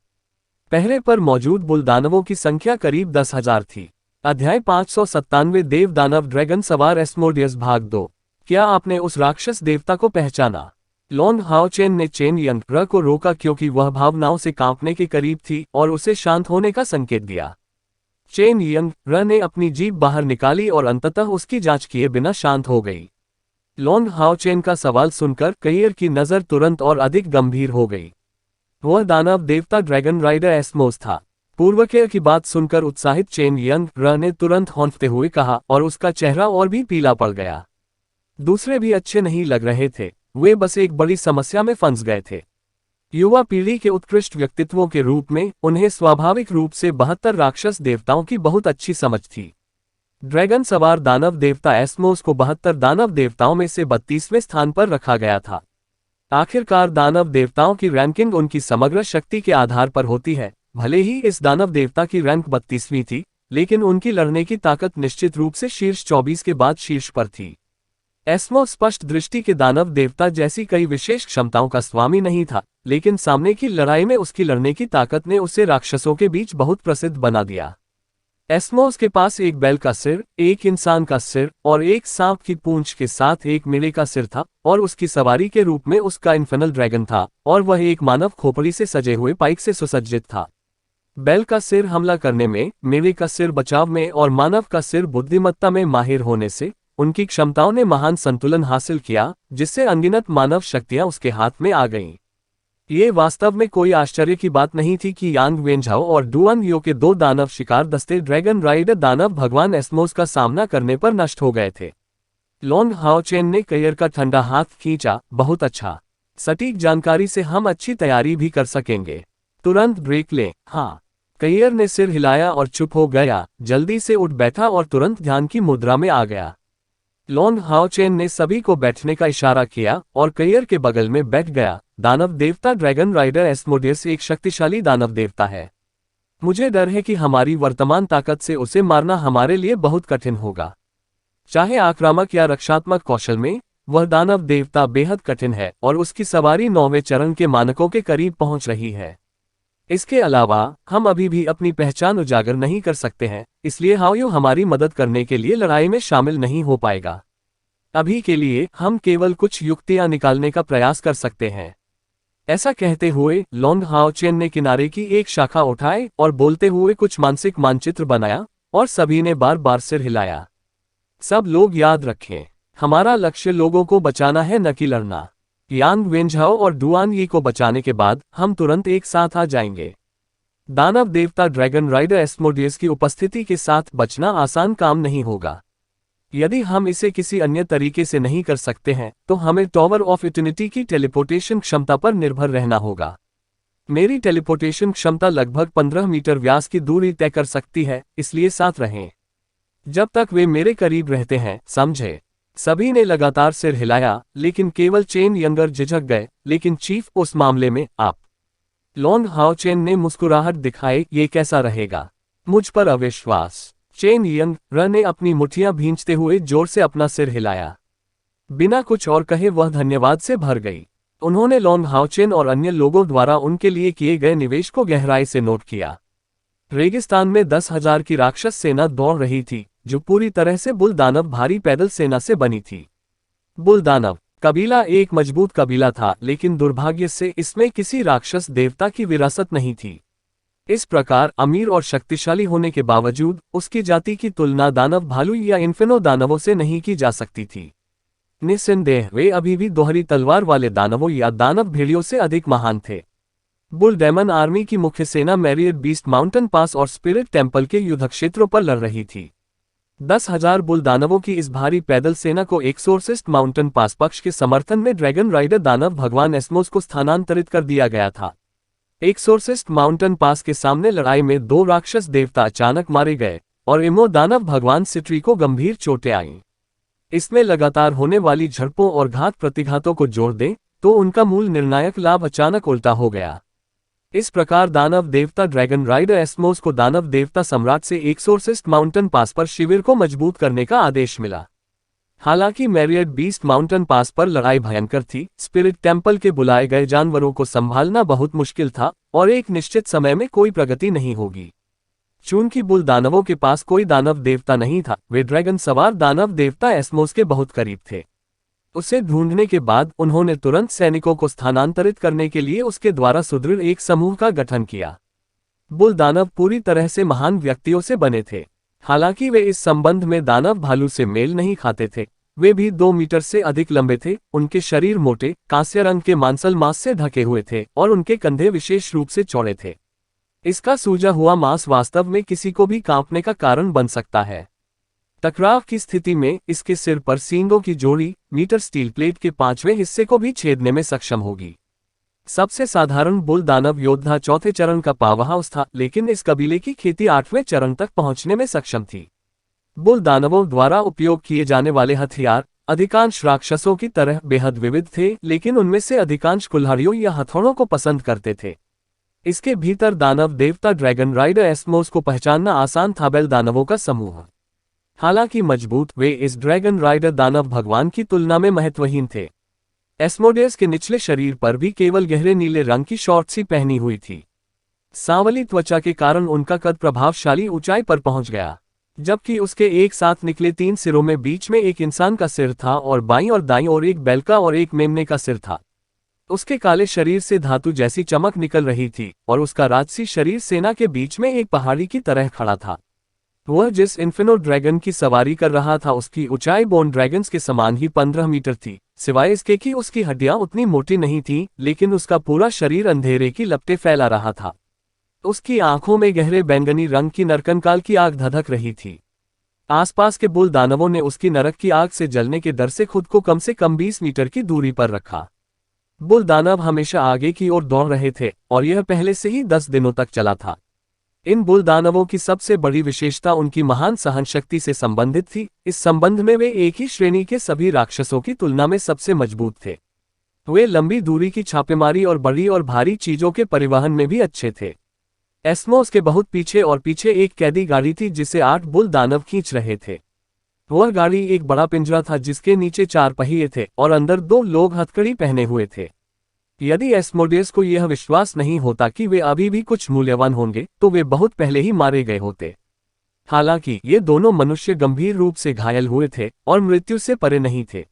पहरे पर मौजूद बुल दानवों की संख्या करीब 10,000 थी। अध्याय 597 देव दानव ड्रैगन सवार एस्मोडियस भाग 2। क्या आपने उस राक्षस देवता को पहचाना? लॉन हाओचेन ने चेन यंग को रोका क्योंकि वह भावनाओं से कांपने के करीब थी और उसे शांत होने का संकेत दिया। चेन यंग ने अपनी जीभ बाहर निकाली और अंततः उसकी जांच किए बिना शांत हो गई। लॉन हाओचेन का सवाल सुनकर कैयर की नजर तुरंत और अधिक गंभीर हो गई। वह दानव देवता ड्रैगन राइडर एस्मोस था। पूर्वकेय की बात सुनकर उत्साहित चेन यंग ने तुरंत हौंफते हुए कहा, और उसका चेहरा और भी पीला पड़ गया। दूसरे भी अच्छे नहीं लग रहे थे। वे बस एक बड़ी समस्या में फंस गए थे। युवा पीढ़ी के उत्कृष्ट व्यक्तित्वों के रूप में उन्हें स्वाभाविक रूप से 72 राक्षस देवताओं की बहुत अच्छी समझ थी। ड्रैगन सवार दानव देवता एस्मोस को 72 दानव देवताओं में से 32वें स्थान पर रखा गया था। आखिरकार दानव देवताओं की रैंकिंग उनकी समग्र शक्ति के आधार पर होती है। भले ही इस दानव देवता की रैंक 32वीं थी, लेकिन उनकी लड़ने की ताकत निश्चित रूप से शीर्ष 24 के बाद शीर्ष पर थी। एस्मो स्पष्ट दृष्टि के दानव देवता जैसी कई विशेष क्षमताओं का स्वामी नहीं था, लेकिन सामने की लड़ाई में उसकी लड़ने की ताकत ने उसे राक्षसों के बीच बहुत प्रसिद्ध बना दिया। एस्मोस के पास एक बैल का सिर, एक इंसान का सिर और एक सांप की पूंछ के साथ एक मेढ़े का सिर था, और उसकी सवारी के रूप में उसका इन्फेनल ड्रैगन था, और वह एक मानव खोपड़ी से सजे हुए पाइक से सुसज्जित था। बैल का सिर हमला करने में, मेढ़े का सिर बचाव में और मानव का सिर बुद्धिमत्ता में माहिर होने से उनकी क्षमताओं ने महान संतुलन हासिल किया, जिससे अनगिनत मानव शक्तियां उसके हाथ में आ गईं। ये वास्तव में कोई आश्चर्य की बात नहीं थी कि यांग वेंझाओ और डुआन यो के 2 दानव शिकार दस्ते ड्रैगन राइडर दानव भगवान एस्मोस का सामना करने पर नष्ट हो गए थे। लॉन्ग हाओ चेन ने कैयर का ठंडा हाथ खींचा। बहुत अच्छा, सटीक जानकारी से हम अच्छी तैयारी भी कर सकेंगे। तुरंत ब्रेक लें। हाँ। कैयर ने सिर हिलाया और चुप हो गया, जल्दी से उठ बैठा और तुरंत ध्यान की मुद्रा में आ गया। लॉन्ग हाओ चेन ने सभी को बैठने का इशारा किया और कैयर के बगल में बैठ गया। दानव देवता ड्रैगन राइडर एस्मोडियस एक शक्तिशाली दानव देवता है। मुझे डर है कि हमारी वर्तमान ताकत से उसे मारना हमारे लिए बहुत कठिन होगा। चाहे आक्रामक या रक्षात्मक कौशल में, वह दानव देवता बेहद कठिन है और उसकी सवारी 9वें चरण के मानकों के करीब पहुंच रही है। इसके अलावा हम अभी भी अपनी पहचान उजागर नहीं कर सकते हैं, इसलिए हाओयू हमारी मदद करने के लिए लड़ाई में शामिल नहीं हो पाएगा। अभी के लिए हम केवल कुछ युक्तियां निकालने का प्रयास कर सकते हैं। ऐसा कहते हुए लॉन्ग हाओ चेन ने किनारे की एक शाखा उठाई और बोलते हुए कुछ मानसिक मानचित्र बनाया, और सभी ने बार बार सिर हिलाया। सब लोग याद रखें, हमारा लक्ष्य लोगों को बचाना है, न कि लड़ना। यांग वेंझाओ और डुआन यी को बचाने के बाद हम तुरंत एक साथ आ जाएंगे। दानव देवता ड्रैगन राइडर एस्मोडियस की उपस्थिति के साथ बचना आसान काम नहीं होगा। यदि हम इसे किसी अन्य तरीके से नहीं कर सकते हैं, तो हमें टॉवर ऑफ इटर्निटी की टेलीपोर्टेशन क्षमता पर निर्भर रहना होगा। मेरी टेलीपोर्टेशन क्षमता लगभग 15 मीटर व्यास की दूरी तय कर सकती है, इसलिए साथ रहें जब तक वे मेरे करीब रहते हैं, समझे? सभी ने लगातार सिर हिलाया, लेकिन केवल चेन यंगर झिझक गए। लेकिन चीफ, उस मामले में आप? लॉन्ग हाओ चेन ने मुस्कुराहट दिखाई। ये कैसा रहेगा? मुझ पर अविश्वास। चेन यंगर ने अपनी मुठ्ठियां भींचते हुए जोर से अपना सिर हिलाया। बिना कुछ और कहे वह धन्यवाद से भर गई। उन्होंने लॉन्ग हाओ चेन और अन्य लोगों द्वारा उनके लिए किए गए निवेश को गहराई से नोट किया। रेगिस्तान में 10,000 की राक्षस सेना दौड़ रही थी, जो पूरी तरह से बुल दानव भारी पैदल सेना से बनी थी। बुल दानव कबीला एक मजबूत कबीला था, लेकिन दुर्भाग्य से इसमें किसी राक्षस देवता की विरासत नहीं थी। इस प्रकार अमीर और शक्तिशाली होने के बावजूद उसकी जाति की तुलना दानव भालू या इन्फेनो दानवों से नहीं की जा सकती थी। निस्संदेह वे अभी भी दोहरी तलवार वाले दानवों या दानव भेड़ियों से अधिक महान थे। बुल डेमन आर्मी की मुख्य सेना मैरियट बीस्ट माउंटेन पास और स्पिरिट टेम्पल के युद्ध क्षेत्रों पर लड़ रही थी। 10,000 बुल दानवों की इस भारी पैदल सेना को एक्सोर्सिस्ट माउंटेन पास पक्ष के समर्थन में ड्रैगन राइडर दानव भगवान एस्मोस को स्थानांतरित कर दिया गया था। एक्सोर्सिस्ट माउंटेन पास के सामने लड़ाई में 2 राक्षस देवता अचानक मारे गए और इमो दानव भगवान सिट्री को गंभीर चोटें आईं। इसमें लगातार होने वाली झड़पों और घात प्रतिघातों को जोड़ दें तो उनका मूल निर्णायक लाभ अचानक उल्टा हो गया। इस प्रकार दानव देवता ड्रैगन राइडर एस्मोस को दानव देवता सम्राट से एक्सोर्सिस्ट माउंटेन पास पर शिविर को मजबूत करने का आदेश मिला। हालांकि मैरियट बीस्ट माउंटेन पास पर लड़ाई भयंकर थी, स्पिरिट टेम्पल के बुलाए गए जानवरों को संभालना बहुत मुश्किल था और एक निश्चित समय में कोई प्रगति नहीं होगी। चूंकि बुल दानवों के पास कोई दानव देवता नहीं था, वे ड्रैगन सवार दानव देवता एस्मोस के बहुत करीब थे। उसे ढूंढने के बाद उन्होंने तुरंत सैनिकों को स्थानांतरित करने के लिए उसके द्वारा सुदृढ़ एक समूह का गठन किया। बुल दानव पूरी तरह से महान व्यक्तियों से बने थे। हालांकि वे इस संबंध में दानव भालू से मेल नहीं खाते थे। वे भी 2 मीटर से अधिक लंबे थे। उनके शरीर मोटे कांस्य रंग के मांसल मांस से ढके हुए थे और उनके कंधे विशेष रूप से चौड़े थे। इसका सूजा हुआ मांस वास्तव में किसी को भी कांपने का कारण बन सकता है। टकराव की स्थिति में इसके सिर पर सींगों की जोड़ी मीटर स्टील प्लेट के 5वें हिस्से को भी छेदने में सक्षम होगी। सबसे साधारण बुल दानव योद्धा चौथे चरण का पावर हाउस था, लेकिन इस कबीले की खेती 8वें चरण तक पहुंचने में सक्षम थी। बुल दानवों द्वारा उपयोग किए जाने वाले हथियार अधिकांश राक्षसों की तरह बेहद विविध थे, लेकिन उनमें से अधिकांश कुल्हाड़ियों या हथौड़ों को पसंद करते थे। इसके भीतर दानव देवता ड्रैगन राइडर एस्मोस को पहचानना आसान था। बैल दानवों का समूह हालांकि मजबूत, वे इस ड्रैगन राइडर दानव भगवान की तुलना में महत्वहीन थे। एस्मोडेस के निचले शरीर पर भी केवल गहरे नीले रंग की शॉर्ट्स ही पहनी हुई थी। सांवली त्वचा के कारण उनका कद प्रभावशाली ऊंचाई पर पहुंच गया, जबकि उसके एक साथ निकले 3 सिरों में बीच में एक इंसान का सिर था और बाईं और दाईं ओर एक बैल का और एक मेमने का सिर था। उसके काले शरीर से धातु जैसी चमक निकल रही थी और उसका राजसी शरीर सेना के बीच में एक पहाड़ी की तरह खड़ा था। वह जिस इन्फिनो ड्रैगन की सवारी कर रहा था उसकी ऊंचाई बोन ड्रैगन्स के समान ही 15 मीटर थी, सिवाय इसके कि उसकी हड्डियां उतनी मोटी नहीं थीं, लेकिन उसका पूरा शरीर अंधेरे की लपटें फैला रहा था। उसकी आंखों में गहरे बैंगनी रंग की नरकंकाल की आग धधक रही थी। आसपास के बुल दानवों ने उसकी नरक की आग से जलने के डर से खुद को कम से कम 20 मीटर की दूरी पर रखा। बुल दानव हमेशा आगे की ओर दौड़ रहे थे और यह पहले से ही 10 दिनों तक चला था। इन बुल दानवों की सबसे बड़ी विशेषता उनकी महान सहनशक्ति से संबंधित थी। इस संबंध में वे एक ही श्रेणी के सभी राक्षसों की तुलना में सबसे मजबूत थे। वे लंबी दूरी की छापेमारी और बड़ी और भारी चीजों के परिवहन में भी अच्छे थे। एस्मोस के बहुत पीछे और पीछे एक कैदी गाड़ी थी जिसे 8 बुल दानव खींच रहे थे। वह गाड़ी एक बड़ा पिंजरा था जिसके नीचे 4 पहिए थे और अंदर 2 लोग हथकड़ी पहने हुए थे। यदि एस्मोडेस को यह विश्वास नहीं होता कि वे अभी भी कुछ मूल्यवान होंगे, तो वे बहुत पहले ही मारे गए होते। हालांकि ये दोनों मनुष्य गंभीर रूप से घायल हुए थे और मृत्यु से परे नहीं थे।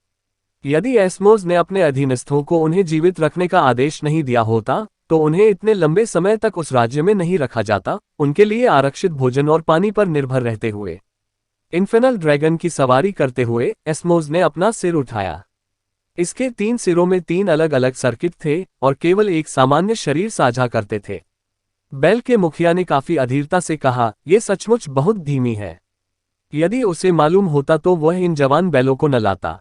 यदि एस्मोस ने अपने अधीनस्थों को उन्हें जीवित रखने का आदेश नहीं दिया होता, तो उन्हें इतने लंबे समय तक उस राज्य में नहीं रखा जाता, उनके लिए आरक्षित भोजन और पानी पर निर्भर रहते हुए। इन्फेनल ड्रैगन की सवारी करते हुए एस्मोस ने अपना सिर उठाया। इसके 3 सिरों में 3 अलग अलग सर्किट थे और केवल एक सामान्य शरीर साझा करते थे। बैल के मुखिया ने काफी अधीरता से कहा, यह सचमुच बहुत धीमी है। यदि उसे मालूम होता तो वह इन जवान बैलों को न लाता।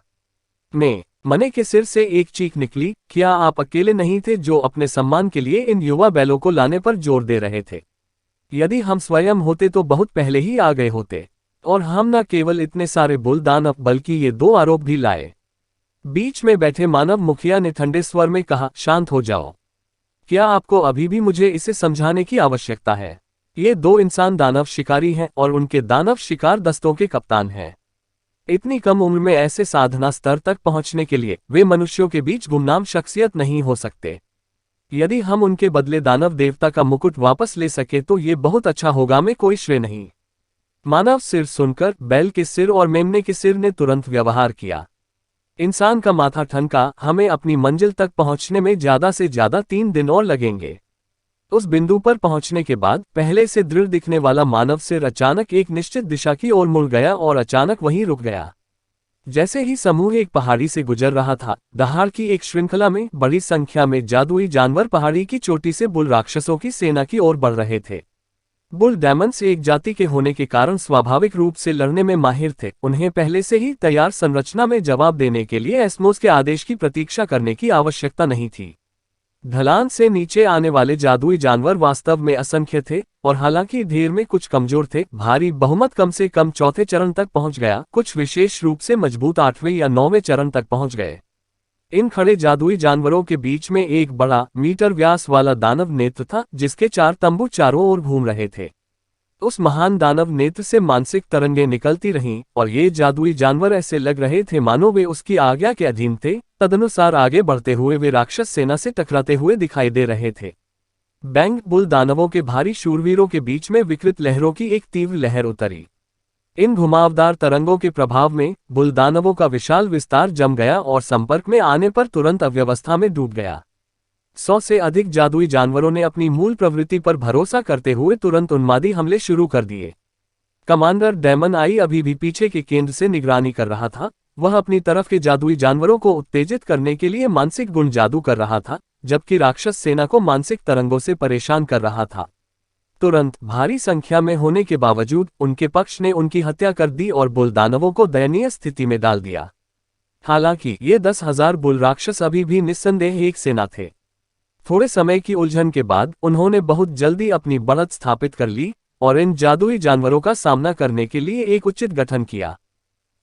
मने के सिर से एक चीख निकली, क्या आप अकेले नहीं थे जो अपने सम्मान के लिए इन युवा बैलों को लाने पर जोर दे रहे थे? यदि हम स्वयं होते तो बहुत पहले ही आ गए होते, और हम न केवल इतने सारे बुल दानव बल्कि ये 2 आरोप भी लाए। बीच में बैठे मानव मुखिया ने ठंडे स्वर में कहा, शांत हो जाओ। क्या आपको अभी भी मुझे इसे समझाने की आवश्यकता है? ये 2 इंसान दानव शिकारी हैं और उनके दानव शिकार दस्तों के कप्तान हैं। इतनी कम उम्र में ऐसे साधना स्तर तक पहुंचने के लिए वे मनुष्यों के बीच गुमनाम शख्सियत नहीं हो सकते। यदि हम उनके बदले दानव देवता का मुकुट वापस ले सके तो ये बहुत अच्छा होगा, में कोई श्रेय नहीं। मानव सिर सुनकर बैल के सिर और मेमने के सिर ने तुरंत व्यवहार किया। इंसान का माथा ठनका, हमें अपनी मंजिल तक पहुंचने में ज्यादा से ज्यादा 3 दिन और लगेंगे। उस बिंदु पर पहुंचने के बाद पहले से दृढ़ दिखने वाला मानव सिर अचानक एक निश्चित दिशा की ओर मुड़ गया और अचानक वहीं रुक गया। जैसे ही समूह एक पहाड़ी से गुजर रहा था, दहाड़ की एक श्रृंखला में बड़ी संख्या में जादुई जानवर पहाड़ी की चोटी से बुल राक्षसों की सेना की ओर बढ़ रहे थे। बुल डेमन्स एक जाति के होने के कारण स्वाभाविक रूप से लड़ने में माहिर थे। उन्हें पहले से ही तैयार संरचना में जवाब देने के लिए एस्मोस के आदेश की प्रतीक्षा करने की आवश्यकता नहीं थी। ढलान से नीचे आने वाले जादुई जानवर वास्तव में असंख्य थे और हालांकि ढेर में कुछ कमजोर थे, भारी बहुमत कम से कम 4थे चरण तक पहुंच गया। कुछ विशेष रूप से मजबूत 8वें या 9वें चरण तक पहुंच गए। इन खड़े जादुई जानवरों के बीच में एक बड़ा मीटर व्यास वाला दानव नेत्र था जिसके 4 तंबू चारों ओर घूम रहे थे। उस महान दानव नेत्र से मानसिक तरंगें निकलती रहीं और ये जादुई जानवर ऐसे लग रहे थे मानो वे उसकी आज्ञा के अधीन थे। तदनुसार आगे बढ़ते हुए वे राक्षस सेना से टकराते हुए दिखाई दे रहे थे। बैंग बुल दानवों के भारी शूरवीरों के बीच में विकृत लहरों की एक तीव्र लहर उतरी। इन घुमावदार तरंगों के प्रभाव में बुल दानवों का विशाल विस्तार जम गया और संपर्क में आने पर तुरंत अव्यवस्था में डूब गया। 100 से अधिक जादुई जानवरों ने अपनी मूल प्रवृत्ति पर भरोसा करते हुए तुरंत उन्मादी हमले शुरू कर दिए। कमांडर डेमन आई अभी भी पीछे के केंद्र से निगरानी कर रहा था। वह अपनी तरफ के जादुई जानवरों को उत्तेजित करने के लिए मानसिक गुण जादू कर रहा था, जबकि राक्षस सेना को मानसिक तरंगों से परेशान कर रहा था। तुरंत भारी संख्या में होने के बावजूद उनके पक्ष ने उनकी हत्या कर दी और बुल दानवों को दयनीय स्थिति में डाल दिया। हालांकि ये 10,000 बुल राक्षस अभी भी निस्संदेह एक सेना थे। थोड़े समय की उलझन के बाद उन्होंने बहुत जल्दी अपनी बढ़त स्थापित कर ली और इन जादुई जानवरों का सामना करने के लिए एक उचित गठन किया।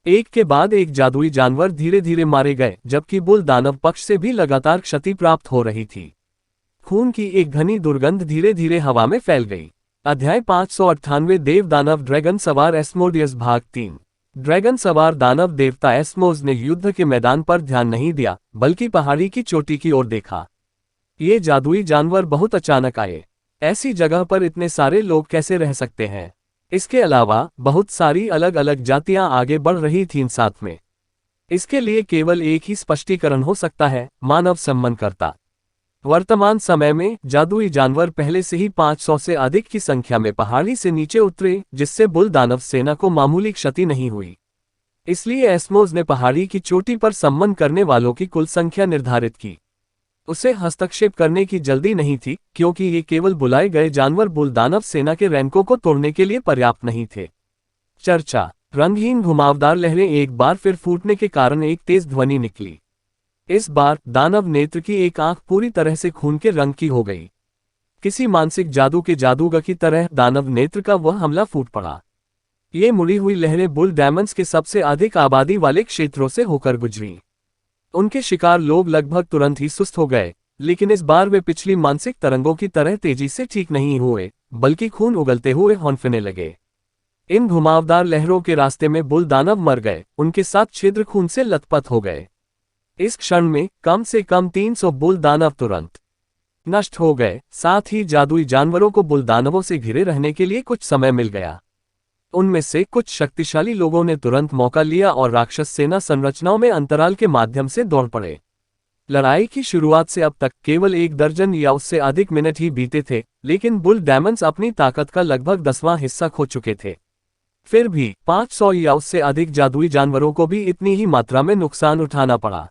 एक के बाद एक जादुई जानवर धीरे धीरे मारे गए, जबकि बुल दानव पक्ष से भी लगातार क्षति प्राप्त हो रही थी। खून की एक घनी दुर्गंध धीरे धीरे हवा में फैल गई। अध्याय 598 देव दानव ड्रैगन सवार एस्मोडियस भाग 3। ड्रैगन सवार दानव देवता एस्मोस ने युद्ध के मैदान पर ध्यान नहीं दिया, बल्कि पहाड़ी की चोटी की ओर देखा। ये जादुई जानवर बहुत अचानक आए। ऐसी जगह पर इतने सारे लोग कैसे रह सकते हैं? इसके अलावा बहुत सारी अलग अलग जातियां आगे बढ़ रही थीं साथ में। इसके लिए केवल एक ही स्पष्टीकरण हो सकता है, मानव सम्मानकर्ता। वर्तमान समय में जादुई जानवर पहले से ही 500 से अधिक की संख्या में पहाड़ी से नीचे उतरे, जिससे बुल दानव सेना को मामूली क्षति नहीं हुई। इसलिए एस्मोस ने पहाड़ी की चोटी पर सम्मन करने वालों की कुल संख्या निर्धारित की। उसे हस्तक्षेप करने की जल्दी नहीं थी, क्योंकि ये केवल बुलाए गए जानवर बुल दानव सेना के रैंकों को तोड़ने के लिए पर्याप्त नहीं थे। चर्चा। रंगहीन घुमावदार लहरें एक बार फिर फूटने के कारण एक तेज ध्वनि निकली। इस बार दानव नेत्र की एक आंख पूरी तरह से खून के रंग की हो गई। किसी मानसिक जादू के जादूगर की तरह दानव नेत्र का वह हमला फूट पड़ा। ये मुड़ी हुई लहरें बुल डायमंड्स के सबसे अधिक आबादी वाले क्षेत्रों से होकर गुजरी। उनके शिकार लोग लगभग तुरंत ही सुस्त हो गए, लेकिन इस बार वे पिछली मानसिक तरंगों की तरह तेजी से ठीक नहीं हुए, बल्कि खून उगलते हुए हौंफने लगे। इन घुमावदार लहरों के रास्ते में बुल दानव मर गए, उनके साथ छिद्र खून से लथपथ हो गए। इस क्षण में कम से कम 300 बुल दानव तुरंत नष्ट हो गए। साथ ही जादुई जानवरों को बुल दानवों से घिरे रहने के लिए कुछ समय मिल गया। उनमें से कुछ शक्तिशाली लोगों ने तुरंत मौका लिया और राक्षस सेना संरचनाओं में अंतराल के माध्यम से दौड़ पड़े। लड़ाई की शुरुआत से अब तक केवल 1 दर्जन या उससे अधिक मिनट ही बीते थे, लेकिन बुल डायमंड्स अपनी ताकत का लगभग 10वां हिस्सा खो चुके थे। फिर भी 500 या उससे अधिक जादुई जानवरों को भी इतनी ही मात्रा में नुकसान उठाना पड़ा।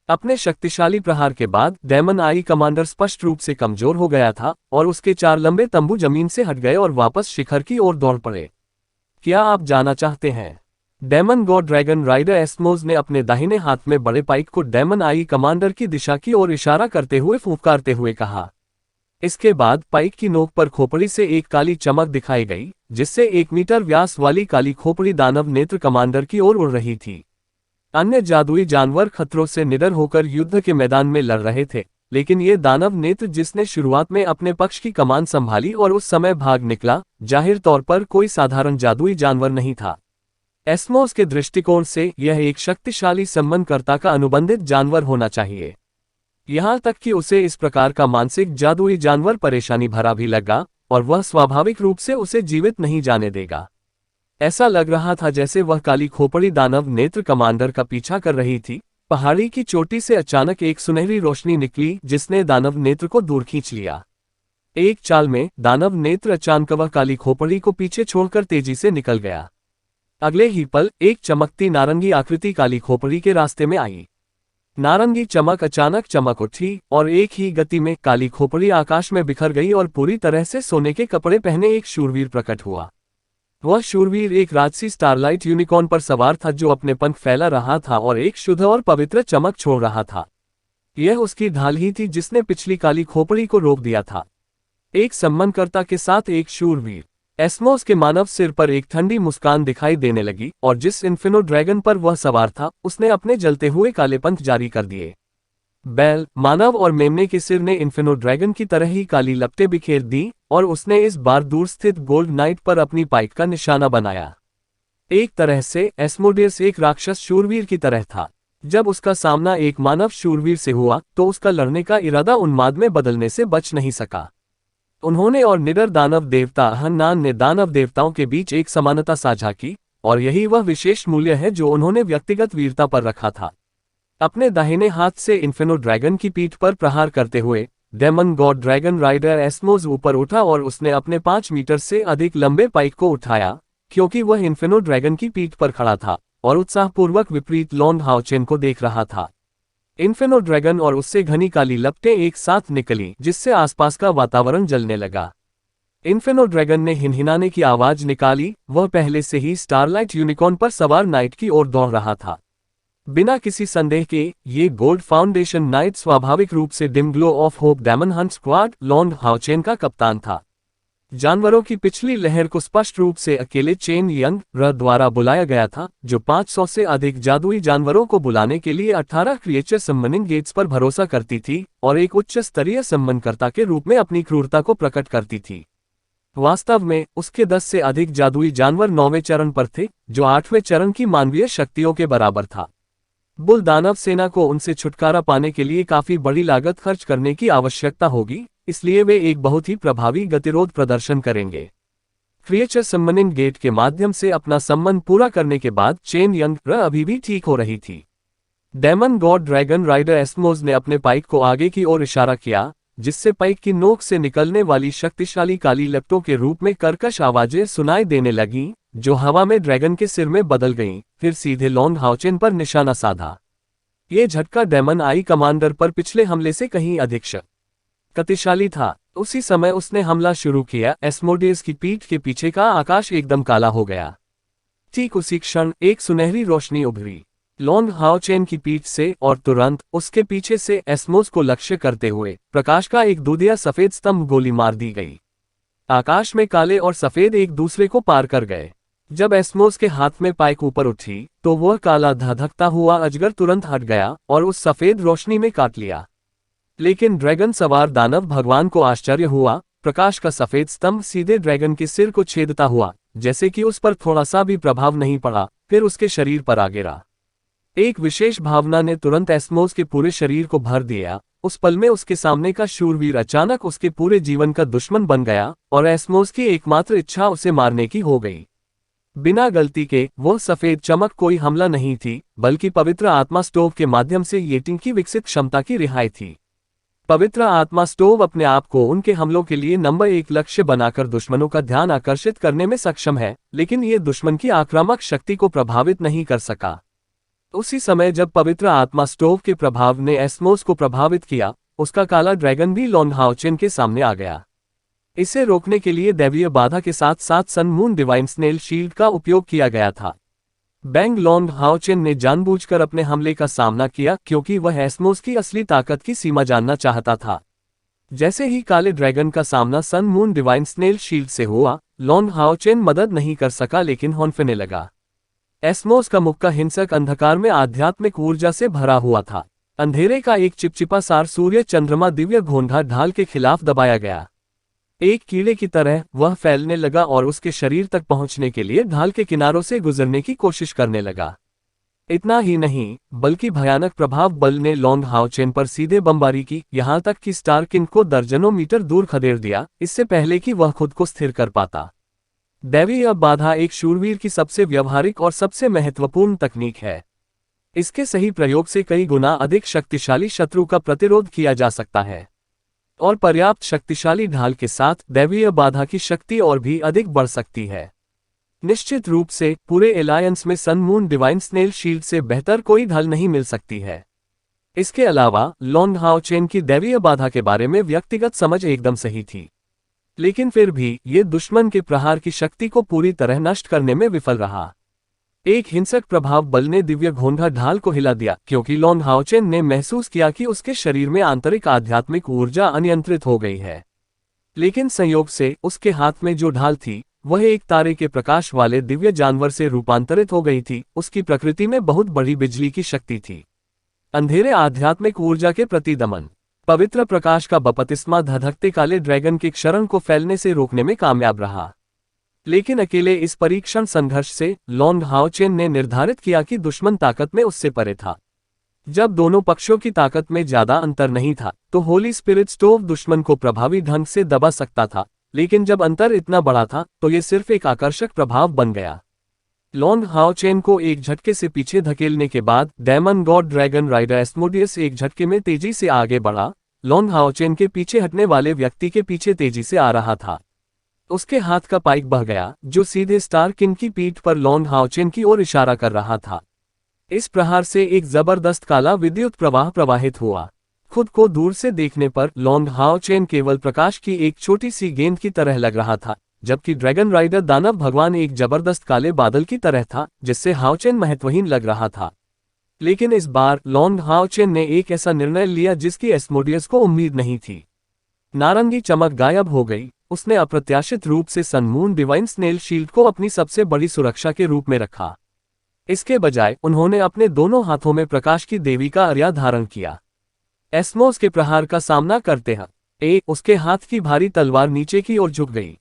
अपने शक्तिशाली प्रहार के बाद डेमन आई कमांडर स्पष्ट रूप से कमजोर हो गया था और उसके 4 लंबे तंबू जमीन से हट गए और वापस शिखर की ओर दौड़ पड़े। क्या आप जाना चाहते हैं? डेमन गॉड ड्रैगन राइडर एस्मोस ने अपने दाहिने हाथ में बड़े पाइक को डेमन आई कमांडर की दिशा की ओर इशारा करते हुए फुफकारते हुए कहा। इसके बाद पाइक की नोक पर खोपड़ी से एक काली चमक दिखाई गई, जिससे 1 मीटर व्यास वाली काली खोपड़ी दानव नेत्र कमांडर की ओर उड़ रही थी। अन्य जादुई जानवर खतरों से निडर होकर युद्ध के मैदान में लड़ रहे थे, लेकिन ये दानव नेत्र जिसने शुरुआत में अपने पक्ष की कमान संभाली और उस समय भाग निकला, जाहिर तौर पर कोई साधारण जादुई जानवर नहीं था। एस्मोस के दृष्टिकोण से यह एक शक्तिशाली सम्मानकर्ता का अनुबंधित जानवर होना चाहिए। यहाँ तक कि उसे इस प्रकार का मानसिक जादुई जानवर परेशानी भरा भी लगा और वह स्वाभाविक रूप से उसे जीवित नहीं जाने देगा। ऐसा लग रहा था जैसे वह काली खोपड़ी दानव नेत्र कमांडर का पीछा कर रही थी। पहाड़ी की चोटी से अचानक एक सुनहरी रोशनी निकली, जिसने दानव नेत्र को दूर खींच लिया। एक चाल में दानव नेत्र अचानक वह काली खोपड़ी को पीछे छोड़कर तेजी से निकल गया। अगले ही पल एक चमकती नारंगी आकृति काली खोपड़ी के रास्ते में आई। नारंगी चमक अचानक चमक उठी और एक ही गति में काली खोपड़ी आकाश में बिखर गई और पूरी तरह से सोने के कपड़े पहने एक शूरवीर प्रकट हुआ। वह शूरवीर एक राजसी स्टारलाइट यूनिकॉर्न पर सवार था, जो अपने पंख फैला रहा था और एक शुद्ध और पवित्र चमक छोड़ रहा था। यह उसकी ढाल ही थी जिसने पिछली काली खोपड़ी को रोक दिया था। एक सम्मानकर्ता के साथ एक शूरवीर। एस्मोस के मानव सिर पर एक ठंडी मुस्कान दिखाई देने लगी और जिस इन्फिनो ड्रैगन पर वह सवार था, उसने अपने जलते हुए काले पंख जारी कर दिए। बैल, मानव और मेमने के सिर ने इन्फिनो ड्रैगन की तरह ही काली लपटें बिखेर दी और उसने इस बार दूर स्थित गोल्ड नाइट पर अपनी पाइक का निशाना बनाया। एक तरह से एस्मोडियस एक राक्षस शूरवीर की तरह था। जब उसका सामना एक मानव शूरवीर से हुआ तो उसका लड़ने का इरादा उन्माद में बदलने से बच नहीं सका। उन्होंने और निडर दानव देवता हन्नान ने दानव देवताओं के बीच एक समानता साझा की, और यही वह विशेष मूल्य है जो उन्होंने व्यक्तिगत वीरता पर रखा था। अपने दाहिने हाथ से इन्फिनो ड्रैगन की पीठ पर प्रहार करते हुए डेमन गॉड ड्रैगन राइडर एस्मोस ऊपर उठा और उसने अपने 5 मीटर से अधिक लंबे पाइक को उठाया, क्योंकि वह इन्फिनो ड्रैगन की पीठ पर खड़ा था और उत्साहपूर्वक विपरीत लॉन्ग हाउचेन को देख रहा था। इन्फिनो ड्रैगन और उससे घनी काली लपटें एक साथ निकली, जिससे आसपास का वातावरण जलने लगा। इन्फेनो ड्रैगन ने हिनहिनाने की आवाज निकाली। वह पहले से ही स्टारलाइट यूनिकॉर्न पर सवार नाइट की ओर दौड़ रहा था। बिना किसी संदेह के ये गोल्ड फाउंडेशन नाइट स्वाभाविक रूप से dim glow of hope demon hunt squad Long Haochen का कप्तान था। जानवरों की पिछली लहर को स्पष्ट रूप से अकेले चेन यंग र द्वारा बुलाया गया था, जो 500 से अधिक जादुई जानवरों को बुलाने के लिए 18 क्रिएचर सम्मनिंग गेट्स पर भरोसा करती थी और एक उच्च स्तरीय सम्मनकर्ता के रूप में अपनी क्रूरता को प्रकट करती थी। वास्तव में उसके 10 से अधिक जादुई जानवर 9वें चरण पर थे, जो 8वें चरण की मानवीय शक्तियों के बराबर था। बुल दानव सेना को उनसे छुटकारा पाने के लिए काफी बड़ी लागत खर्च करने की आवश्यकता होगी, इसलिए वे एक बहुत ही प्रभावी गतिरोध प्रदर्शन करेंगे। क्रिएचर सम्मनिंग गेट के माध्यम से अपना सम्मन पूरा करने के बाद चेन यंग र अभी भी ठीक हो रही थी। डेमन गॉड ड्रैगन राइडर एस्मोज ने अपने पाइक को आगे की ओर इशारा किया, जिससे पाइक की नोक से निकलने वाली शक्तिशाली काली लपटों के रूप में कर्कश आवाजें सुनाई देने लगीं, जो हवा में ड्रैगन के सिर में बदल गईं, फिर सीधे लॉन्ग हाओचेन पर निशाना साधा। ये झटका डेमन आई कमांडर पर पिछले हमले से कहीं अधिक शक्तिशाली था। उसी समय उसने हमला शुरू किया। एस्मोडियस की पीठ के पीछे का आकाश एकदम काला हो गया। ठीक उसी क्षण एक सुनहरी रोशनी उभरी लॉन्ग हाओचेन की पीठ से और तुरंत उसके पीछे से एस्मोस को लक्ष्य करते हुए प्रकाश का एक दूधिया सफेद स्तंभ गोली मार दी गई। आकाश में काले और सफेद एक दूसरे को पार कर गए। जब एस्मोस के हाथ में पाइक ऊपर उठी तो वह काला धधकता हुआ अजगर तुरंत हट गया और उस सफेद रोशनी में काट लिया। लेकिन ड्रैगन सवार दानव भगवान को आश्चर्य हुआ। प्रकाश का सफेद स्तंभ सीधे ड्रैगन के सिर को छेदता हुआ, जैसे कि उस पर थोड़ा सा भी प्रभाव नहीं पड़ा, फिर उसके शरीर पर आ गिरा। एक विशेष भावना ने तुरंत एस्मोस के पूरे शरीर को भर दिया। उस पल में उसके सामने का शूरवीर अचानक उसके पूरे जीवन का दुश्मन बन गया और एस्मोस की एकमात्र इच्छा उसे मारने की हो गई। बिना गलती के वो सफेद चमक कोई हमला नहीं थी, बल्कि पवित्र आत्मा स्टोव के माध्यम से येटिंग की विकसित क्षमता की रिहाई थी। पवित्र आत्मा स्टोव अपने आप को उनके हमलों के लिए नंबर 1 लक्ष्य बनाकर दुश्मनों का ध्यान आकर्षित करने में सक्षम है, लेकिन ये दुश्मन की आक्रामक शक्ति को प्रभावित नहीं कर सका। उसी समय जब पवित्र आत्मा स्टोव के प्रभाव ने एस्मोस को प्रभावित किया, उसका काला ड्रैगन भी लॉन्ग हाओचेन के सामने आ गया। इसे रोकने के लिए दैवीय बाधा के साथ साथ sun moon divine snail shield का उपयोग किया गया था। बैंग लॉन्ग हाओचेन ने जानबूझकर अपने हमले का सामना किया, क्योंकि वह एस्मोस की असली ताकत की सीमा जानना चाहता था। जैसे ही काले ड्रैगन का सामना sun moon divine snail shield से हुआ, लॉन्ग हाओचेन मदद नहीं कर सका, लेकिन हौंफने लगा। एस्मोस का मुक्का हिंसक अंधकार में आध्यात्मिक ऊर्जा से भरा हुआ था। अंधेरे का एक चिपचिपा सार सूर्य चंद्रमा दिव्य घोंघा ढाल के खिलाफ दबाया गया। एक कीड़े की तरह वह फैलने लगा और उसके शरीर तक पहुंचने के लिए ढाल के किनारों से गुजरने की कोशिश करने लगा। इतना ही नहीं, बल्कि भयानक प्रभाव बल ने लॉन्ग हाओचेन पर सीधे बमबारी की, यहां तक कि स्टार किंग को दर्जनों मीटर दूर खदेड़ दिया, इससे पहले कि वह खुद को स्थिर कर पाता। दैवीय बाधा एक शूरवीर की सबसे व्यवहारिक और सबसे महत्वपूर्ण तकनीक है। इसके सही प्रयोग से कई गुना अधिक शक्तिशाली शत्रु का प्रतिरोध किया जा सकता है, और पर्याप्त शक्तिशाली ढाल के साथ दैवीय बाधा की शक्ति और भी अधिक बढ़ सकती है। निश्चित रूप से पूरे एलायंस में sun moon divine snail shield से बेहतर कोई ढाल नहीं मिल सकती है। इसके अलावा लॉन्ग हाओचेन की दैवीय बाधा के बारे में व्यक्तिगत समझ एकदम सही थी, लेकिन फिर भी ये दुश्मन के प्रहार की शक्ति को पूरी तरह नष्ट करने में विफल रहा। एक हिंसक प्रभाव बल ने दिव्य घोंघा ढाल को हिला दिया, क्योंकि लॉन्ग हाओचेन ने महसूस किया कि उसके शरीर में आंतरिक आध्यात्मिक ऊर्जा अनियंत्रित हो गई है। लेकिन संयोग से उसके हाथ में जो ढाल थी वह एक तारे के प्रकाश वाले दिव्य जानवर से रूपांतरित हो गई थी। उसकी प्रकृति में बहुत बड़ी बिजली की शक्ति थी। अंधेरे आध्यात्मिक ऊर्जा के प्रति दमन। पवित्र प्रकाश का बपतिस्मा धधकते काले ड्रैगन के क्षरण को फैलने से रोकने में कामयाब रहा। लेकिन अकेले इस परीक्षण संघर्ष से लॉन्ग हाओचेन ने निर्धारित किया कि दुश्मन ताकत में उससे परे था। जब दोनों पक्षों की ताकत में ज्यादा अंतर नहीं था तो होली स्पिरिट स्टोव दुश्मन को प्रभावी ढंग से दबा सकता था, लेकिन जब अंतर इतना बड़ा था तो ये सिर्फ एक आकर्षक प्रभाव बन गया। लॉन्ग हाओचेन को एक झटके से पीछे धकेलने के बाद डेमन गॉड ड्रैगन राइडर एस्मोडियस एक झटके में तेजी से आगे बढ़ा। लॉन्ग हाओचेन के पीछे हटने वाले व्यक्ति के पीछे तेजी से आ रहा था। उसके हाथ का पाइक बह गया, जो सीधे स्टार किंग की पीठ पर लॉन्ग हाओचेन की ओर इशारा कर रहा था। इस प्रहार से एक जबरदस्त काला विद्युत प्रवाह प्रवाहित हुआ। खुद को दूर से देखने पर लॉन्ग हाओ चेन केवल प्रकाश की एक छोटी सी गेंद की तरह लग रहा था, जबकि ड्रैगन राइडर दानव भगवान एक जबरदस्त काले बादल की तरह था, जिससे हाओ चेन महत्वहीन लग रहा था। लेकिन इस बार लॉन्ग हाओ चेन ने एक ऐसा निर्णय लिया जिसकी एस्मोडियस को उम्मीद नहीं थी। नारंगी चमक गायब हो गई। उसने अप्रत्याशित रूप से sun moon divine snail shield को अपनी सबसे बड़ी सुरक्षा के रूप में रखा। इसके बजाय उन्होंने अपने दोनों हाथों में प्रकाश की देवी का अर्या धारण किया। एस्मोस के प्रहार का सामना करते हैं उसके हाथ की भारी तलवार नीचे की ओर झुक गई।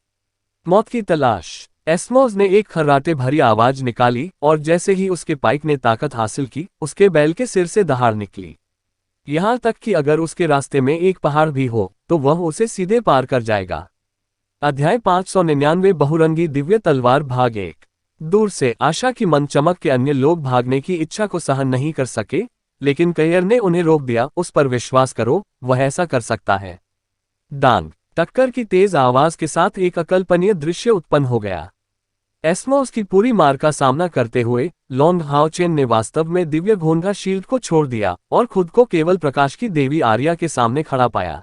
मौत की तलाश। एस्मोस ने एक खर्राटे भरी आवाज निकाली और जैसे ही उसके पाइक ने ताकत हासिल की, उसके बैल के सिर से दहाड़ निकली। यहां तक कि अगर उसके रास्ते में एक पहाड़ भी हो तो वह उसे सीधे पार कर जाएगा। अध्याय 599 बहुरंगी दिव्य तलवार भाग 1। दूर से आशा की मंद चमक के अन्य लोग भागने की इच्छा को सहन नहीं कर सके, लेकिन कैयर ने उन्हें रोक दिया। उस पर विश्वास करो, वह ऐसा कर सकता है। डांग। टक्कर की तेज आवाज के साथ एक अकल्पनीय दृश्य उत्पन्न हो गया। एस्मोस की पूरी मार का सामना करते हुए लॉन्ग हाओ चेन ने वास्तव में दिव्य घोंघा शील्ड को छोड़ दिया और खुद को केवल प्रकाश की देवी आर्या के सामने खड़ा पाया।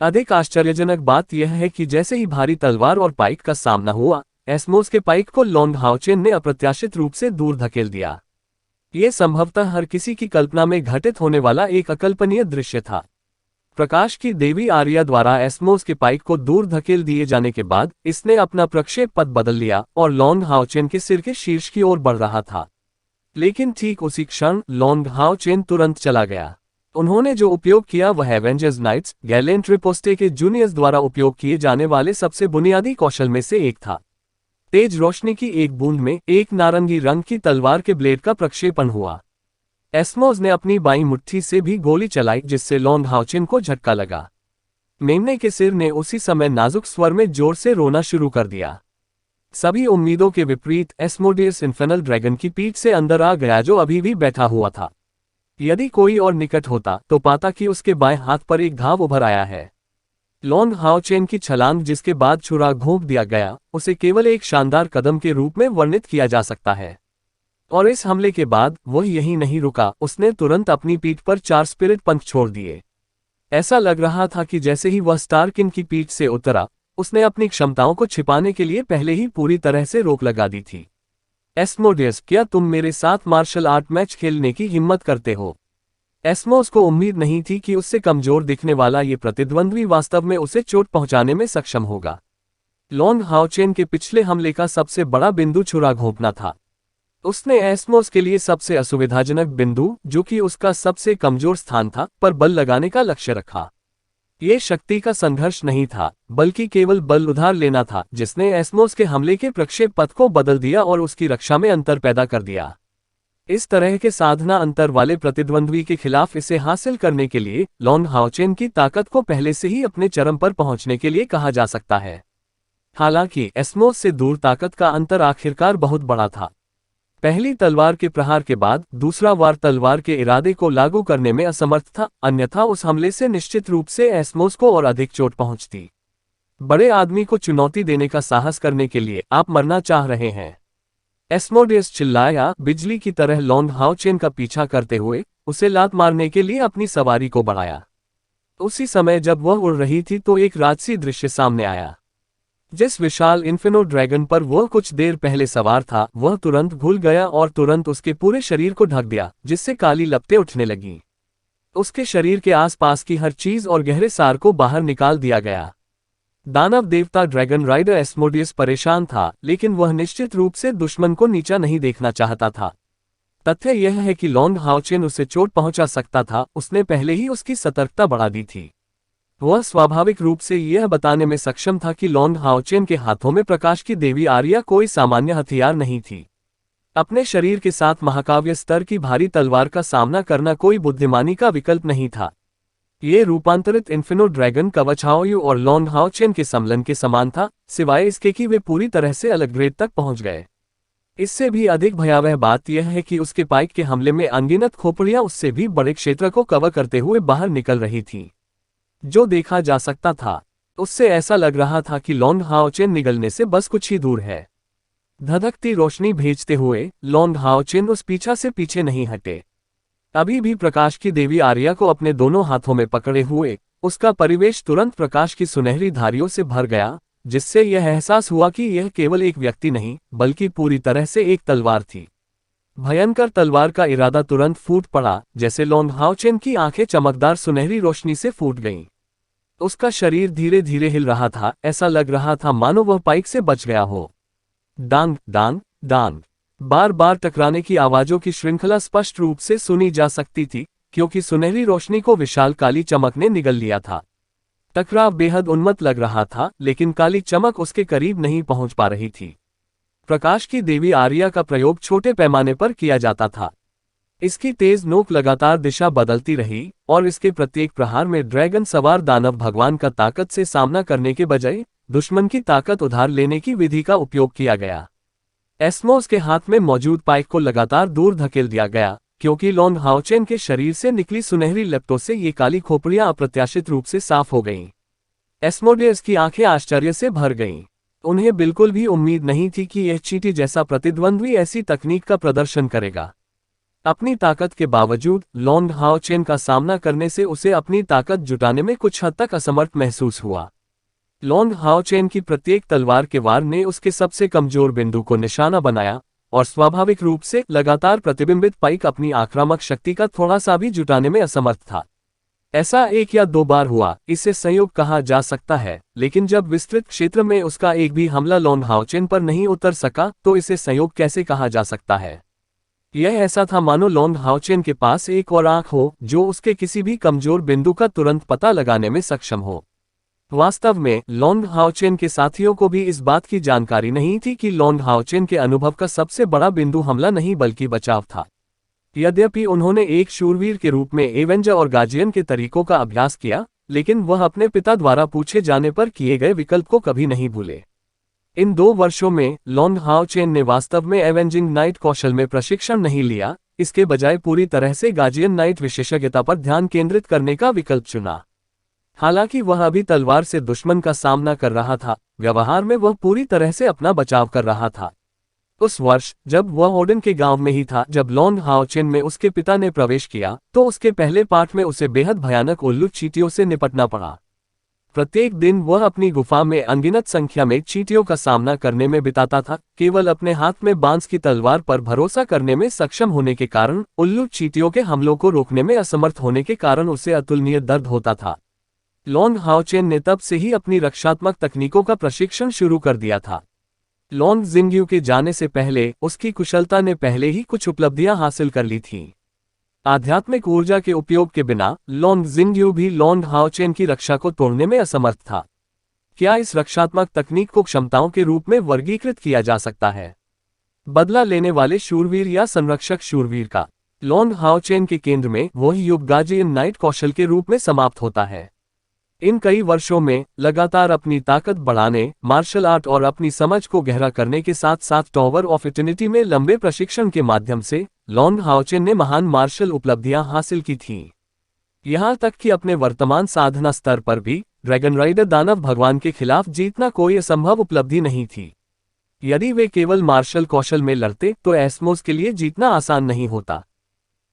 अधिक आश्चर्यजनक बात यह है कि जैसे ही भारी तलवार और पाइक का सामना हुआ, एस्मोस के पाइक को लॉन्ग हाओ चेन ने अप्रत्याशित रूप से दूर धकेल दिया। ये संभवतः हर किसी की कल्पना में घटित होने वाला एक अकल्पनीय दृश्य था। प्रकाश की देवी आर्या द्वारा एस्मोस के पाइक को दूर धकेल दिए जाने के बाद इसने अपना प्रक्षेप पथ बदल लिया और लॉन्ग हाओ चेन के सिर के शीर्ष की ओर बढ़ रहा था। लेकिन ठीक उसी क्षण लॉन्ग हाओ चेन तुरंत चला गया। उन्होंने जो उपयोग किया वह एवेंजर्स नाइट्स गैलेंट रिपोस्टे के जूनियर्स द्वारा उपयोग किए जाने वाले सबसे बुनियादी कौशल में से एक था। तेज रोशनी की एक बूंद में एक नारंगी रंग की तलवार के ब्लेड का प्रक्षेपण हुआ। एस्मोस ने अपनी बाईं मुट्ठी से भी गोली चलाई, जिससे लॉन्ग हाओ चेन को झटका लगा। मेमने के सिर ने उसी समय नाजुक स्वर में जोर से रोना शुरू कर दिया। सभी उम्मीदों के विपरीत एस्मोडियस इन्फेनल ड्रैगन की पीठ से अंदर आ गया, जो अभी भी बैठा हुआ था। यदि कोई और निकट होता तो पाता कि उसके बाएं हाथ पर एक घाव उभर आया है। लॉन्ग हाओ चेन की छलांग, जिसके बाद छुरा घोंप दिया गया, उसे केवल एक शानदार कदम के रूप में वर्णित किया जा सकता है। और इस हमले के बाद वह यहीं नहीं रुका, उसने तुरंत अपनी पीठ पर 4 स्पिरिट पंख छोड़ दिए। ऐसा लग रहा था कि जैसे ही वह स्टारकिन की पीठ से उतरा, उसने अपनी क्षमताओं को छिपाने के लिए पहले ही पूरी तरह से रोक लगा दी थी। एस्मोडियस, क्या तुम मेरे साथ मार्शल आर्ट मैच खेलने की हिम्मत करते हो? एस्मोस को उम्मीद नहीं थी कि उससे कमजोर दिखने वाला ये प्रतिद्वंद्वी वास्तव में उसे चोट पहुंचाने में सक्षम होगा। लॉन्ग हाओ चेन के पिछले हमले का सबसे बड़ा बिंदु छुरा घोंपना था। उसने एस्मोस के लिए सबसे असुविधाजनक बिंदु, जो कि उसका सबसे कमजोर स्थान था, पर बल लगाने का लक्ष्य रखा। ये शक्ति का संघर्ष नहीं था, बल्कि केवल बल उधार लेना था, जिसने एस्मोस के हमले के प्रक्षेप पथ को बदल दिया और उसकी रक्षा में अंतर पैदा कर दिया। इस तरह के साधना अंतर वाले प्रतिद्वंद्वी के खिलाफ इसे हासिल करने के लिए लॉन्ग हाओ चेन की ताकत को पहले से ही अपने चरम पर पहुंचने के लिए कहा जा सकता है। हालांकि एस्मोस से दूर ताकत का अंतर आखिरकार बहुत बड़ा था। पहली तलवार के प्रहार के बाद दूसरा वार तलवार के इरादे को लागू करने में असमर्थ था, अन्यथा उस हमले से निश्चित रूप से एस्मोस को और अधिक चोट पहुंचती। बड़े आदमी को चुनौती देने का साहस करने के लिए आप मरना चाह रहे हैं? एस्मोडियस चिल्लाया, बिजली की तरह लॉन्ग हाओ चेन का पीछा करते हुए उसे लात मारने के लिए अपनी सवारी को बढ़ाया। उसी समय जब वह उड़ रही थी तो एक राजसी दृश्य सामने आया। जिस विशाल इन्फिनो ड्रैगन पर वह कुछ देर पहले सवार था, वह तुरंत घुल गया और तुरंत उसके पूरे शरीर को ढक दिया, जिससे काली लपटें उठने लगीं। उसके शरीर के आसपास की हर चीज और गहरे सार को बाहर निकाल दिया गया। दानव देवता ड्रैगन राइडर एस्मोडियस परेशान था, लेकिन वह निश्चित रूप से दुश्मन को नीचा नहीं देखना चाहता था। तथ्य यह है कि लॉन्ग हाओ चेन उसे चोट पहुंचा सकता था, उसने पहले ही उसकी सतर्कता बढ़ा दी थी। वह स्वाभाविक रूप से यह बताने में सक्षम था कि लॉन्ग हाओ चेन के हाथों में प्रकाश की देवी आर्या कोई सामान्य हथियार नहीं थी। अपने शरीर के साथ महाकाव्य स्तर की भारी तलवार का सामना करना कोई बुद्धिमानी का विकल्प नहीं था। ये रूपांतरित इन्फिनो ड्रैगन कवच हाओयू और लॉन्ग हाओ चेन के सम्मिलन के समान था, सिवाय इसके कि वे पूरी तरह से अलग ग्रेड तक पहुंच गए। इससे भी अधिक भयावह बात यह है कि उसके पाइक के हमले में अनगिनत खोपड़ियां उससे भी बड़े क्षेत्र को कवर करते हुए बाहर निकल रही थीं। जो देखा जा सकता था, उससे ऐसा लग रहा था कि लॉन्ग हाओ चेन निगलने से बस कुछ ही दूर है। धधकती रोशनी भेजते हुए लॉन्ग हाओ चेन उस पीछा से पीछे नहीं हटे। अभी भी प्रकाश की देवी आर्या को अपने दोनों हाथों में पकड़े हुए, उसका परिवेश तुरंत प्रकाश की सुनहरी धारियों से भर गया, जिससे यह एहसास हुआ कि यह केवल एक व्यक्ति नहीं, बल्कि पूरी तरह से एक तलवार थी। भयंकर तलवार का इरादा तुरंत फूट पड़ा, जैसे लॉन्ग हाओचेन की आंखें चमकदार सुनहरी रोशनी से फूट गईं। उसका शरीर धीरे धीरे हिल रहा था, ऐसा लग रहा था मानो वह पाइक से बच गया हो। डांग डांग डांग, बार बार टकराने की आवाजों की श्रृंखला स्पष्ट रूप से सुनी जा सकती थी, क्योंकि सुनहरी रोशनी को विशाल काली चमक ने निगल लिया था। टकराव बेहद उन्मत्त लग रहा था, लेकिन काली चमक उसके करीब नहीं पहुंच पा रही थी। प्रकाश की देवी आर्या का प्रयोग छोटे पैमाने पर किया जाता था। इसकी तेज नोक लगातार दिशा बदलती रही, और इसके प्रत्येक प्रहार में ड्रैगन सवार दानव भगवान का ताकत से सामना करने के बजाय दुश्मन की ताकत उधार लेने की विधि का उपयोग किया गया। एस्मोस के हाथ में मौजूद पाइक को लगातार दूर धकेल दिया गया, क्योंकि लॉन्ग हाओचेन के शरीर से निकली सुनहरी लपटों से ये काली खोपड़ियां अप्रत्याशित रूप से साफ हो गईं। एस्मोडेस की आंखें आश्चर्य से भर गईं। उन्हें बिल्कुल भी उम्मीद नहीं थी कि यह चींटी जैसा प्रतिद्वंद्वी ऐसी तकनीक का प्रदर्शन करेगा। अपनी ताकत के बावजूद लॉन्ग हाओचेन का सामना करने से उसे अपनी ताकत जुटाने में कुछ हद तक असमर्थ महसूस हुआ। लॉन्ग हाओचेन की प्रत्येक तलवार के वार ने उसके सबसे कमजोर बिंदु को निशाना बनाया, और स्वाभाविक रूप से लगातार प्रतिबिंबित पाइक अपनी आक्रामक शक्ति का थोड़ा सा भी जुटाने में असमर्थ था। ऐसा एक या दो बार हुआ, इसे संयोग कहा जा सकता है, लेकिन जब विस्तृत क्षेत्र में उसका एक भी हमला लॉन्ग हाओचेन पर नहीं उतर सका, तो इसे संयोग कैसे कहा जा सकता है। यह ऐसा था मानो लॉन्ग हाओचेन के पास एक और आंख हो, जो उसके किसी भी कमजोर बिंदु का तुरंत पता लगाने में सक्षम हो। वास्तव में लॉन्ग हाओचेन के साथियों को भी इस बात की जानकारी नहीं थी कि लॉन्ग हाओचेन के अनुभव का सबसे बड़ा बिंदु हमला नहीं बल्कि बचाव था। यद्यपि उन्होंने एक शूरवीर के रूप में एवेंजर और गार्जियन के तरीकों का अभ्यास किया, लेकिन वह अपने पिता द्वारा पूछे जाने पर किए गए विकल्प को कभी नहीं भूले। इन 2 वर्षों में लॉन्ग हाओचेन ने वास्तव में एवेंजिंग नाइट कौशल में प्रशिक्षण नहीं लिया, इसके बजाय पूरी तरह से गार्जियन नाइट विशेषज्ञता पर ध्यान केंद्रित करने का विकल्प चुना। हालांकि वह अभी तलवार से दुश्मन का सामना कर रहा था, व्यवहार में वह पूरी तरह से अपना बचाव कर रहा था। उस वर्ष जब वह ओडन के गांव में ही था जब लॉन्ग हाओचेन में उसके पिता ने प्रवेश किया, तो उसके पहले पाठ में उसे बेहद भयानक उल्लू चींटियों से निपटना पड़ा। प्रत्येक दिन वह अपनी गुफा में अनगिनत संख्या में चींटियों का सामना करने में बिताता था, केवल अपने हाथ में बांस की तलवार पर भरोसा करने में सक्षम होने के कारण। उल्लू चींटियों के हमलों को रोकने में असमर्थ होने के कारण उसे अतुलनीय दर्द होता था। लॉन्ग हाओचेन ने तब से ही अपनी रक्षात्मक तकनीकों का प्रशिक्षण शुरू कर दिया था। लॉन्ग जिंग्यू के जाने से पहले उसकी कुशलता ने पहले ही कुछ उपलब्धियां हासिल कर ली थीं। आध्यात्मिक ऊर्जा के उपयोग के बिना लॉन्ग जिंग्यू भी लॉन्ग हाओचेन की रक्षा को तोड़ने में असमर्थ था। क्या इस रक्षात्मक तकनीक को क्षमताओं के रूप में वर्गीकृत किया जा सकता है? बदला लेने वाले शूरवीर या संरक्षक शूरवीर का लॉन्ग हाओचेन के केंद्र में वही युग गार्जियन नाइट कौशल के रूप में समाप्त होता है। इन कई वर्षों में लगातार अपनी ताकत बढ़ाने, मार्शल आर्ट और अपनी समझ को गहरा करने के साथ साथ टॉवर ऑफ इटर्निटी में लंबे प्रशिक्षण के माध्यम से लॉन्ग हाओचेन ने महान मार्शल उपलब्धियां हासिल की थीं। यहां तक कि अपने वर्तमान साधना स्तर पर भी ड्रैगन राइडर दानव भगवान के खिलाफ जीतना कोई असंभव उपलब्धि नहीं थी। यदि वे केवल मार्शल कौशल में लड़ते तो एस्मोस के लिए जीतना आसान नहीं होता।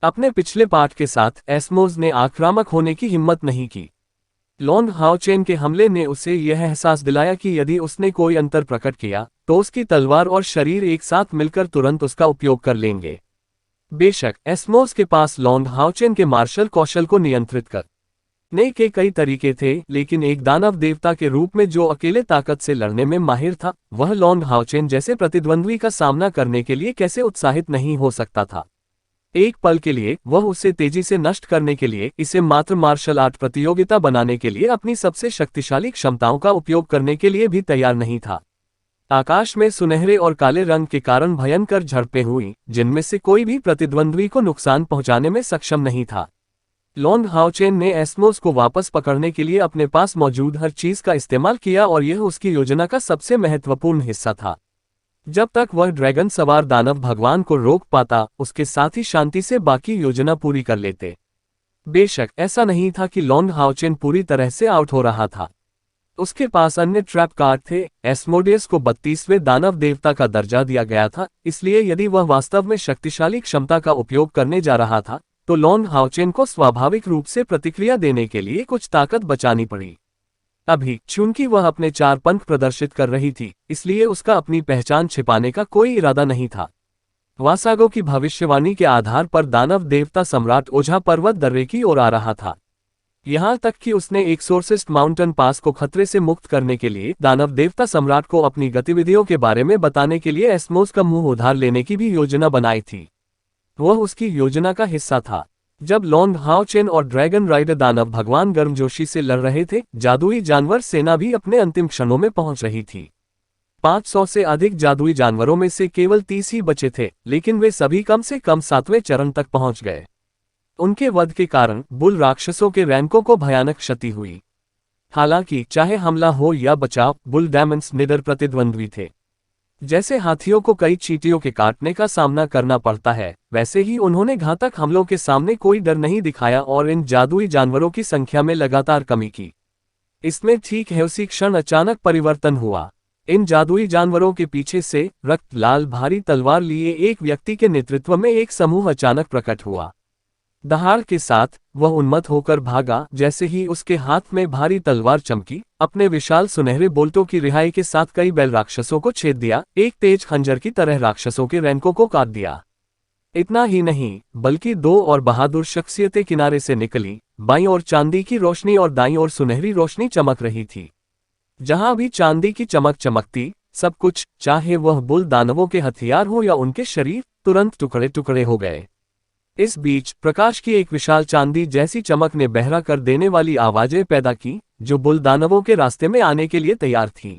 अपने पिछले पाठ के साथ एस्मोस ने आक्रामक होने की हिम्मत नहीं की। लॉन्ग हाओचेन के हमले ने उसे यह एहसास दिलाया कि यदि उसने कोई अंतर प्रकट किया तो उसकी तलवार और शरीर एक साथ मिलकर तुरंत उसका उपयोग कर लेंगे। बेशक एस्मोस के पास लॉन्ग हाओचेन के मार्शल कौशल को नियंत्रित करने के कई तरीके थे, लेकिन एक दानव देवता के रूप में जो अकेले ताकत से लड़ने में माहिर था, वह लॉन्ग हाओचेन जैसे प्रतिद्वंद्वी का सामना करने के लिए कैसे उत्साहित नहीं हो सकता था। एक पल के लिए वह उसे तेजी से नष्ट करने के लिए, इसे मात्र मार्शल आर्ट प्रतियोगिता बनाने के लिए, अपनी सबसे शक्तिशाली क्षमताओं का उपयोग करने के लिए भी तैयार नहीं था। आकाश में सुनहरे और काले रंग के कारण भयंकर झड़पें हुई, जिनमें से कोई भी प्रतिद्वंद्वी को नुकसान पहुंचाने में सक्षम नहीं था। लॉन्ग हाओचेन ने एस्मोस को वापस पकड़ने के लिए अपने पास मौजूद हर चीज का इस्तेमाल किया, और यह उसकी योजना का सबसे महत्वपूर्ण हिस्सा था। जब तक वह ड्रैगन सवार दानव भगवान को रोक पाता, उसके साथ ही शांति से बाकी योजना पूरी कर लेते। बेशक ऐसा नहीं था कि लॉन्ग हाओचेन पूरी तरह से आउट हो रहा था। उसके पास अन्य ट्रैप कार्ड थे। एस्मोडेस को 32वें दानव देवता का दर्जा दिया गया था, इसलिए यदि वह वास्तव में शक्तिशाली क्षमता का उपयोग करने जा रहा था तो लॉन्ग हाओचेन को स्वाभाविक रूप से प्रतिक्रिया देने के लिए कुछ ताकत बचानी पड़ी। अभी चूंकि वह अपने 4 पंख प्रदर्शित कर रही थी, इसलिए उसका अपनी पहचान छिपाने का कोई इरादा नहीं था। वासागो की भविष्यवाणी के आधार पर दानव देवता सम्राट ओझा पर्वत दर्रे की ओर आ रहा था। यहां तक कि उसने एक्सोर्सिस्ट माउंटेन पास को खतरे से मुक्त करने के लिए दानव देवता सम्राट को अपनी गतिविधियों के बारे में बताने के लिए एस्मोस का मुंह उधार लेने की भी योजना बनाई थी। वह उसकी योजना का हिस्सा था। जब लॉन्ग हाओचेन और ड्रैगन राइडर दानव भगवान गर्मजोशी से लड़ रहे थे, जादुई जानवर सेना भी अपने अंतिम क्षणों में पहुंच रही थी। 500 से अधिक जादुई जानवरों में से केवल 30 ही बचे थे, लेकिन वे सभी कम से कम 7वें चरण तक पहुंच गए। उनके वध के कारण बुल राक्षसों के रैंकों को भयानक क्षति हुई। हालांकि चाहे हमला हो या बचाव, बुल डेमन्स निडर प्रतिद्वंद्वी थे। जैसे हाथियों को कई चींटियों के काटने का सामना करना पड़ता है, वैसे ही उन्होंने घातक हमलों के सामने कोई डर नहीं दिखाया और इन जादुई जानवरों की संख्या में लगातार कमी की। इसमें ठीक है उसी क्षण अचानक परिवर्तन हुआ। इन जादुई जानवरों के पीछे से रक्त लाल भारी तलवार लिए एक व्यक्ति के नेतृत्व में एक समूह अचानक प्रकट हुआ। दहाड़ के साथ वह उन्मत्त होकर भागा। जैसे ही उसके हाथ में भारी तलवार चमकी, अपने विशाल सुनहरे बोल्टों की रिहाई के साथ कई बैल राक्षसों को छेद दिया, एक तेज खंजर की तरह राक्षसों के रैंकों को काट दिया। इतना ही नहीं, बल्कि 2 और बहादुर शख्सियतें किनारे से निकली। बाईं ओर चांदी की रोशनी और दाईं ओर सुनहरी रोशनी चमक रही थी। जहां भी चांदी की चमक चमकती, सब कुछ, चाहे वह बुल दानवों के हथियार हो या उनके शरीर, तुरंत टुकड़े टुकड़े हो गए। इस बीच प्रकाश की एक विशाल चांदी जैसी चमक ने बहरा कर देने वाली आवाजें पैदा की, जो बुल दानवों के रास्ते में आने के लिए तैयार थी।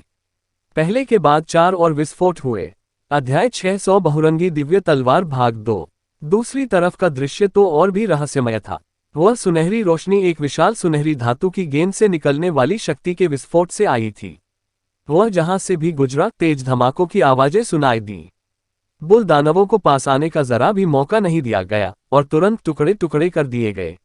पहले के बाद 4 और विस्फोट हुए। अध्याय 600 बहुरंगी दिव्य तलवार भाग 2। दूसरी तरफ का दृश्य तो और भी रहस्यमय था। वह सुनहरी रोशनी एक विशाल सुनहरी धातु की गेंद से निकलने वाली शक्ति के विस्फोट से आई थी। वह जहां से भी गुजरा, तेज धमाकों की आवाजें सुनाई दी। बुल दानवों को पास आने का जरा भी मौका नहीं दिया गया और तुरंत टुकड़े टुकड़े कर दिए गए।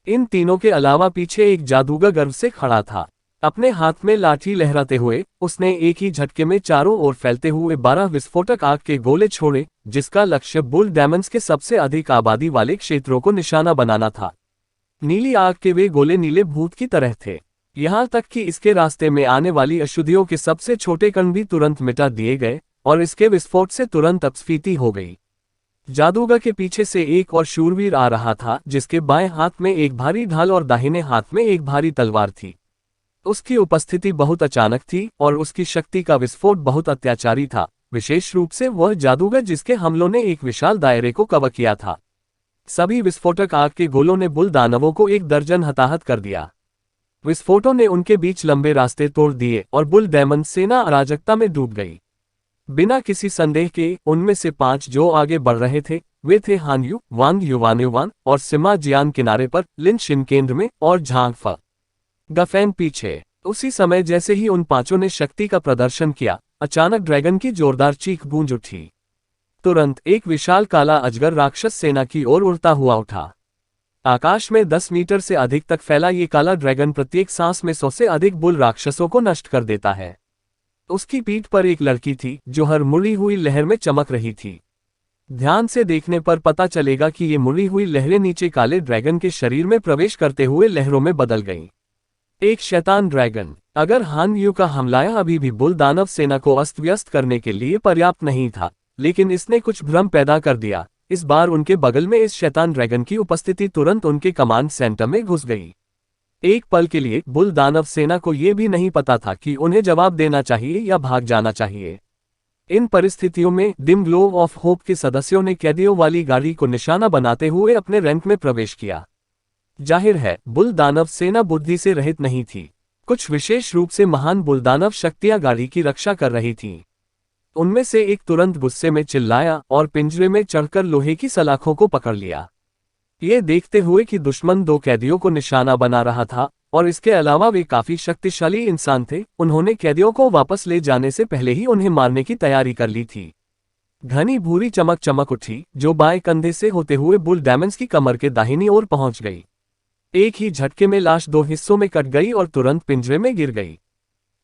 इन तीनों के अलावा पीछे एक जादूगर गर्व से खड़ा था। अपने हाथ में लाठी लहराते हुए उसने एक ही झटके में चारों ओर फैलते हुए 12 विस्फोटक आग के गोले छोड़े, जिसका लक्ष्य बुल डेमन्स के सबसे अधिक आबादी वाले क्षेत्रों को निशाना बनाना था। नीली आग के वे गोले नीले भूत की तरह थे। यहां तक कि इसके रास्ते में आने वाली अशुद्धियों के सबसे छोटे कण भी तुरंत मिटा दिए गए और इसके विस्फोट से तुरंत अपस्फीति हो गई। जादूगर के पीछे से एक और शूरवीर आ रहा था, जिसके बाएं हाथ में एक भारी ढाल और दाहिने हाथ में एक भारी तलवार थी। उसकी उपस्थिति बहुत अचानक थी और उसकी शक्ति का विस्फोट बहुत अत्याचारी था, विशेष रूप से वह जादूगर जिसके हमलों ने एक विशाल दायरे को कवर किया था। सभी विस्फोटक आग के गोलों ने बुल दानवों को 1 दर्जन हताहत कर दिया। विस्फोटों ने उनके बीच लंबे रास्ते तोड़ दिए और बुल डेमन सेना अराजकता में डूब गई। बिना किसी संदेह के उनमें से 5 जो आगे बढ़ रहे थे, वे थे हान यू, वांग युवान्युवान और सिमा जियान किनारे पर, लिन शिन केंद्र में और झांग फ गफैन पीछे। उसी समय जैसे ही उन 5 ने शक्ति का प्रदर्शन किया, अचानक ड्रैगन की जोरदार चीख गूंज उठी। तुरंत एक विशाल काला अजगर राक्षस सेना की ओर उड़ता हुआ उठा। आकाश में 10 मीटर से अधिक तक फैला ये काला ड्रैगन प्रत्येक सांस में 100 से अधिक बुल राक्षसों को नष्ट कर देता है। उसकी पीठ पर एक लड़की थी जो हर मुड़ी हुई लहर में चमक रही थी। ध्यान से देखने पर पता चलेगा कि ये मुड़ी हुई लहरें नीचे काले ड्रैगन के शरीर में प्रवेश करते हुए लहरों में बदल गईं। एक शैतान ड्रैगन। अगर हान यू का हमला अभी भी बुल दानव सेना को अस्त व्यस्त करने के लिए पर्याप्त नहीं था, लेकिन इसने कुछ भ्रम पैदा कर दिया। इस बार उनके बगल में इस शैतान ड्रैगन की उपस्थिति तुरंत उनके कमांड सेंटर में घुस गई। एक पल के लिए बुल दानव सेना को यह भी नहीं पता था कि उन्हें जवाब देना चाहिए या भाग जाना चाहिए। इन परिस्थितियों में डिम ग्लो ऑफ होप के सदस्यों ने कैदियों वाली गाड़ी को निशाना बनाते हुए अपने रैंक में प्रवेश किया। जाहिर है, बुल दानव सेना बुद्धि से रहित नहीं थी। कुछ विशेष रूप से महान बुल दानव शक्तियां गाड़ी की रक्षा कर रही थीं। उनमें से एक तुरंत गुस्से में चिल्लाया और पिंजरे में चढ़कर लोहे की सलाखों को पकड़ लिया। ये देखते हुए कि दुश्मन 2 कैदियों को निशाना बना रहा था और इसके अलावा वे काफी शक्तिशाली इंसान थे, उन्होंने कैदियों को वापस ले जाने से पहले ही उन्हें मारने की तैयारी कर ली थी। घनी भूरी चमक चमक उठी जो बाएं कंधे से होते हुए बुल डेमन्स की कमर के दाहिनी ओर पहुंच गई। एक ही झटके में लाश 2 हिस्सों में कट गई और तुरंत पिंजरे में गिर गई।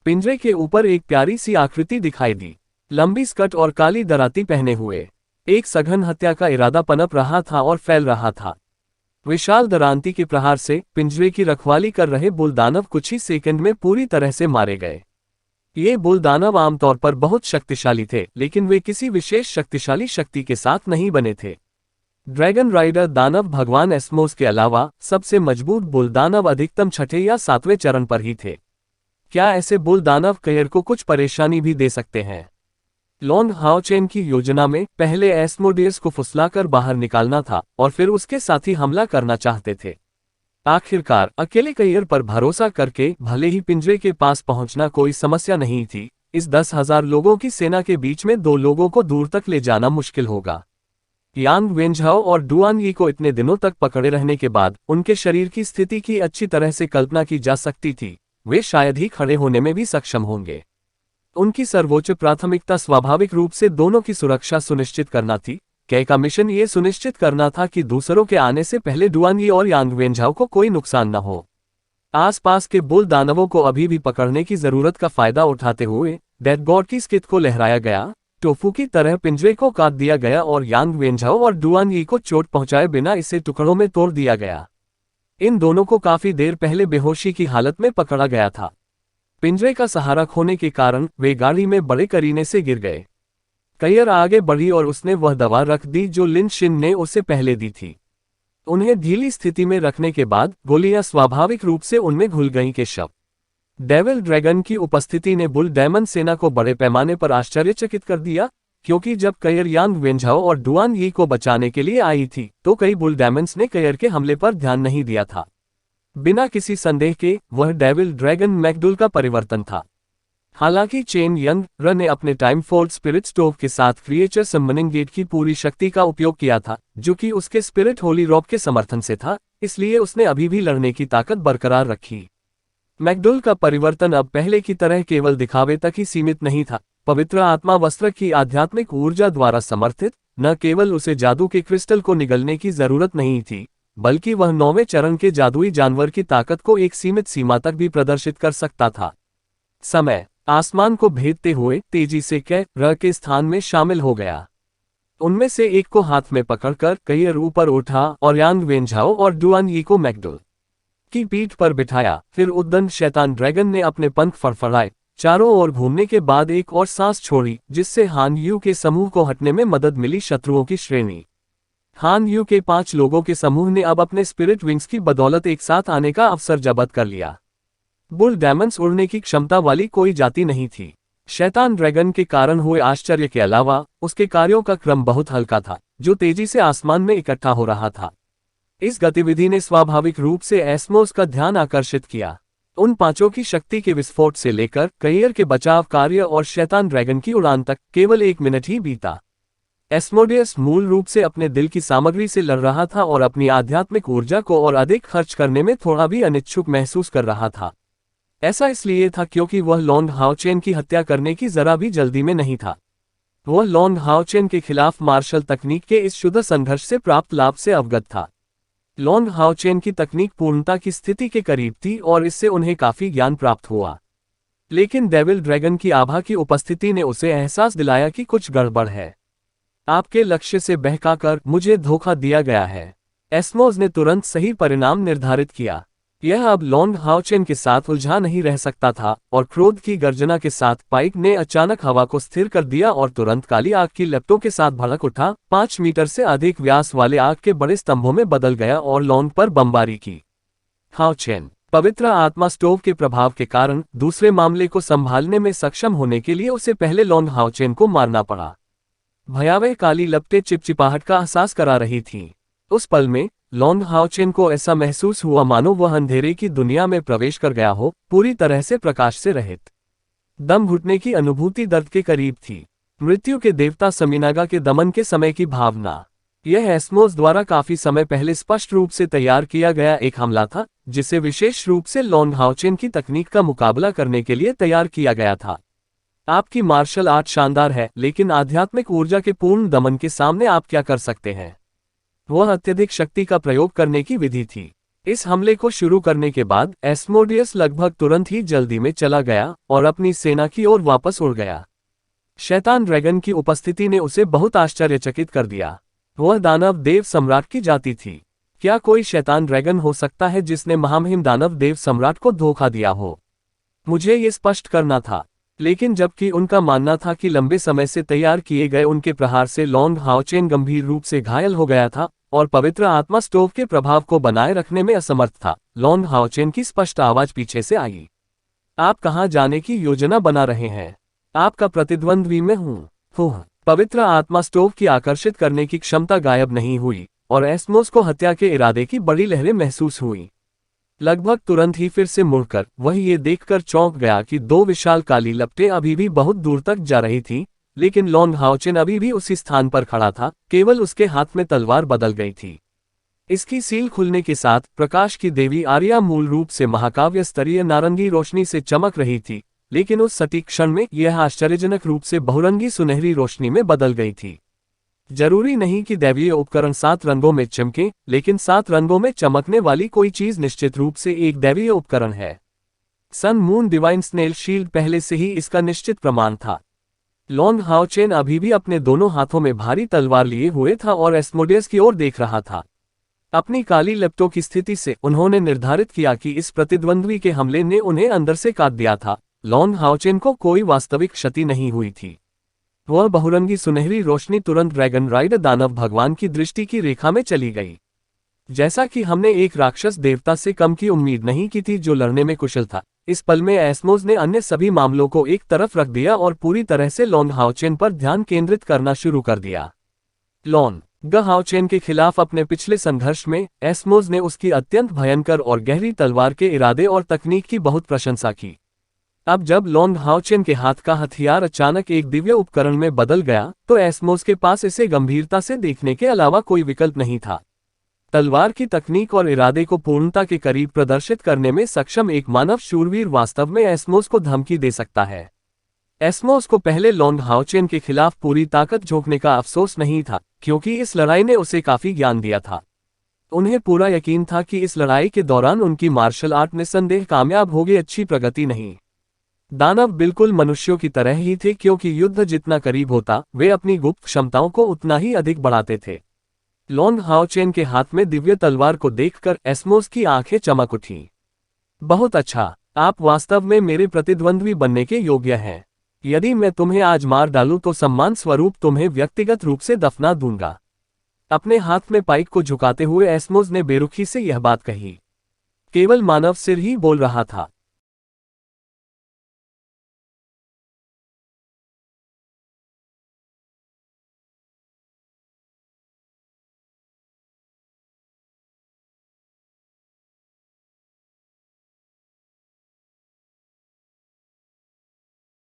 पिंजरे के ऊपर एक प्यारी सी आकृति दिखाई दी, लंबी स्कर्ट और काली दराती पहने हुए। एक सघन हत्या का इरादा पनप रहा था और फैल रहा था। विशाल दरांती के प्रहार से पिंजरे की रखवाली कर रहे बुलदानव कुछ ही सेकंड में पूरी तरह से मारे गए। ये बुलदानव आमतौर पर बहुत शक्तिशाली थे, लेकिन वे किसी विशेष शक्तिशाली शक्ति के साथ नहीं बने थे। ड्रैगन राइडर दानव भगवान एस्मोस के अलावा सबसे मजबूत बुलदानव अधिकतम छठे या सातवें चरण पर ही थे। क्या ऐसे बुलदानव कयर को कुछ परेशानी भी दे सकते हैं? लॉन्ग हाओचेन की योजना में पहले एस्मोडियस को फुसलाकर बाहर निकालना था और फिर उसके साथी हमला करना चाहते थे। आखिरकार अकेले कयर पर भरोसा करके भले ही पिंजरे के पास पहुंचना कोई समस्या नहीं थी, इस 10,000 लोगों की सेना के बीच में 2 लोगों को दूर तक ले जाना मुश्किल होगा। यांग वेंझाओ और डुआन यी को इतने दिनों तक पकड़े रहने के बाद उनके शरीर की स्थिति की अच्छी तरह से कल्पना की जा सकती थी, वे शायद ही खड़े होने में भी सक्षम होंगे। उनकी सर्वोच्च प्राथमिकता स्वाभाविक रूप से दोनों की सुरक्षा सुनिश्चित करना थी। कै का मिशन ये सुनिश्चित करना था कि दूसरों के आने से पहले डुआन यी और यांग वेंझाओ को कोई नुकसान न हो। आसपास के बुल दानवों को अभी भी पकड़ने की जरूरत का फायदा उठाते हुए डेड गॉड की स्किट को लहराया गया, टोफू की तरह पिंजरे को काट दिया गया और यांग वेंझाओ और डुआन यी को चोट पहुंचाए बिना इसे टुकड़ों में तोड़ दिया गया। इन दोनों को काफी देर पहले बेहोशी की हालत में पकड़ा गया था। पिंजरे का सहारा खोने के कारण वे गाड़ी में बड़े करीने से गिर गए। कयर आगे बढ़ी और उसने वह दवा रख दी जो लिन शिन ने उसे पहले दी थी। उन्हें ढीली स्थिति में रखने के बाद गोलियां स्वाभाविक रूप से उनमें घुल गईं के शव। डेविल ड्रैगन की उपस्थिति ने बुल डायमंड सेना को बड़े पैमाने पर आश्चर्यचकित कर दिया, क्योंकि जब कयर यांग वेंझाओ और डुआन यी को बचाने के लिए आई थी तो कई बुल डायमंड्स ने कयर के हमले पर ध्यान नहीं दिया था। बिना किसी संदेह के वह डेविल ड्रैगन मैकडुल का परिवर्तन था। हालांकि चेन यंग र ने अपने टाइम फोल्ड स्पिरिट स्टोव के साथ क्रिएचर समनिंग गेट की पूरी शक्ति का उपयोग किया था, जो कि उसके स्पिरिट होली रॉब के समर्थन से था, इसलिए उसने अभी भी लड़ने की ताकत बरकरार रखी। मैकडुल का परिवर्तन अब पहले की तरह केवल दिखावे तक ही सीमित नहीं था। पवित्र आत्मा वस्त्र की आध्यात्मिक ऊर्जा द्वारा समर्थित, न केवल उसे जादू के क्रिस्टल को निगलने की जरूरत नहीं थी, बल्कि वह 9वें चरण के जादुई जानवर की ताकत को एक सीमित सीमा तक भी प्रदर्शित कर सकता था। समय आसमान को भेदते हुए तेजी से कै र के स्थान में शामिल हो गया। उनमें से एक को हाथ में पकड़कर कयर ऊपर उठा और यांग वेंझाओ और डुआन यी को मैकडुल की पीठ पर बिठाया। फिर उद्दंड शैतान ड्रैगन ने अपने पंख फड़फड़ाए, चारों ओर घूमने के बाद एक और सांस छोड़ी, जिससे हान यू के समूह को हटने में मदद मिली। शत्रुओं की श्रेणी हान यू के 5 लोगों के समूह ने अब अपने स्पिरिट विंग्स की बदौलत एक साथ आने का अवसर जब्त कर लिया। बुल डायमंड्स उड़ने की क्षमता वाली कोई जाति नहीं थी। शैतान ड्रैगन के कारण हुए आश्चर्य के अलावा उसके कार्यों का क्रम बहुत हल्का था, जो तेजी से आसमान में इकट्ठा हो रहा था। इस गतिविधि ने स्वाभाविक रूप से एस्मोस का ध्यान आकर्षित किया। उन 5 की शक्ति के विस्फोट से लेकर कयर के बचाव कार्य और शैतान ड्रैगन की उड़ान तक केवल 1 मिनट ही बीता। एस्मोडियस मूल रूप से अपने दिल की सामग्री से लड़ रहा था और अपनी आध्यात्मिक ऊर्जा को और अधिक खर्च करने में थोड़ा भी अनिच्छुक महसूस कर रहा था। ऐसा इसलिए था क्योंकि वह लॉन्ग हाओचेन की हत्या करने की जरा भी जल्दी में नहीं था। वह लॉन्ग हाओचेन के खिलाफ मार्शल तकनीक के इस शुद्ध संघर्ष से प्राप्त लाभ से अवगत था। लॉन्ग हाओचेन की तकनीक पूर्णता की स्थिति के करीब थी और इससे उन्हें काफी ज्ञान प्राप्त हुआ। लेकिन डेविल ड्रैगन की आभा की उपस्थिति ने उसे एहसास दिलाया कि कुछ गड़बड़ है। आपके लक्ष्य से बहकाकर मुझे धोखा दिया गया है। एस्मोस ने तुरंत सही परिणाम निर्धारित किया। यह अब लॉन्ग हाओचेन के साथ उलझा नहीं रह सकता था और क्रोध की गर्जना के साथ पाइक ने अचानक हवा को स्थिर कर दिया और तुरंत काली आग की लपटों के साथ भड़क उठा, 5 मीटर से अधिक व्यास वाले आग के बड़े स्तंभों में बदल गया और लॉन्ग पर बमबारी की। हाओचेन पवित्र आत्मा स्टोव के प्रभाव के कारण दूसरे मामले को संभालने में सक्षम होने के लिए उसे पहले लॉन्ग हाओचेन को मारना पड़ा। भयावह काली लपटें चिपचिपाहट का एहसास करा रही थीं। उस पल में लॉन्ग हाओचेन को ऐसा महसूस हुआ मानो वह अंधेरे की दुनिया में प्रवेश कर गया हो, पूरी तरह से प्रकाश से रहित। दम घुटने की अनुभूति दर्द के करीब थी। मृत्यु के देवता समीनागा के दमन के समय की भावना। यह एस्मोस द्वारा काफी समय पहले स्पष्ट रूप से तैयार किया गया एक हमला था, जिसे विशेष रूप से लॉन्ग हाओचेन की तकनीक का मुकाबला करने के लिए तैयार किया गया था। आपकी मार्शल आर्ट शानदार है, लेकिन आध्यात्मिक ऊर्जा के पूर्ण दमन के सामने आप क्या कर सकते हैं? वह अत्यधिक शक्ति का प्रयोग करने की विधि थी। इस हमले को शुरू करने के बाद एस्मोडियस लगभग तुरंत ही जल्दी में चला गया और अपनी सेना की ओर वापस उड़ गया। शैतान ड्रैगन की उपस्थिति ने उसे बहुत आश्चर्यचकित कर दिया। वह दानव देव सम्राट की जाति थी। क्या कोई शैतान ड्रैगन हो सकता है जिसने महामहिम दानव देव सम्राट को धोखा दिया हो? मुझे ये स्पष्ट करना था। लेकिन जबकि उनका मानना था कि लंबे समय से तैयार किए गए उनके प्रहार से लॉन्ग हाओचेन गंभीर रूप से घायल हो गया था और पवित्र आत्मा स्टोव के प्रभाव को बनाए रखने में असमर्थ था, लॉन्ग हाओचेन की स्पष्ट आवाज पीछे से आई। आप कहाँ जाने की योजना बना रहे हैं? आपका प्रतिद्वंद्वी मैं हूँ। पवित्र आत्मा स्टोव की आकर्षित करने की क्षमता गायब नहीं हुई और एस्मोस को हत्या के इरादे की बड़ी लहरें महसूस हुई। लगभग तुरंत ही फिर से मुड़कर वह ये देखकर चौंक गया कि दो विशाल काली लपटें अभी भी बहुत दूर तक जा रही थीं, लेकिन लॉन्ग हाओचेन अभी भी उसी स्थान पर खड़ा था, केवल उसके हाथ में तलवार बदल गई थी। इसकी सील खुलने के साथ प्रकाश की देवी आर्या मूल रूप से महाकाव्य स्तरीय नारंगी रोशनी से चमक रही थी, लेकिन उस सटीक क्षण में यह आश्चर्यजनक रूप से बहुरंगी सुनहरी रोशनी में बदल गई थी। जरूरी नहीं कि दैवीय उपकरण 7 रंगों में चमके, लेकिन 7 रंगों में चमकने वाली कोई चीज निश्चित रूप से एक दैवीय उपकरण है। Sun moon divine snail shield पहले से ही इसका निश्चित प्रमाण था। लॉन्ग हाओचेन अभी भी अपने दोनों हाथों में भारी तलवार लिए हुए था और एस्मोडेस की ओर देख रहा था। अपनी काली लपटों की स्थिति से उन्होंने निर्धारित किया कि इस प्रतिद्वंद्वी के हमले ने उन्हें अंदर से काट दिया था। लॉन्ग हाओचेन को कोई वास्तविक क्षति नहीं हुई थी। वह बहुरंगी सुनहरी रोशनी तुरंत ड्रैगन राइडर दानव भगवान की दृष्टि की रेखा में चली गई। जैसा कि हमने एक राक्षस देवता से कम की उम्मीद नहीं की थी जो लड़ने में कुशल था, इस पल में एस्मोस ने अन्य सभी मामलों को एक तरफ रख दिया और पूरी तरह से लॉन्ग हाओचेन पर ध्यान केंद्रित करना शुरू कर दिया। लॉन्ग हाओचेन के खिलाफ अपने पिछले संघर्ष में एस्मोस ने उसकी अत्यंत भयंकर और गहरी तलवार के इरादे और तकनीक की बहुत प्रशंसा की। अब जब लॉन्ग हाओचेन के हाथ का हथियार अचानक एक दिव्य उपकरण में बदल गया, तो एस्मोस के पास इसे गंभीरता से देखने के अलावा कोई विकल्प नहीं था। तलवार की तकनीक और इरादे को पूर्णता के करीब प्रदर्शित करने में सक्षम एक मानव शूरवीर वास्तव में एस्मोस को धमकी दे सकता है। एस्मोस को पहले लॉन्ग हाओचेन के खिलाफ पूरी ताकत झोंकने का अफसोस नहीं था, क्योंकि इस लड़ाई ने उसे काफी ज्ञान दिया था। उन्हें पूरा यकीन था कि इस लड़ाई के दौरान उनकी मार्शल आर्ट निस्संदेह कामयाब होगी। अच्छी प्रगति नहीं। दानव बिल्कुल मनुष्यों की तरह ही थे, क्योंकि युद्ध जितना करीब होता वे अपनी गुप्त क्षमताओं को उतना ही अधिक बढ़ाते थे। लॉन्ग हाओचेन के हाथ में दिव्य तलवार को देखकर एस्मोस की आंखें चमक उठीं। बहुत अच्छा, आप वास्तव में मेरे प्रतिद्वंद्वी बनने के योग्य हैं। यदि मैं तुम्हें आज मार डालूं तो सम्मान स्वरूप तुम्हें व्यक्तिगत रूप से दफना दूंगा। अपने हाथ में पाइक को झुकाते हुए एस्मोस ने बेरुखी से यह बात कही। केवल मानव सिर ही बोल रहा था।